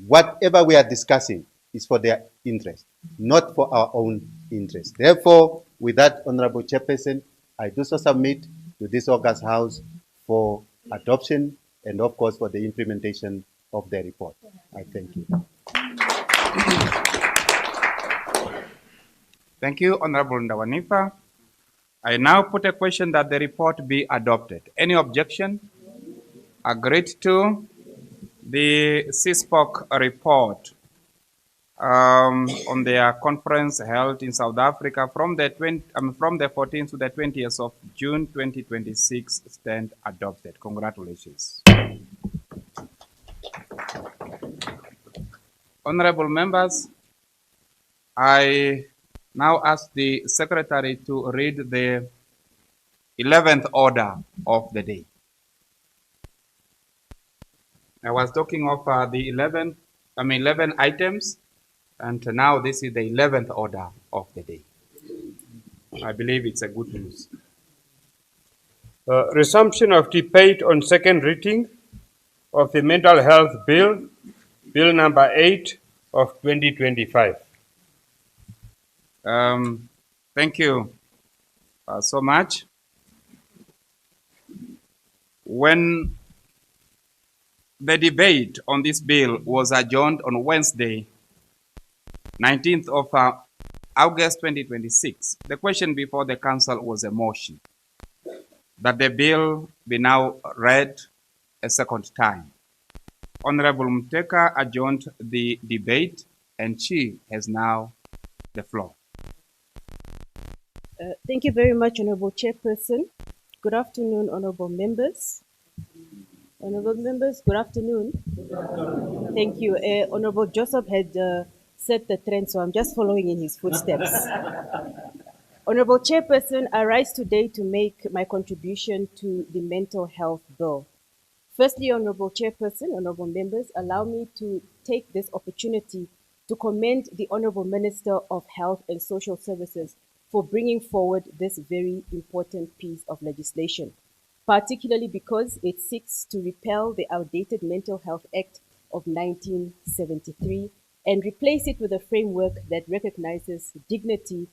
whatever we are discussing is for their interest, not for our own interest. Therefore, with that, Honorable Chairperson, I do so submit to this august house for adoption and of course for the implementation of the report. I thank you. Thank you, Honorable Ndawanipa. I now put a question that the report be adopted. Any objection? Agreed to. The CISPOC report on their conference held in South Africa from the 14th to the 20th of June 2026 stand adopted. Congratulations. Honorable members, I now ask the secretary to read the 11th order of the day. I was talking of the 11 items, and now this is the 11th order of the day. I believe it's a good news. Resumption of debate on second reading of the Mental Health Bill, Bill number 8 of 2025. Thank you so much. When the debate on this bill was adjourned on Wednesday, 19th of August 2026, the question before the council was a motion that the bill be now read a second time. Honorable Muteka adjourned the debate, and she has now the floor. Thank you very much, Honorable Chairperson. Good afternoon, Honorable Members. Honorable Members, good afternoon. Thank you. Honorable Joseph had set the trend, so I'm just following in his footsteps. Honorable Chairperson, I rise today to make my contribution to the Mental Health Bill. Firstly, Honorable Chairperson, Honorable Members, allow me to take this opportunity to commend the Honorable Minister of Health and Social Services for bringing forward this very important piece of legislation, particularly because it seeks to repeal the outdated Mental Health Act of 1973 and replace it with a framework that recognizes dignity,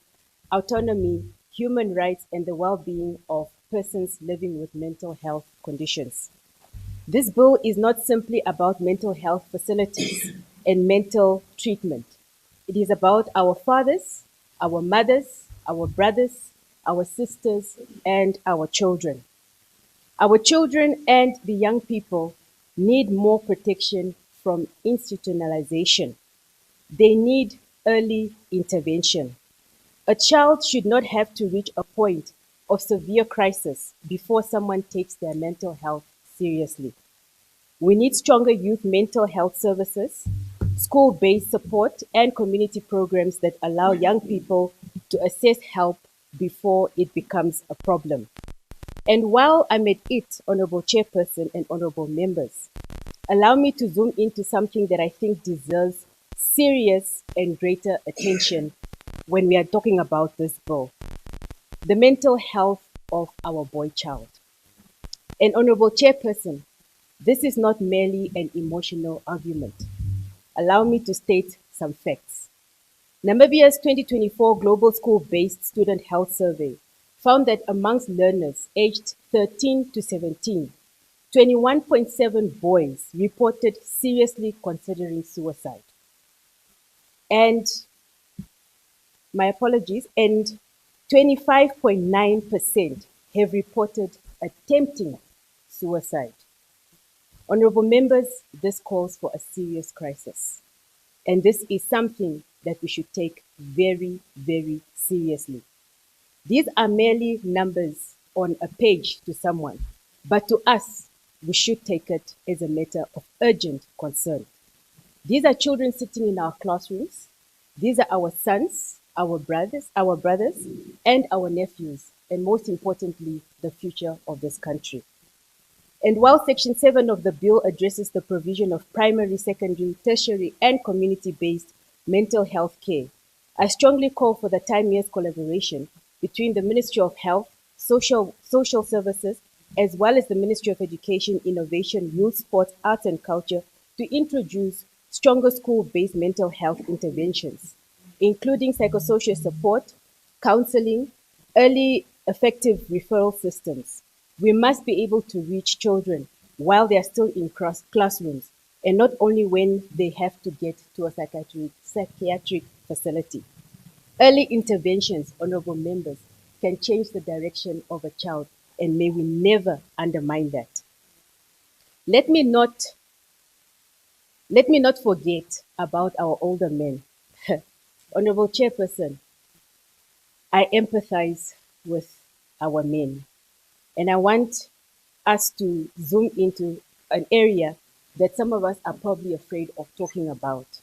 autonomy, human rights, and the well-being of persons living with mental health conditions. This bill is not simply about mental health facilities and mental treatment. It is about our fathers, our mothers, our brothers, our sisters, and our children. Our children and the young people need more protection from institutionalization. They need early intervention. A child should not have to reach a point of severe crisis before someone takes their mental health seriously. We need stronger youth mental health services, school-based support, and community programs that allow young people to assess help before it becomes a problem. And while I'm at it, Honorable Chairperson and Honorable Members, allow me to zoom into something that I think deserves serious and greater attention when we are talking about this bill: the mental health of our boy child. And Honorable Chairperson, this is not merely an emotional argument. Allow me to state some facts. Namibia's 2024 Global School-Based Student Health Survey found that amongst learners aged 13 to 17, 21.7 boys reported seriously considering suicide. And, my apologies, and 25.9% have reported attempting suicide. Honorable members, this calls for a serious crisis. And this is something that we should take very, very seriously. These are merely numbers on a page to someone, but to us, we should take it as a matter of urgent concern. These are children sitting in our classrooms. These are our sons, our brothers, and our nephews, and most importantly, the future of this country. And while Section 7 of the bill addresses the provision of primary, secondary, tertiary, and community-based mental health care, I strongly call for the timeous collaboration between the Ministry of Health, Social Services, as well as the Ministry of Education, Innovation, Youth, Sport, Arts and Culture to introduce stronger school-based mental health interventions, including psychosocial support, counseling, early effective referral systems. We must be able to reach children while they are still in classrooms, and not only when they have to get to a psychiatric facility. Early interventions, honorable members, can change the direction of a child, and may we never undermine that. Let me not forget about our older men. Honorable Chairperson, I empathize with our men, and I want us to zoom into an area that some of us are probably afraid of talking about.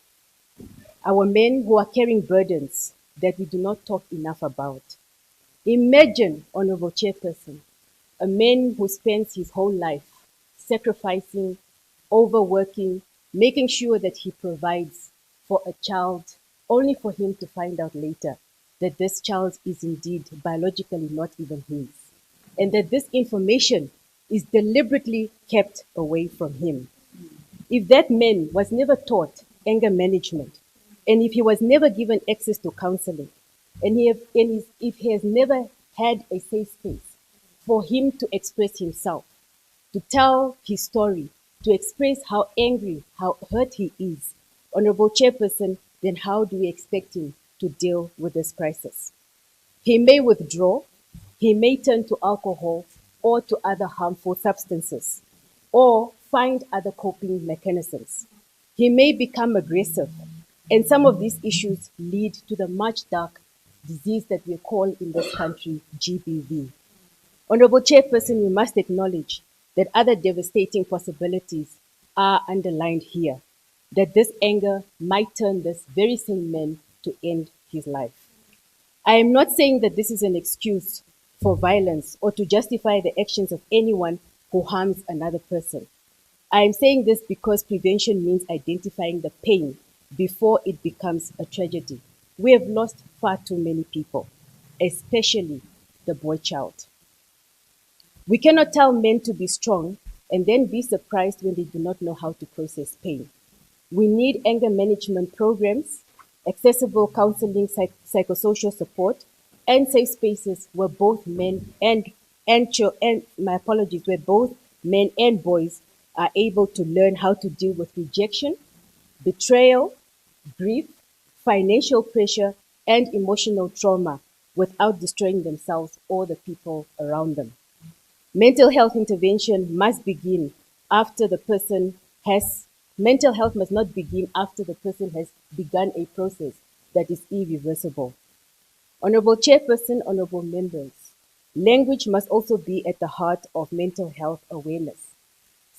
Our men who are carrying burdens that we do not talk enough about. Imagine, Honorable Chairperson, a man who spends his whole life sacrificing, overworking, making sure that he provides for a child, only for him to find out later that this child is indeed biologically not even his, and that this information is deliberately kept away from him. If that man was never taught anger management, and if he was never given access to counseling, if he has never had a safe space for him to express himself, to tell his story, to express how angry, how hurt he is, Honorable Chairperson, then how do we expect him to deal with this crisis? He may withdraw, he may turn to alcohol or to other harmful substances, or find other coping mechanisms. He may become aggressive, and some of these issues lead to the much dark disease that we call in this country GBV. Honorable Chairperson, we must acknowledge that other devastating possibilities are underlined here, that this anger might turn this very same man to end his life. I am not saying that this is an excuse for violence or to justify the actions of anyone who harms another person. I am saying this because prevention means identifying the pain before it becomes a tragedy. We have lost far too many people, especially the boy child. We cannot tell men to be strong and then be surprised when they do not know how to process pain. We need anger management programs, accessible counseling, psychosocial support, and safe spaces where both men and where both men and boys are able to learn how to deal with rejection, betrayal, grief, financial pressure, and emotional trauma without destroying themselves or the people around them. Mental health intervention must begin after the person has Mental health must not begin after the person has begun a process that is irreversible. Honorable Chairperson, honorable members, language must also be at the heart of mental health awareness.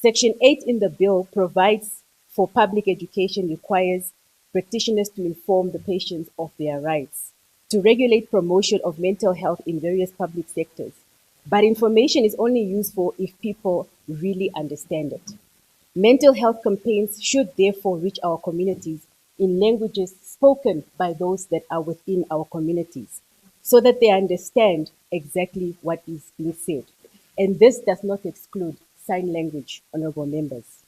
Section 8 in the bill provides for public education requires practitioners to inform the patients of their rights, to regulate promotion of mental health in various public sectors. But information is only useful if people really understand it. Mental health campaigns should therefore reach our communities in languages spoken by those that are within our communities, so that they understand exactly what is being said. And this does not exclude sign language, honorable members.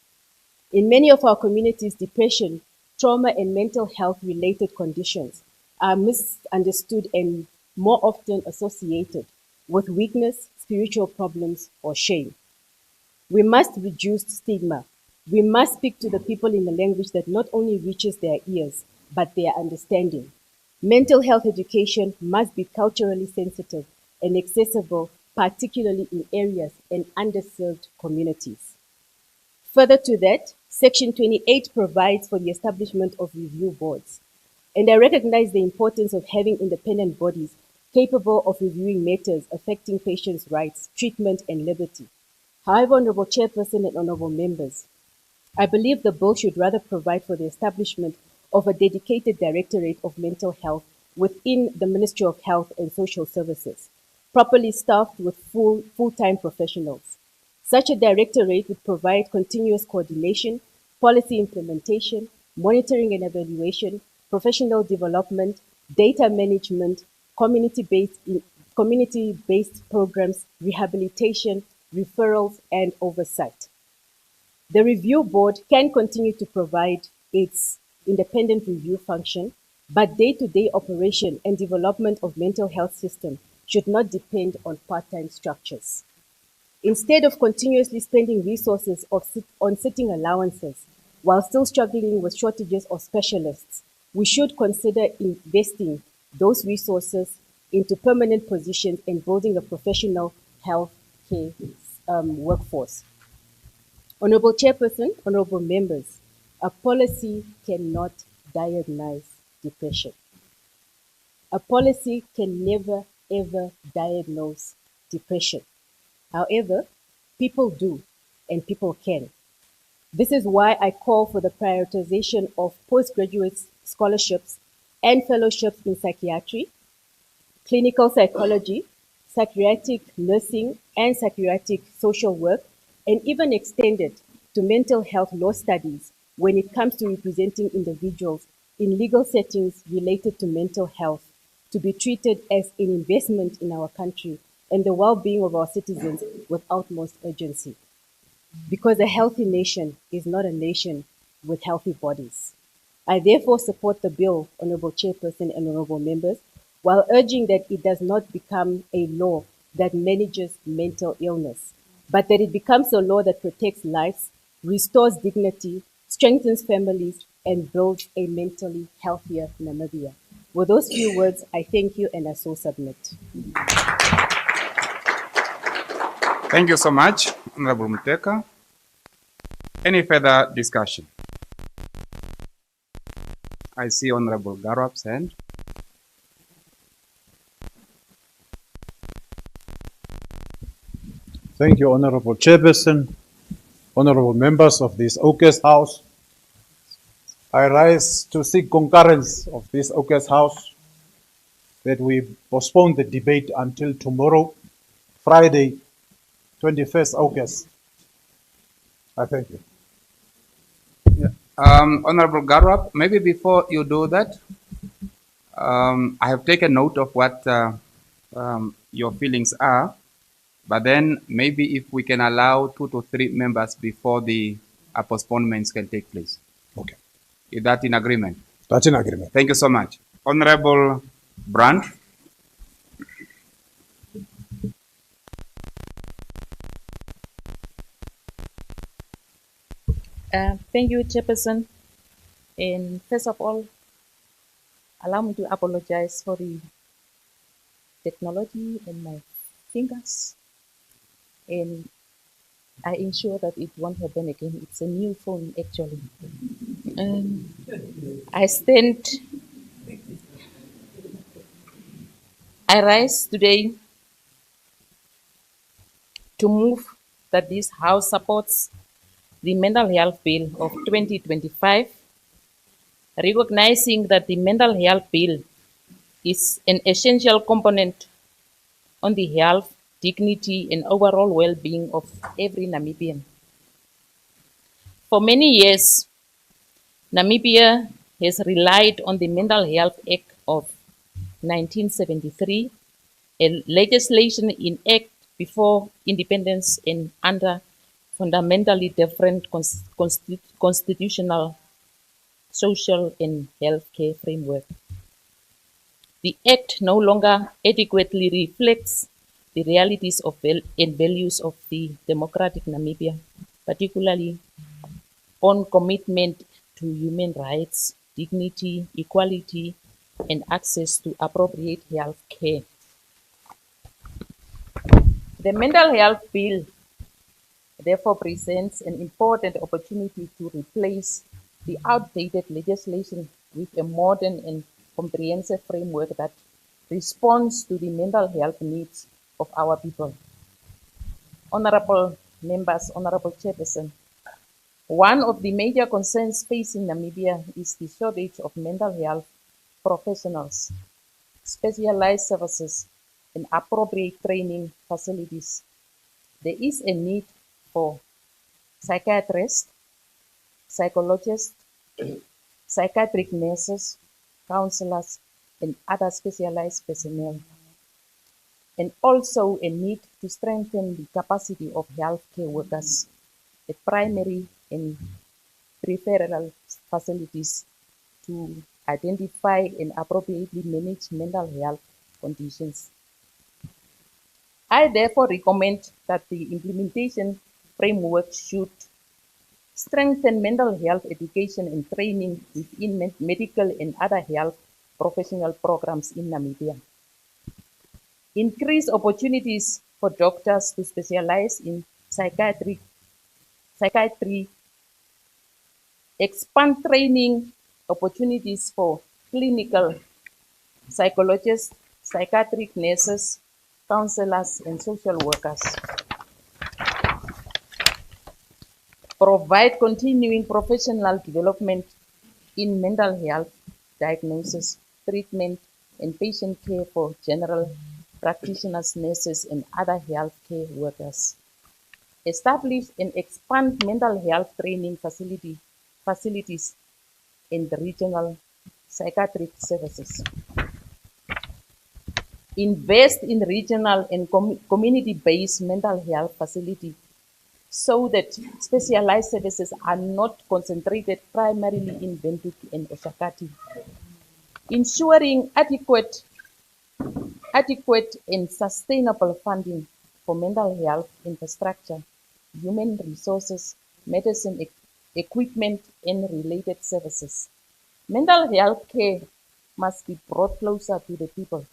In many of our communities, depression, trauma, and mental health related conditions are misunderstood and more often associated with weakness, spiritual problems, or shame. We must reduce stigma. We must speak to the people in a language that not only reaches their ears, but their understanding. Mental health education must be culturally sensitive and accessible, particularly in areas and underserved communities. Further to that, Section 28 provides for the establishment of review boards. And I recognize the importance of having independent bodies capable of reviewing matters affecting patients' rights, treatment, and liberty. However, Honorable Chairperson and Honorable Members, I believe the bill should rather provide for the establishment of a dedicated Directorate of Mental Health within the Ministry of Health and Social Services, properly staffed with full-time professionals. Such a directorate would provide continuous coordination, policy implementation, monitoring and evaluation, professional development, data management, community-based programs, rehabilitation, referrals, and oversight. The review board can continue to provide its independent review function, but day-to-day operation and development of mental health system should not depend on part-time structures. Instead of continuously spending resources on sitting allowances while still struggling with shortages of specialists, we should consider investing those resources into permanent positions and building a professional health care workforce. Honorable Chairperson, honorable members, a policy cannot diagnose depression. A policy can never ever diagnose depression. However, people do and people can. This is why I call for the prioritization of postgraduate scholarships and fellowships in psychiatry, clinical psychology, psychiatric nursing, and psychiatric social work, and even extended to mental health law studies when it comes to representing individuals in legal settings related to mental health, to be treated as an investment in our country and the well-being of our citizens with utmost urgency. Because a healthy nation is not a nation with healthy bodies. I therefore support the bill, Honorable Chairperson and Honorable Members, while urging that it does not become a law that manages mental illness, but that it becomes a law that protects lives, restores dignity, strengthens families, and builds a mentally healthier Namibia. With those few words, I thank you and I so submit. Thank you so much, Honorable Muteka. Any further discussion? I see Honorable Garwap's hand. Thank you, Honorable Chairperson, honorable members of this AUKUS House. I rise to seek concurrence of this AUKUS House that we postpone the debate until tomorrow, Friday, 21st August. I thank you. Honorable Garwap, maybe before you do that, I have taken note of what your feelings are, but then maybe if we can allow 2 to 3 members before the postponements can take place. Okay. Is that in agreement? That's in agreement. Thank you so much. Honorable Brandt. Thank you, Chairperson. And first of all, allow me to apologize for the technology and my fingers. And I ensure that it won't happen again. It's a new phone, actually. I rise today to move that this House supports the Mental Health Bill of 2025, recognizing that the Mental Health Bill is an essential component on the health, dignity, and overall well-being of every Namibian. For many years, Namibia has relied on the Mental Health Act of 1973, a legislation in act before independence and under fundamentally different constitutional, social, and healthcare framework. The Act no longer adequately reflects the realities of and values of the democratic Namibia, particularly on commitment to human rights, dignity, equality, and access to appropriate health care. The Mental Health Bill therefore presents an important opportunity to replace the outdated legislation with a modern and comprehensive framework that responds to the mental health needs of our people. Honorable members, Honorable Chairperson, one of the major concerns facing Namibia is the shortage of mental health professionals, specialized services, and appropriate training facilities. There is a need for psychiatrists, psychologists, psychiatric nurses, counselors, and other specialized personnel. And also a need to strengthen the capacity of healthcare workers at primary and peripheral facilities to identify and appropriately manage mental health conditions. I therefore recommend that the implementation framework should strengthen mental health education and training within medical and other health professional programs in Namibia. Increase opportunities for doctors to specialize in psychiatry, expand training opportunities for clinical psychologists, psychiatric nurses, counselors, and social workers. Provide continuing professional development in mental health diagnosis, treatment, and patient care for general practitioners, nurses, and other healthcare workers. Establish and expand mental health training facilities in the regional psychiatric services. Invest in regional and community-based mental health facilities so that specialized services are not concentrated primarily in Windhoek and Oshakati. Ensuring adequate and sustainable funding for mental health infrastructure, human resources, medicine equipment, and related services. Mental health care must be brought closer to the people.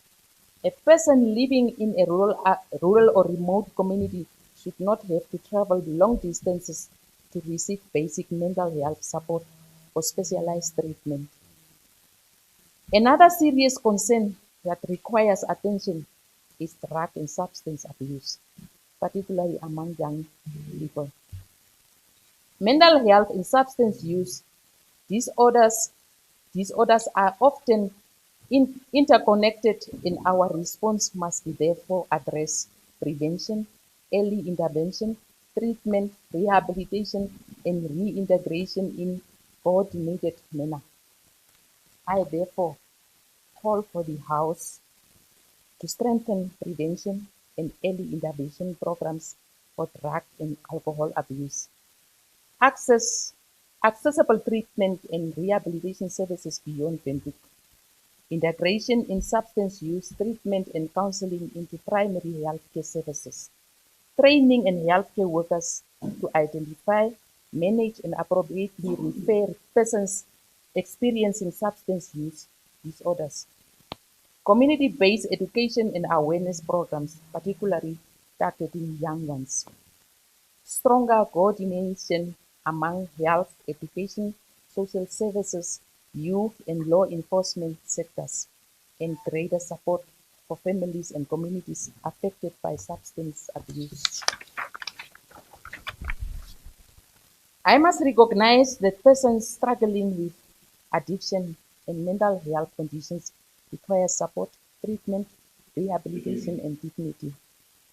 A person living in a rural or remote community should not have to travel long distances to receive basic mental health support or specialized treatment. Another serious concern that requires attention is drug and substance abuse, particularly among young people. Mental health and substance use disorders are often interconnected, and our response must therefore address prevention, early intervention, treatment, rehabilitation, and reintegration in coordinated manner. I therefore call for the House to strengthen prevention and early intervention programs for drug and alcohol abuse. Accessible treatment and rehabilitation services beyond Windhoek. Integration in substance use treatment and counseling into primary healthcare services. Training and healthcare workers to identify, manage, and appropriately refer persons experiencing substance use disorders. Community-based education and awareness programs, particularly targeting young ones. Stronger coordination among health, education, social services, youth, and law enforcement sectors, and greater support for families and communities affected by substance abuse. I must recognize that persons struggling with addiction and mental health conditions require support, treatment, rehabilitation, and dignity.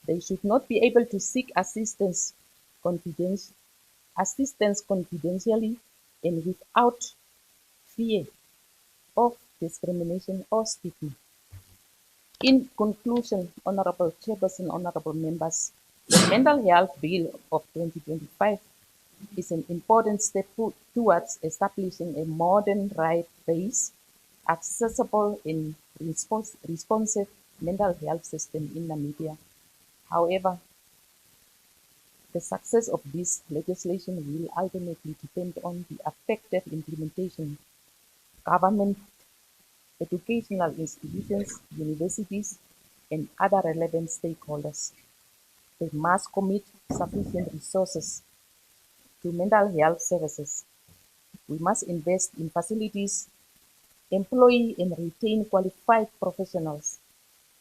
They should not be able to seek assistance confidentially and without fear of discrimination or stigma. In conclusion, Honorable Chairperson, Honorable Members, the Mental Health Bill of 2025 is an important step towards establishing a modern, right-based, accessible, and responsive mental health system in Namibia. However, the success of this legislation will ultimately depend on the effective implementation. Government, educational institutions, universities, and other relevant stakeholders. They must commit sufficient resources to mental health services. We must invest in facilities, employ and retain qualified professionals,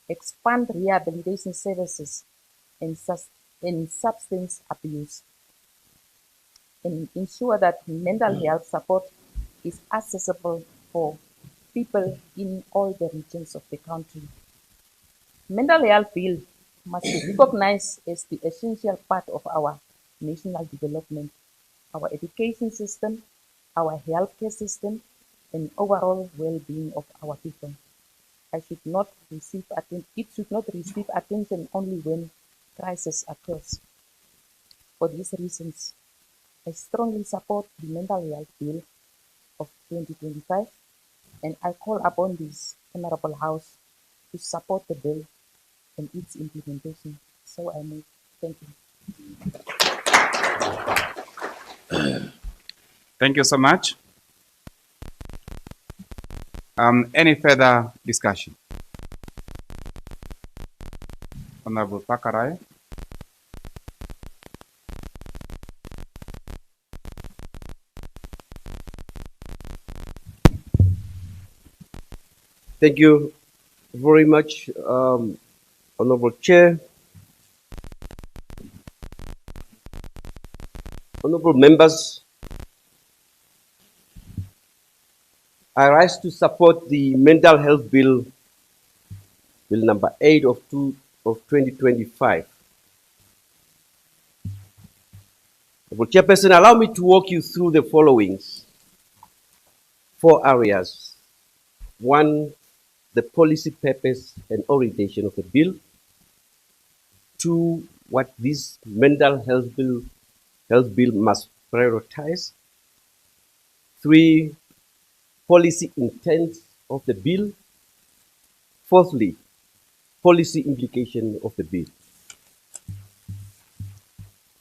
expand rehabilitation services and substance abuse, and ensure that mental health support is accessible for people in all the regions of the country. Mental health bill must be recognized as the essential part of our national development, our education system, our healthcare system, and overall well-being of our people. It should not receive attention only when crisis occurs. For these reasons, I strongly support the Mental Health Bill of 2025, and I call upon this Honorable House to support the bill and its implementation. So I move. Thank you. Thank you so much. Any further discussion? Honorable Pakarai. Thank you very much, Honorable Chair, honorable members. I rise to support the Mental Health Bill, Bill number 8 of 2025. Honorable Chairperson, allow me to walk you through the following 4 areas. 1, the policy purpose and orientation of the bill. 2, what this mental health bill must prioritize. 3, policy intent of the bill. 4thly, policy implication of the bill.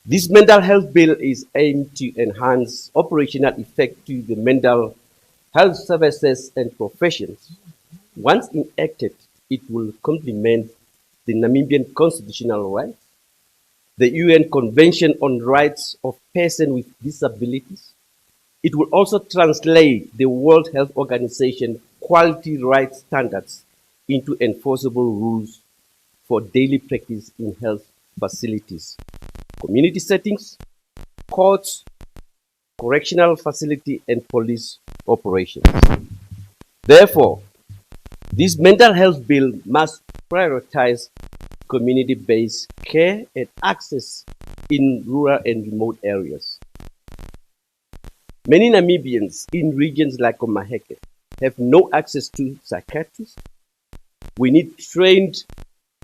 This mental health bill is aimed to enhance operational effect to the mental health services and professions. Once enacted, it will complement the Namibian constitutional rights, the UN Convention on Rights of Persons with Disabilities. It will also translate the World Health Organization quality rights standards into enforceable rules for daily practice in health facilities, community settings, courts, correctional facility, and police operations. Therefore, this mental health bill must prioritize community-based care and access in rural and remote areas. Many Namibians in regions like Omaheke have no access to psychiatrists. We need trained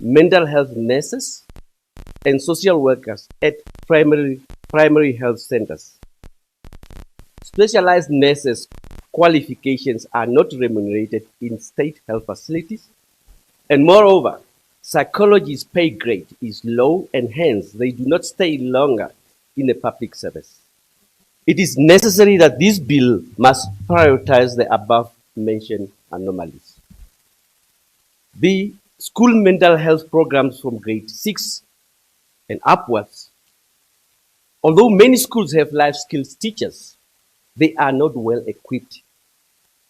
mental health nurses and social workers at primary health centers. Specialized nurses' qualifications are not remunerated in state health facilities, and moreover, psychologists' pay grade is low, and hence they do not stay longer in the public service. It is necessary that this bill must prioritize the above-mentioned anomalies. The school mental health programs from grade 6 and upwards. Although many schools have life skills teachers, they are not well equipped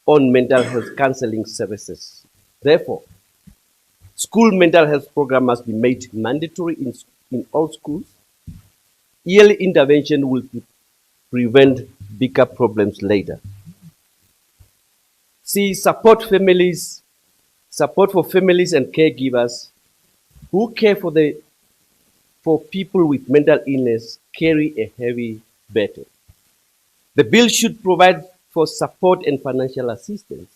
on mental health counseling services. Therefore, school mental health program must be made mandatory in all schools. Early intervention will prevent bigger problems later. See, support for families and caregivers who care for people with mental illness carry a heavy burden. The bill should provide for support and financial assistance.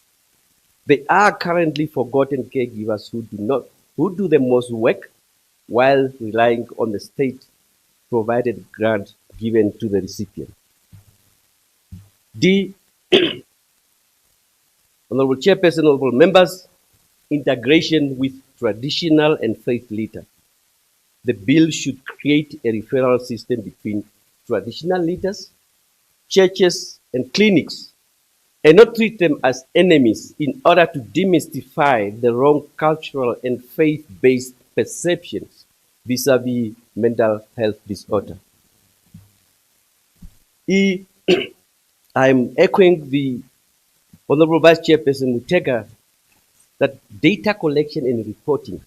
There are currently forgotten caregivers who do the most work while relying on the state-provided grant given to the recipient. Honorable Chairperson, honorable members, integration with traditional and faith leaders. The bill should create a referral system between traditional leaders, churches, and clinics, and not treat them as enemies in order to demystify the wrong cultural and faith-based perceptions vis-a-vis mental health disorder. I'm echoing the Honorable Vice Chairperson Mutega that data collection and reporting.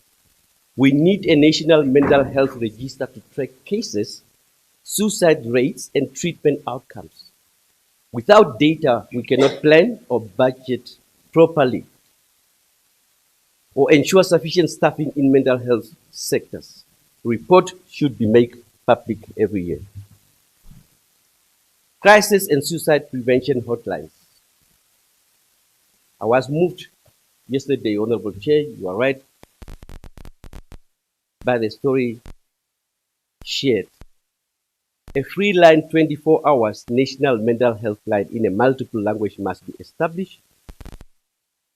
We need a national mental health register to track cases, suicide rates, and treatment outcomes. Without data, we cannot plan or budget properly or ensure sufficient staffing in mental health sectors. Report should be made public every year. Crisis and suicide prevention hotlines. I was moved yesterday, Honorable Chair, you are right, by the story shared. A free line 24 hours national mental health line in a multiple language must be established.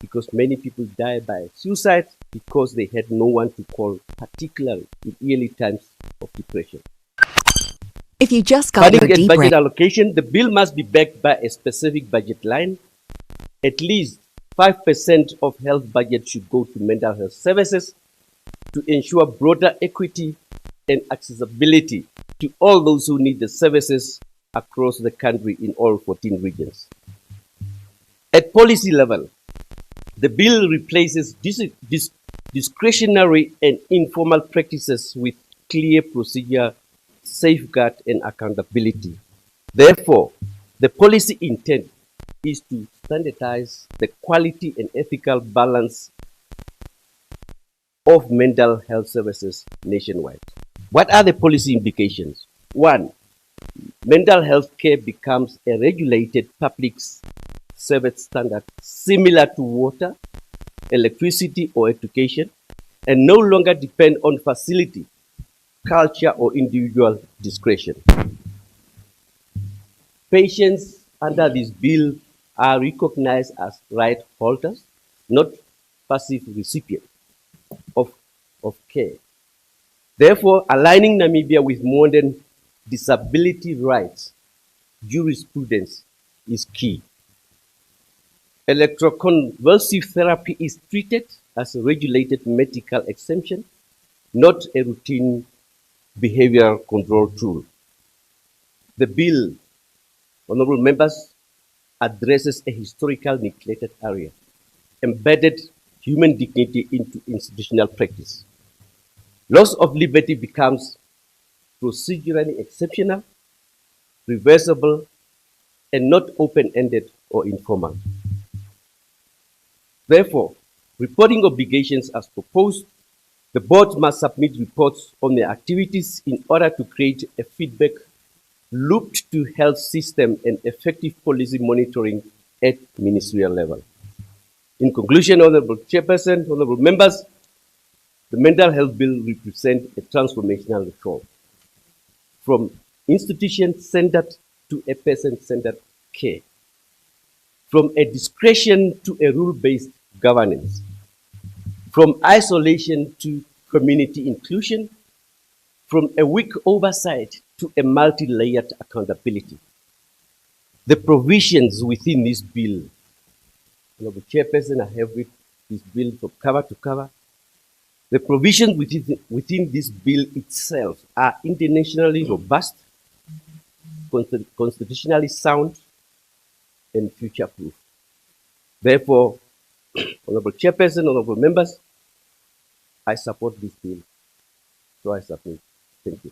It because many people die by suicide because they had no one to call, particularly in early times of depression. If you just got Funding your and deep budget breath, allocation, the bill must be backed by a specific budget line. At least 5% of health budget should go to mental health services to ensure broader equity and accessibility to all those who need the services across the country in all 14 regions. At policy level, the bill replaces discretionary and informal practices with clear procedure, safeguard, and accountability. Therefore, the policy intent is to standardize the quality and ethical balance of mental health services nationwide. What are the policy implications? One, mental health care becomes a regulated public service standard similar to water, electricity, or education, and no longer depend on facility, culture, or individual discretion. Patients under this bill are recognized as right holders, not passive recipients of care. Therefore, aligning Namibia with modern disability rights jurisprudence is key. Electroconvulsive therapy is treated as a regulated medical exemption, not a routine behavioral control tool. The bill, honorable members, addresses a historical neglected area, embedded human dignity into institutional practice. Loss of liberty becomes procedurally exceptional, reversible, and not open-ended or informal. Therefore, reporting obligations as proposed, the board must submit reports on their activities in order to create a feedback loop to health system and effective policy monitoring at ministerial level. In conclusion, Honorable Chairperson, honorable members, the mental health bill represents a transformational reform from institution-centered to a person-centered care, from a discretion to a rule-based governance, from isolation to community inclusion, from a weak oversight to a multi-layered accountability. The provisions within this bill, Honorable Chairperson, I have read this bill from cover to cover. The provisions within this bill itself are internationally robust, constitutionally sound, and future-proof. Therefore, Honorable Chairperson, honorable members, I support this bill. So I submit. Thank you.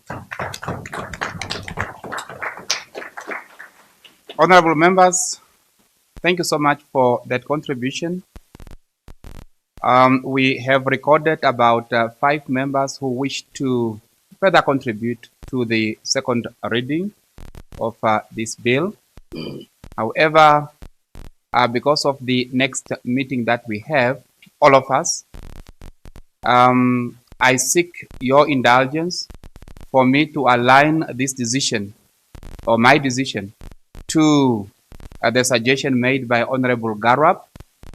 Honorable members, thank you so much for that contribution. We have recorded about 5 members who wish to further contribute to the second reading of this bill. However, because of the next meeting that we have, all of us, I seek your indulgence for me to align this decision, or my decision, to the suggestion made by Honorable Garwap,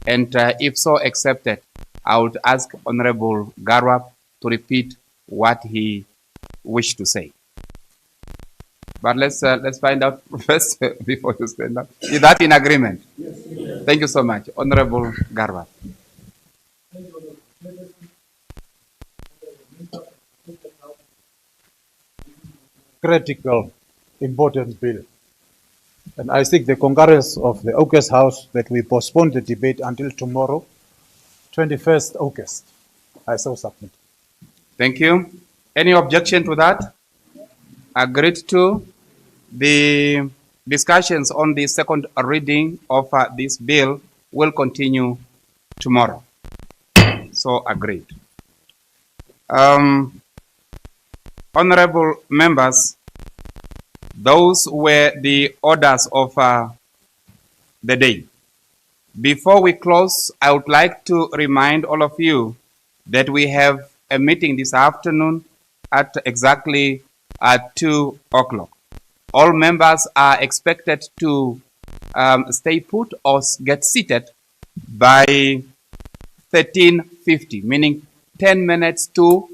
and if so accepted, I would ask Honorable Garwap to repeat what he wished to say. But let's find out first before you stand up. Is that in agreement? Yes. Thank you so much, Honorable Garwap. Critical, important bill. And I seek the concurrence of the August House that we postpone the debate until tomorrow, 21st August. I so submit. Thank you. Any objection to that? Agreed to. The discussions on the second reading of this bill will continue tomorrow. So agreed. Honorable members, those were the orders of the day. Before we close, I would like to remind all of you that we have a meeting this afternoon at exactly 2 o'clock. All members are expected to stay put or get seated by 13:50, meaning 10 minutes to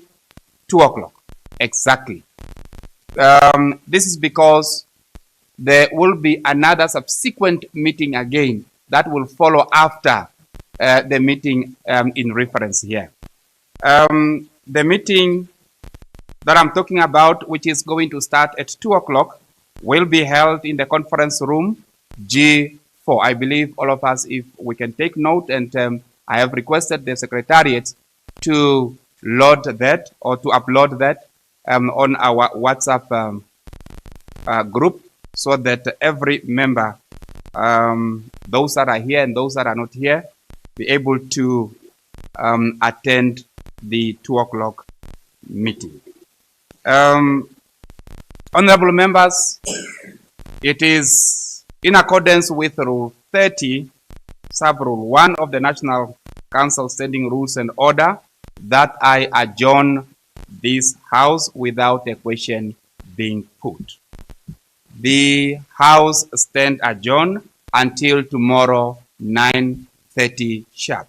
2 o'clock exactly. This is because there will be another subsequent meeting again that will follow after the meeting in reference here. The meeting that I'm talking about, which is going to start at 2 o'clock, will be held in the conference room G4. I believe all of us, if we can take note, and I have requested the secretariat to load that or to upload that on our WhatsApp group, so that every member, those that are here and those that are not here, be able to attend the 2 o'clock meeting. Honorable members, it is in accordance with Rule 30, Sub-Rule 1 of the National Council Standing Rules and Order that I adjourn this House without a question being put. The House stand adjourned until tomorrow 9:30 sharp.